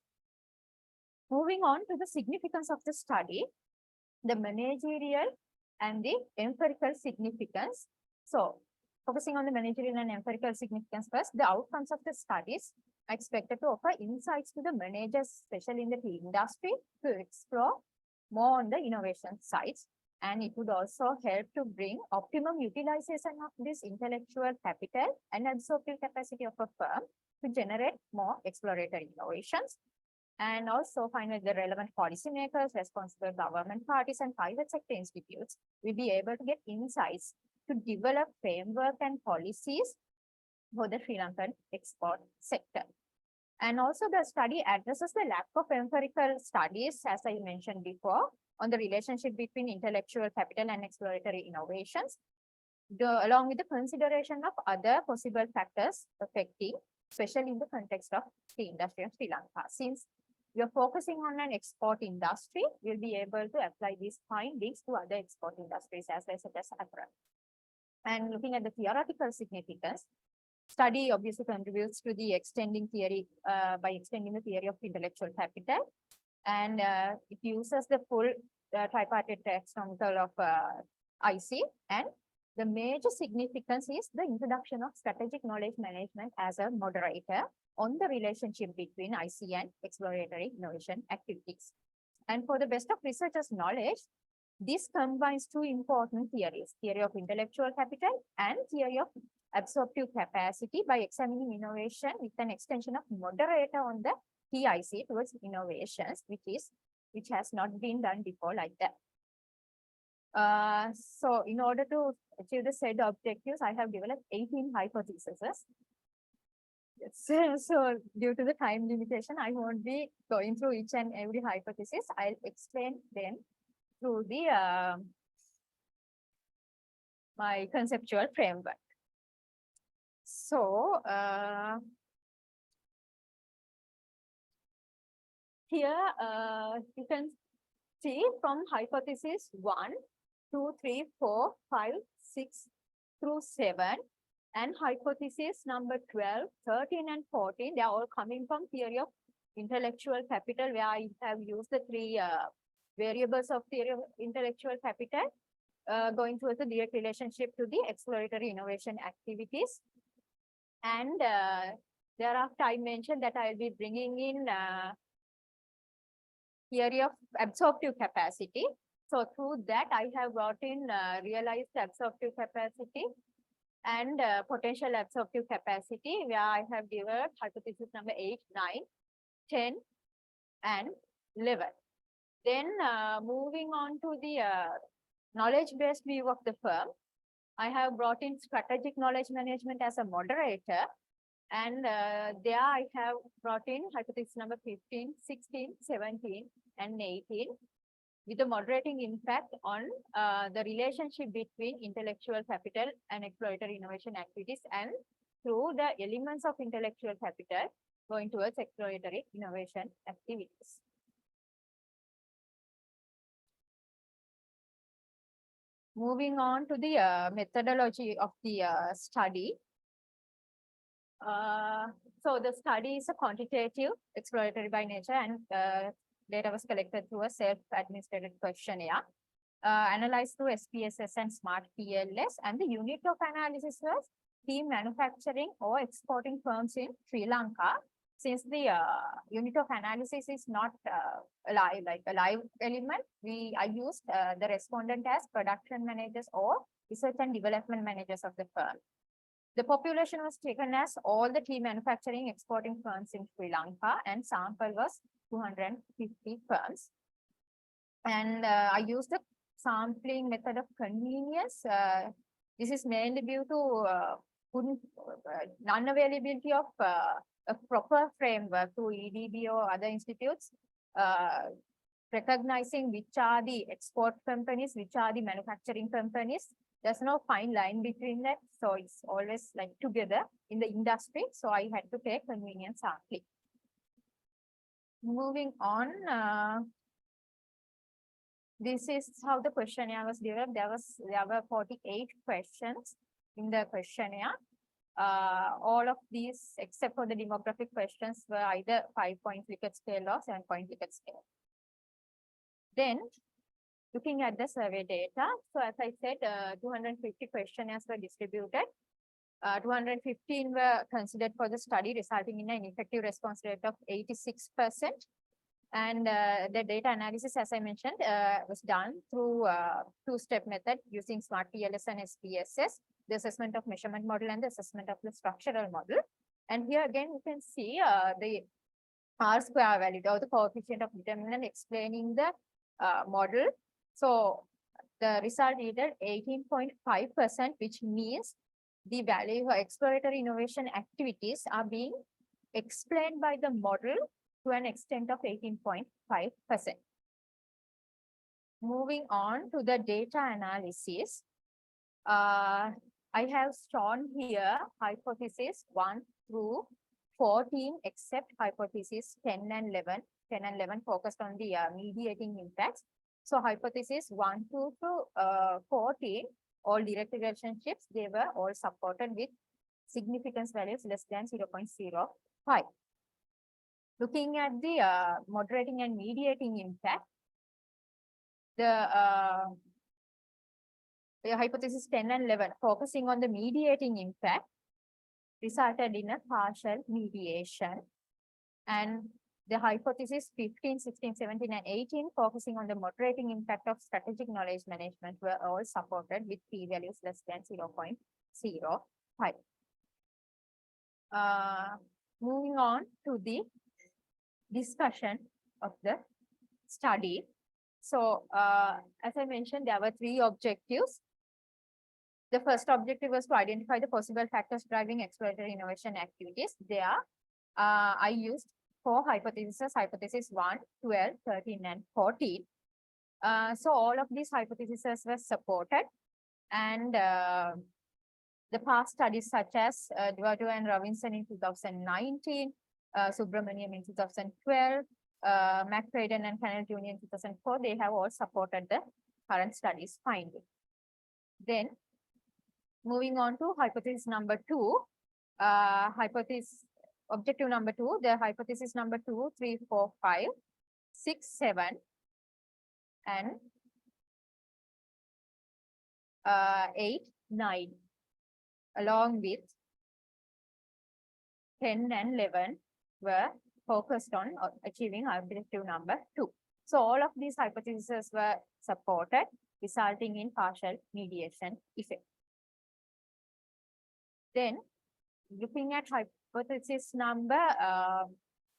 Moving on to the significance of the study, the managerial and the empirical significance. So, focusing on the managerial and empirical significance first, the outcomes of the studies are expected to offer insights to the managers, especially in the tea industry, to explore more on the innovation sides. And it would also help to bring optimum utilization of this intellectual capital and absorptive capacity of a firm to generate more exploratory innovations. And also, finally, the relevant policymakers, responsible government parties, and private sector institutes will be able to get insights to develop framework and policies for the Sri Lankan export sector. And also, the study addresses the lack of empirical studies, as I mentioned before, on the relationship between intellectual capital and exploratory innovations. along with the consideration of other possible factors affecting, especially in the context of the industry of Sri Lanka. Since we are focusing on an export industry, we'll be able to apply these findings to other export industries as well, such as apparel. And looking at the theoretical significance, study obviously contributes to the extending theory by extending the theory of intellectual capital. And it uses the full tripartite taxonomical of IC. And the major significance is the introduction of strategic knowledge management as a moderator on the relationship between IC and exploratory innovation activities. And for the best of researchers' knowledge, this combines two important theories, theory of intellectual capital and theory of absorptive capacity by examining innovation with an extension of moderator on the TIC towards innovations, which has not been done before like that. So in order to achieve the said objectives, I have developed 18 hypotheses. So due to the time limitation, I won't be going through each and every hypothesis. I'll explain them through the my conceptual framework. So here you can see from hypothesis 1, 2, 3, 4, 5, 6 through 7, and hypothesis number 12, 13, and 14, they are all coming from theory of intellectual capital, where I have used the three variables of theory of intellectual capital, going towards the direct relationship to the exploratory innovation activities. And thereafter, I mentioned that I will be bringing in theory of absorptive capacity. So through that, I have brought in realized absorptive capacity and potential absorptive capacity, where I have developed hypothesis number 8, 9, 10, and 11. Then moving on to the knowledge-based view of the firm, I have brought in strategic knowledge management as a moderator. And there I have brought in hypothesis number 15, 16, 17, and 18 with a moderating impact on the relationship between intellectual capital and exploratory innovation activities, and through the elements of intellectual capital going towards exploratory innovation activities. Moving on to the methodology of the study. So the study is a quantitative, exploratory by nature, and data was collected through a self-administered questionnaire, analyzed through SPSS and Smart PLS, and the unit of analysis was team manufacturing or exporting firms in Sri Lanka. Since the unit of analysis is not a live element, I used the respondent as production managers or research and development managers of the firm. The population was taken as all the tea manufacturing exporting firms in Sri Lanka, and sample was 250 firms. And I used the sampling method of convenience. This is mainly due to non-availability of a proper framework to EDB or other institutes, recognizing which are the export companies, which are the manufacturing companies. There's no fine line between that. So it's always like together in the industry. So I had to take convenience sampling. Moving on, this is how the questionnaire was developed. There were 48 questions in the questionnaire. All of these, except for the demographic questions, were either 5-point Likert scale or 7-point Likert scale. Then, looking at the survey data, so as I said, 250 questionnaires were distributed. 215 were considered for the study, resulting in an effective response rate of 86%. And the data analysis, as I mentioned, was done through two-step method using Smart PLS and SPSS, the assessment of measurement model and the assessment of the structural model. And here again, you can see the R square value or the coefficient of determinant explaining the model. So the result yielded 18.5%, which means the value for exploratory innovation activities are being explained by the model to an extent of 18.5%. Moving on to the data analysis. I have shown here hypothesis 1 through 14, except hypothesis 10 and 11. 10 and 11 focused on the mediating impacts. So hypothesis 1 to 14, all direct relationships, they were all supported with significance values less than 0.05. Looking at the moderating and mediating impact, the hypothesis 10 and 11 focusing on the mediating impact resulted in a partial mediation, and the hypothesis 15, 16, 17, and 18 focusing on the moderating impact of strategic knowledge management were all supported with p-values less than 0.05. Moving on to the discussion of the study. So, as I mentioned, there were 3 objectives. The first objective was to identify the possible factors driving exploratory innovation activities. There, I used 4 hypotheses, hypothesis 1, 12, 13, and 14. So all of these hypotheses were supported, and the past studies such as Duarte and Robinson in 2019, Subramaniam in 2012, McFadden and Cannell Jr. in 2004, they have all supported the current studies finding. Then, moving on to hypothesis number 2, objective number 2, the hypothesis number 2, 3, 4, 5, 6, 7, and 8, 9, along with 10 and 11 were focused on achieving objective number 2. So all of these hypotheses were supported, resulting in partial mediation effect. Then, looking at hypothesis number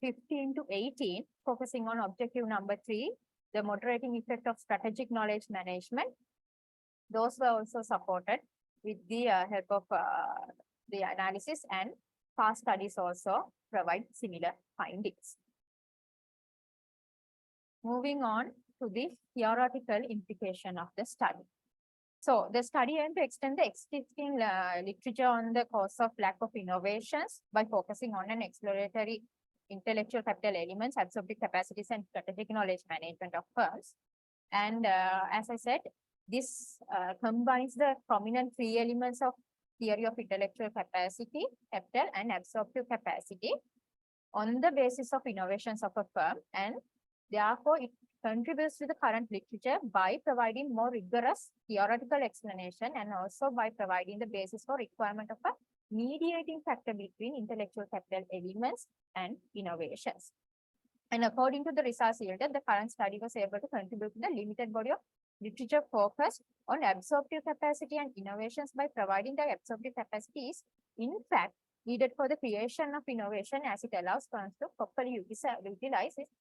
15 to 18, focusing on objective number 3, the moderating effect of strategic knowledge management, those were also supported with the help of the analysis, and past studies also provide similar findings. Moving on to the theoretical implication of the study. So the study aimed to extend the existing literature on the cause of lack of innovations by focusing on an exploratory intellectual capital elements, absorptive capacities, and strategic knowledge management of firms. And as I said, this combines the prominent 3 elements of theory of intellectual capacity, capital, and absorptive capacity on the basis of innovations of a firm, and therefore it contributes to the current literature by providing more rigorous theoretical explanation, and also by providing the basis for requirement of a mediating factor between intellectual capital elements and innovations. And according to the results yielded, the current study was able to contribute to the limited body of literature focused on absorptive capacity and innovations by providing the absorptive capacity is in fact needed for the creation of innovation, as it allows firms to properly utilize its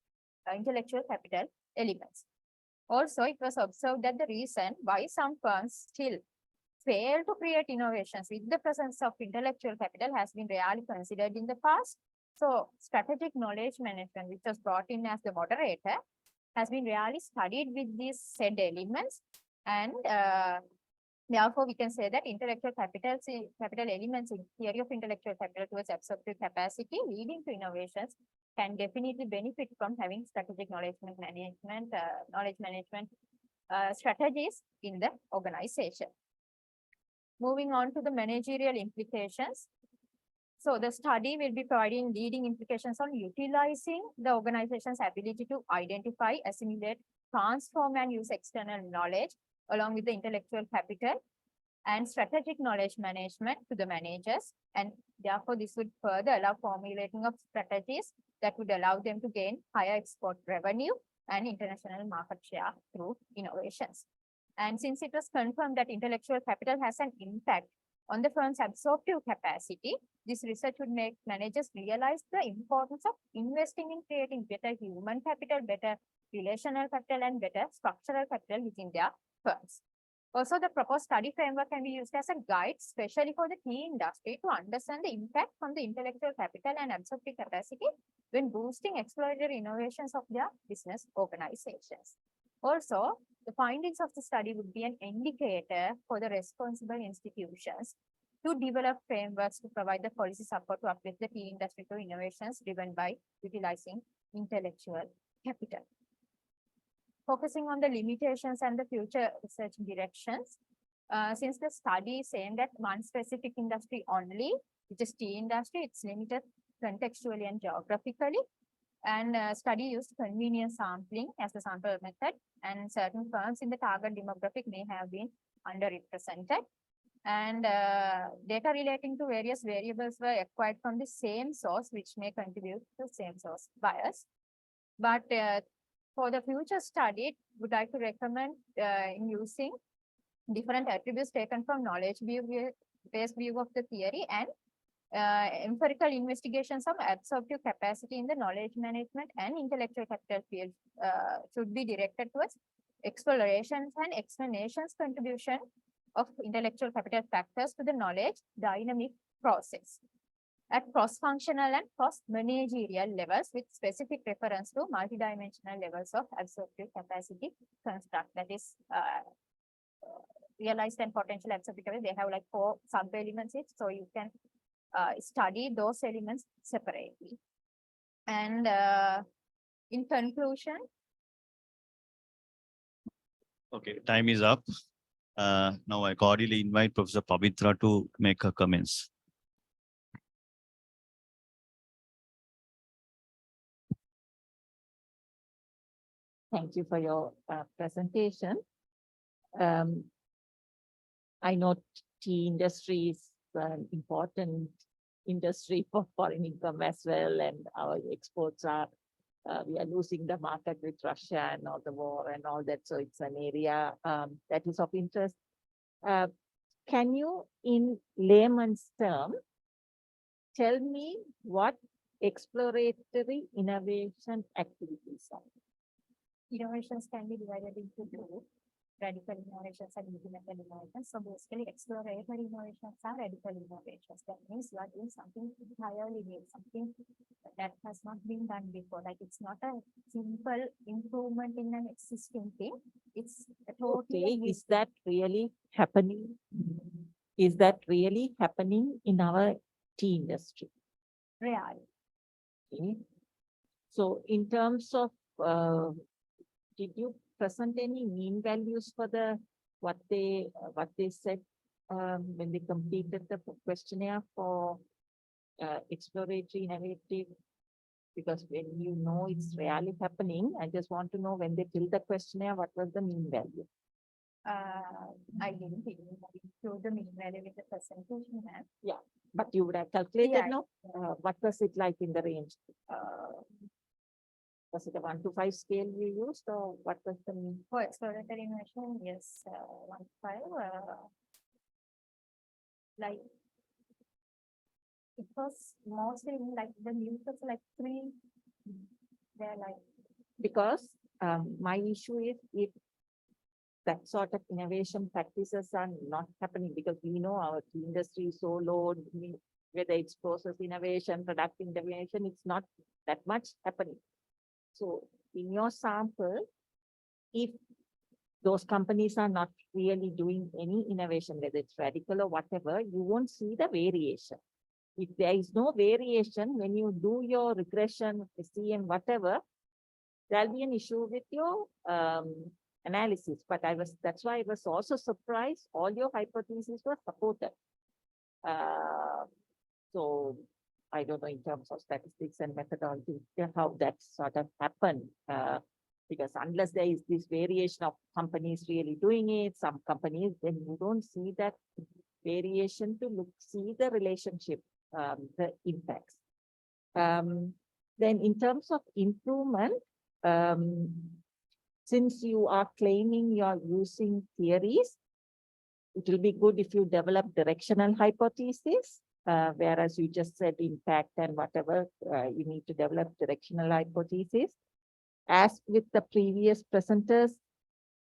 intellectual capital elements. Also, it was observed that the reason why some firms still fail to create innovations with the presence of intellectual capital has been rarely considered in the past. So, strategic knowledge management, which was brought in as the moderator, has been rarely studied with these said elements, and therefore we can say that intellectual capital elements in theory of intellectual capital towards absorptive capacity leading to innovations can definitely benefit from having strategic knowledge management strategies in the organization. Moving on to the managerial implications. So the study will be providing leading implications on utilizing the organization's ability to identify, assimilate, transform, and use external knowledge along with the intellectual capital and strategic knowledge management to the managers. And therefore, this would further allow formulating of strategies that would allow them to gain higher export revenue and international market share through innovations. And since it was confirmed that intellectual capital has an impact on the firm's absorptive capacity, this research would make managers realize the importance of investing in creating better human capital, better relational capital, and better structural capital within their firms. Also, the proposed study framework can be used as a guide, especially for the tea industry, to understand the impact from the intellectual capital and absorptive capacity when boosting exploratory innovations of their business organizations. Also, The findings of the study would be an indicator for the responsible institutions to develop frameworks to provide the policy support to uplift the tea industry to innovations driven by utilizing intellectual capital. Focusing on the limitations and the future research directions, since the study is aimed at one specific industry only, which is tea industry, it's limited contextually and geographically. And study used convenience sampling as the sample method, and certain firms in the target demographic may have been underrepresented. And data relating to various variables were acquired from the same source, which may contribute to same source bias. But for the future study, would like to recommend in using different attributes taken from based view of the theory and empirical investigations of absorptive capacity in the knowledge management and intellectual capital field should be directed towards explorations and explanations contribution of intellectual capital factors to the knowledge dynamic process at cross-functional and cross-managerial levels with specific reference to multidimensional levels of absorptive capacity construct, that is realized and potential absorptive capacity. They have like 4 sub-elements, so you can study those elements separately. And in conclusion, Okay, time is up. Now I cordially invite Professor Pavitra to make her comments. Thank you for your presentation. I know tea industry is an important industry for foreign income as well, and our exports are, we are losing the market with Russia and all the war and all that. So it's an area that is of interest. Can you, in layman's term, tell me what exploratory innovation activities are? innovations can be divided into 2. Radical innovations and incremental innovations. So basically, exploratory innovations are radical innovations. That means you are doing something entirely new, something that has not been done before. Like it's not a simple improvement in an existing thing. It's a totally Okay, new is that really happening? Is that really happening in our tea industry? reality. Okay. So in terms of, did you present any mean values for the what they said when they completed the questionnaire for exploratory innovative? Because when you know it's really happening, I just want to know when they filled the questionnaire, what was the mean value? I didn't include the mean value with the presentation, ma'am. But you would have calculated, Yeah. no? What was it like in the range? Was it a 1 to 5 scale you used, or what was the mean? For exploratory innovation, yes, 1 to 5. Like it was mostly like the news was like 3. They're like Because my issue is if that sort of innovation practices are not happening, because we know our tea industry is so low, whether it's process innovation, product innovation, it's not that much happening. So in your sample, if those companies are not really doing any innovation, whether it's radical or whatever, you won't see the variation. If there is no variation, when you do your regression, SEM, whatever, there'll be an issue with your analysis. But that's why I was also surprised all your hypotheses were supported. So I don't know in terms of statistics and methodology, how that sort of happened. Because unless there is this variation of companies really doing it, some companies, then you don't see that variation to see the relationship, the impacts. Then in terms of improvement, since you are claiming you are using theories, it will be good if you develop directional hypotheses, whereas you just said impact and whatever, you need to develop directional hypotheses. As with the previous presenters,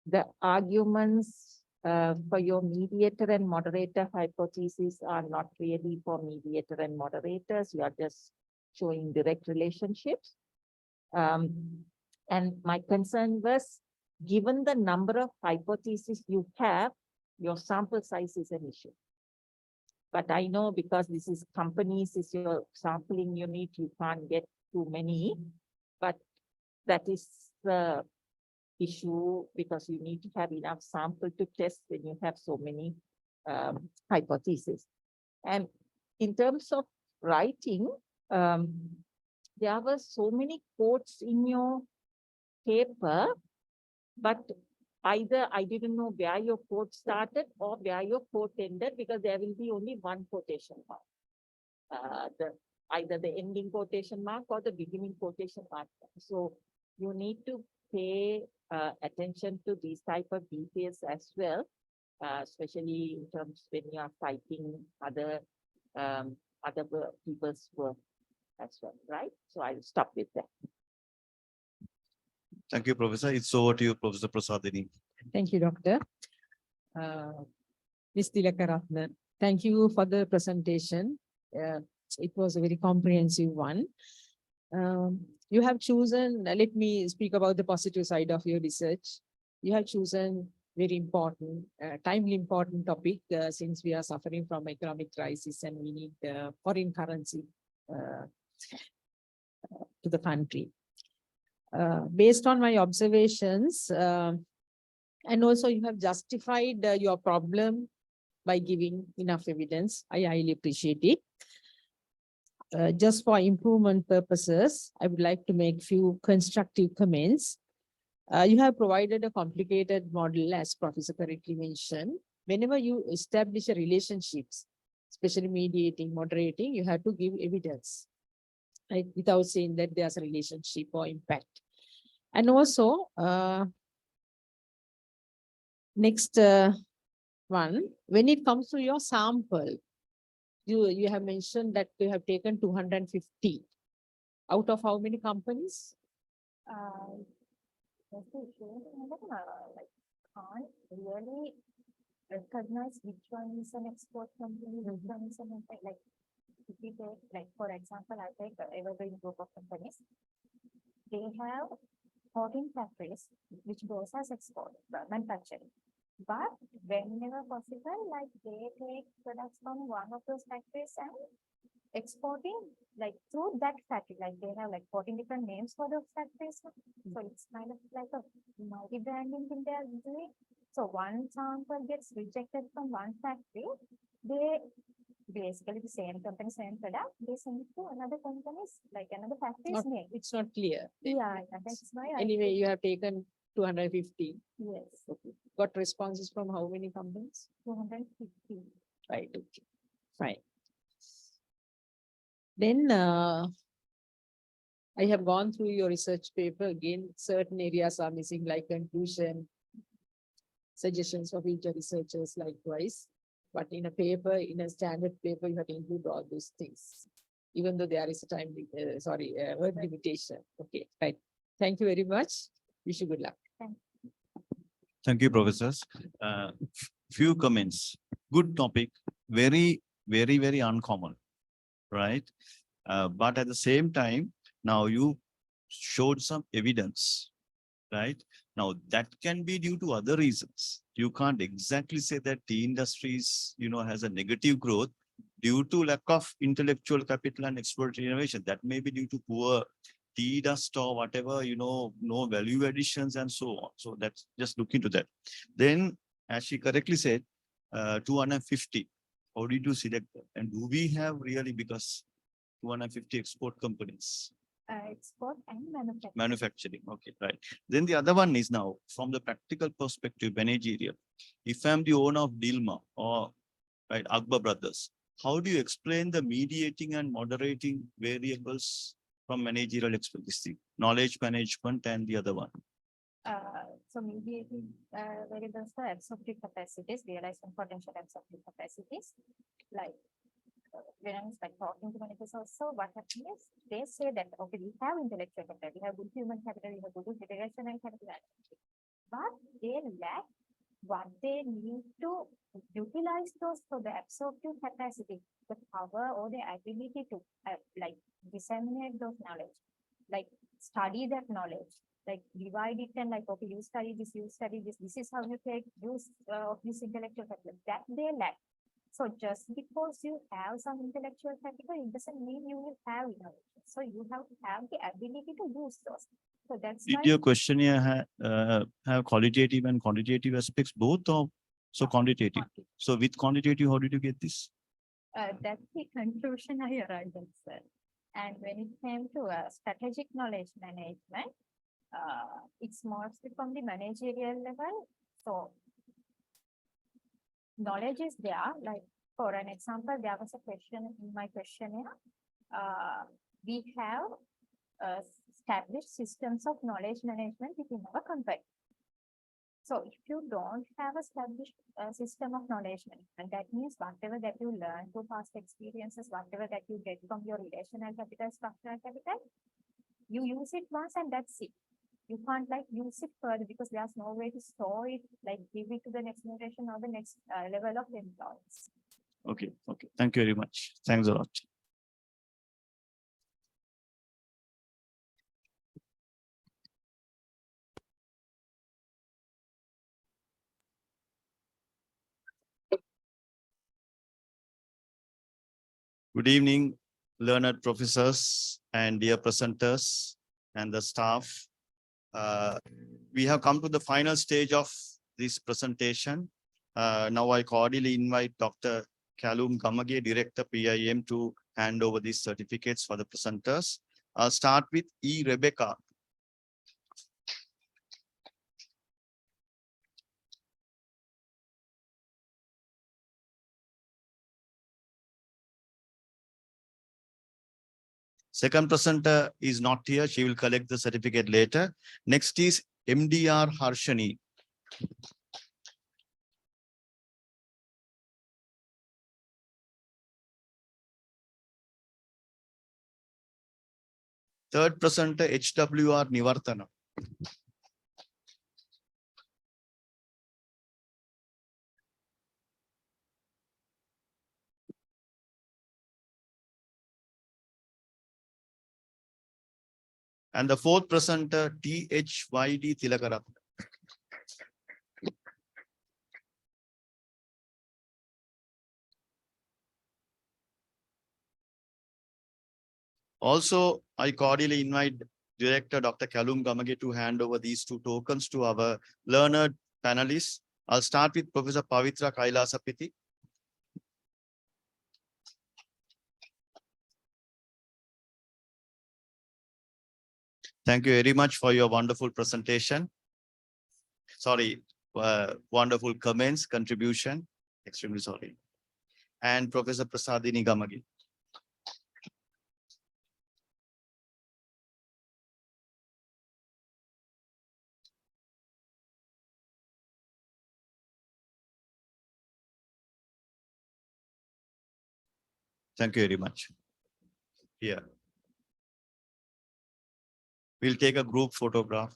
the arguments for your mediator and moderator hypotheses are not really for mediator and moderators. You are just showing direct relationships. And my concern was given the number of hypotheses you have, your sample size is an issue. But I know because this is companies, is your sampling unit, you can't get too many, but that is the issue because you need to have enough sample to test when you have so many hypotheses. And in terms of writing, there were so many quotes in your paper, but either I didn't know where your quote started or where your quote ended because there will be only one quotation mark. Either the ending quotation mark or the beginning quotation mark. So you need to pay attention to these type of details as well, especially in terms when you are citing other people's work as well, right? So I'll stop with that. Thank you, Professor. It's over to you, Professor Prasadini. Thank you, Doctor. Ms. Tilakaratne, thank you for the presentation. It was a very comprehensive one. You have chosen, let me speak about the positive side of your research. You have chosen very important, timely important topic since we are suffering from economic crisis and we need foreign currency to the country. Based on my observations, and also you have justified your problem by giving enough evidence. I highly appreciate it. Just for improvement purposes, I would like to make few constructive comments. You have provided a complicated model, as Professor correctly mentioned. Whenever you establish a relationships, especially mediating, moderating, you have to give evidence, right? Without saying that there's a relationship or impact. And also, next one, when it comes to your sample, you have mentioned that you have taken 250 out of how many companies? That's the issue. Like, can't really recognize which one is an export company, which one is an import. Like, if we take, like, for example, I take Evergreen group of companies. They have 14 factories, which goes as export, manufacturing. But whenever possible, like they take products from one of those factories and exporting like through that factory, like they have like 14 different names for those factories. So it's kind of like a multi-branding thing they are doing. So one sample gets rejected from one factory, they basically the same company, same product, they send it to another company's, like another factory's name. It's not clear. Yeah, that's why I Anyway, you have taken 250. yes, Okay. Got responses from how many companies? 250. Right. Okay. Fine. Then I have gone through your research paper. Again, certain areas are missing, like conclusion, suggestions of each researchers likewise. But in a paper, in a standard paper, you have to include all those things, even though there is a time, word limitation. Okay, right. Thank you very much. Wish you good luck. Thank you, professors. Few comments. Good topic. Very, very, very uncommon, right? But at the same time, now you showed some evidence, right? Now that can be due to other reasons. You can't exactly say that tea industries, has a negative growth due to lack of intellectual capital and exploratory innovation. That may be due to poor tea dust or whatever, no value additions and so on. So that's just look into that. Then, as she correctly said, 250. How did you select that? And do we have really, because 250 export companies? Export and manufacturing. Manufacturing. Okay, right. Then the other one is now from the practical perspective, managerial. If I'm the owner of Dilma or right, Akbar Brothers, how do you explain the mediating and moderating variables from managerial expertise, knowledge management and the other one? So mediating variables for absorptive capacities, realizing potential absorptive capacities, like when I was like talking to managers also, what happens is they say that okay, we have intellectual capital, we have good human capital, we have good relational capital, but they lack what they need to utilize those for the absorptive capacity, the power or the ability to like disseminate those knowledge, like study that knowledge, like divide it and like, okay, you study this, you study this. This is how you take use of this intellectual capital. That they lack. So just because you have some intellectual capital, it doesn't mean you will have innovation. So you have to have the ability to use those. So that's Did why your questionnaire have qualitative and quantitative aspects both, or so quantitative? So with quantitative, how did you get this? that's the conclusion I arrived at, sir. And when it came to strategic knowledge management, it's mostly from the managerial level. So knowledge is there. Like for an example, there was a question in my questionnaire. We have established systems of knowledge management within our company. So if you don't have established system of knowledge management, that means whatever that you learn through past experiences, whatever that you get from your relational capital, structural capital, you use it once and that's it. You can't like use it further because there's no way to store it, like give it to the next generation or the next level of employees. Okay, okay. Thank you very much. Thanks a lot. Good evening, learned professors and dear presenters and the staff. We have come to the final stage of this presentation. Now I cordially invite Dr. Kalum Gamage, Director PIM, to hand over these certificates for the presenters. I'll start with E. Rebecca. Second presenter is not here. She will collect the certificate later. Next is MDR Harshani. Third presenter, HWR Nivartana. And the fourth presenter, THYD Tilakara. Also, I cordially invite Director Dr. Kalum Gamage to hand over these two tokens to our learned panelists. I'll start with Professor Pavitra Kailasapati. Thank you very much for your wonderful presentation. Sorry, wonderful comments, contribution. Extremely sorry. And Professor Prasadini Gamage. Thank you very much. Here. We'll take a group photograph.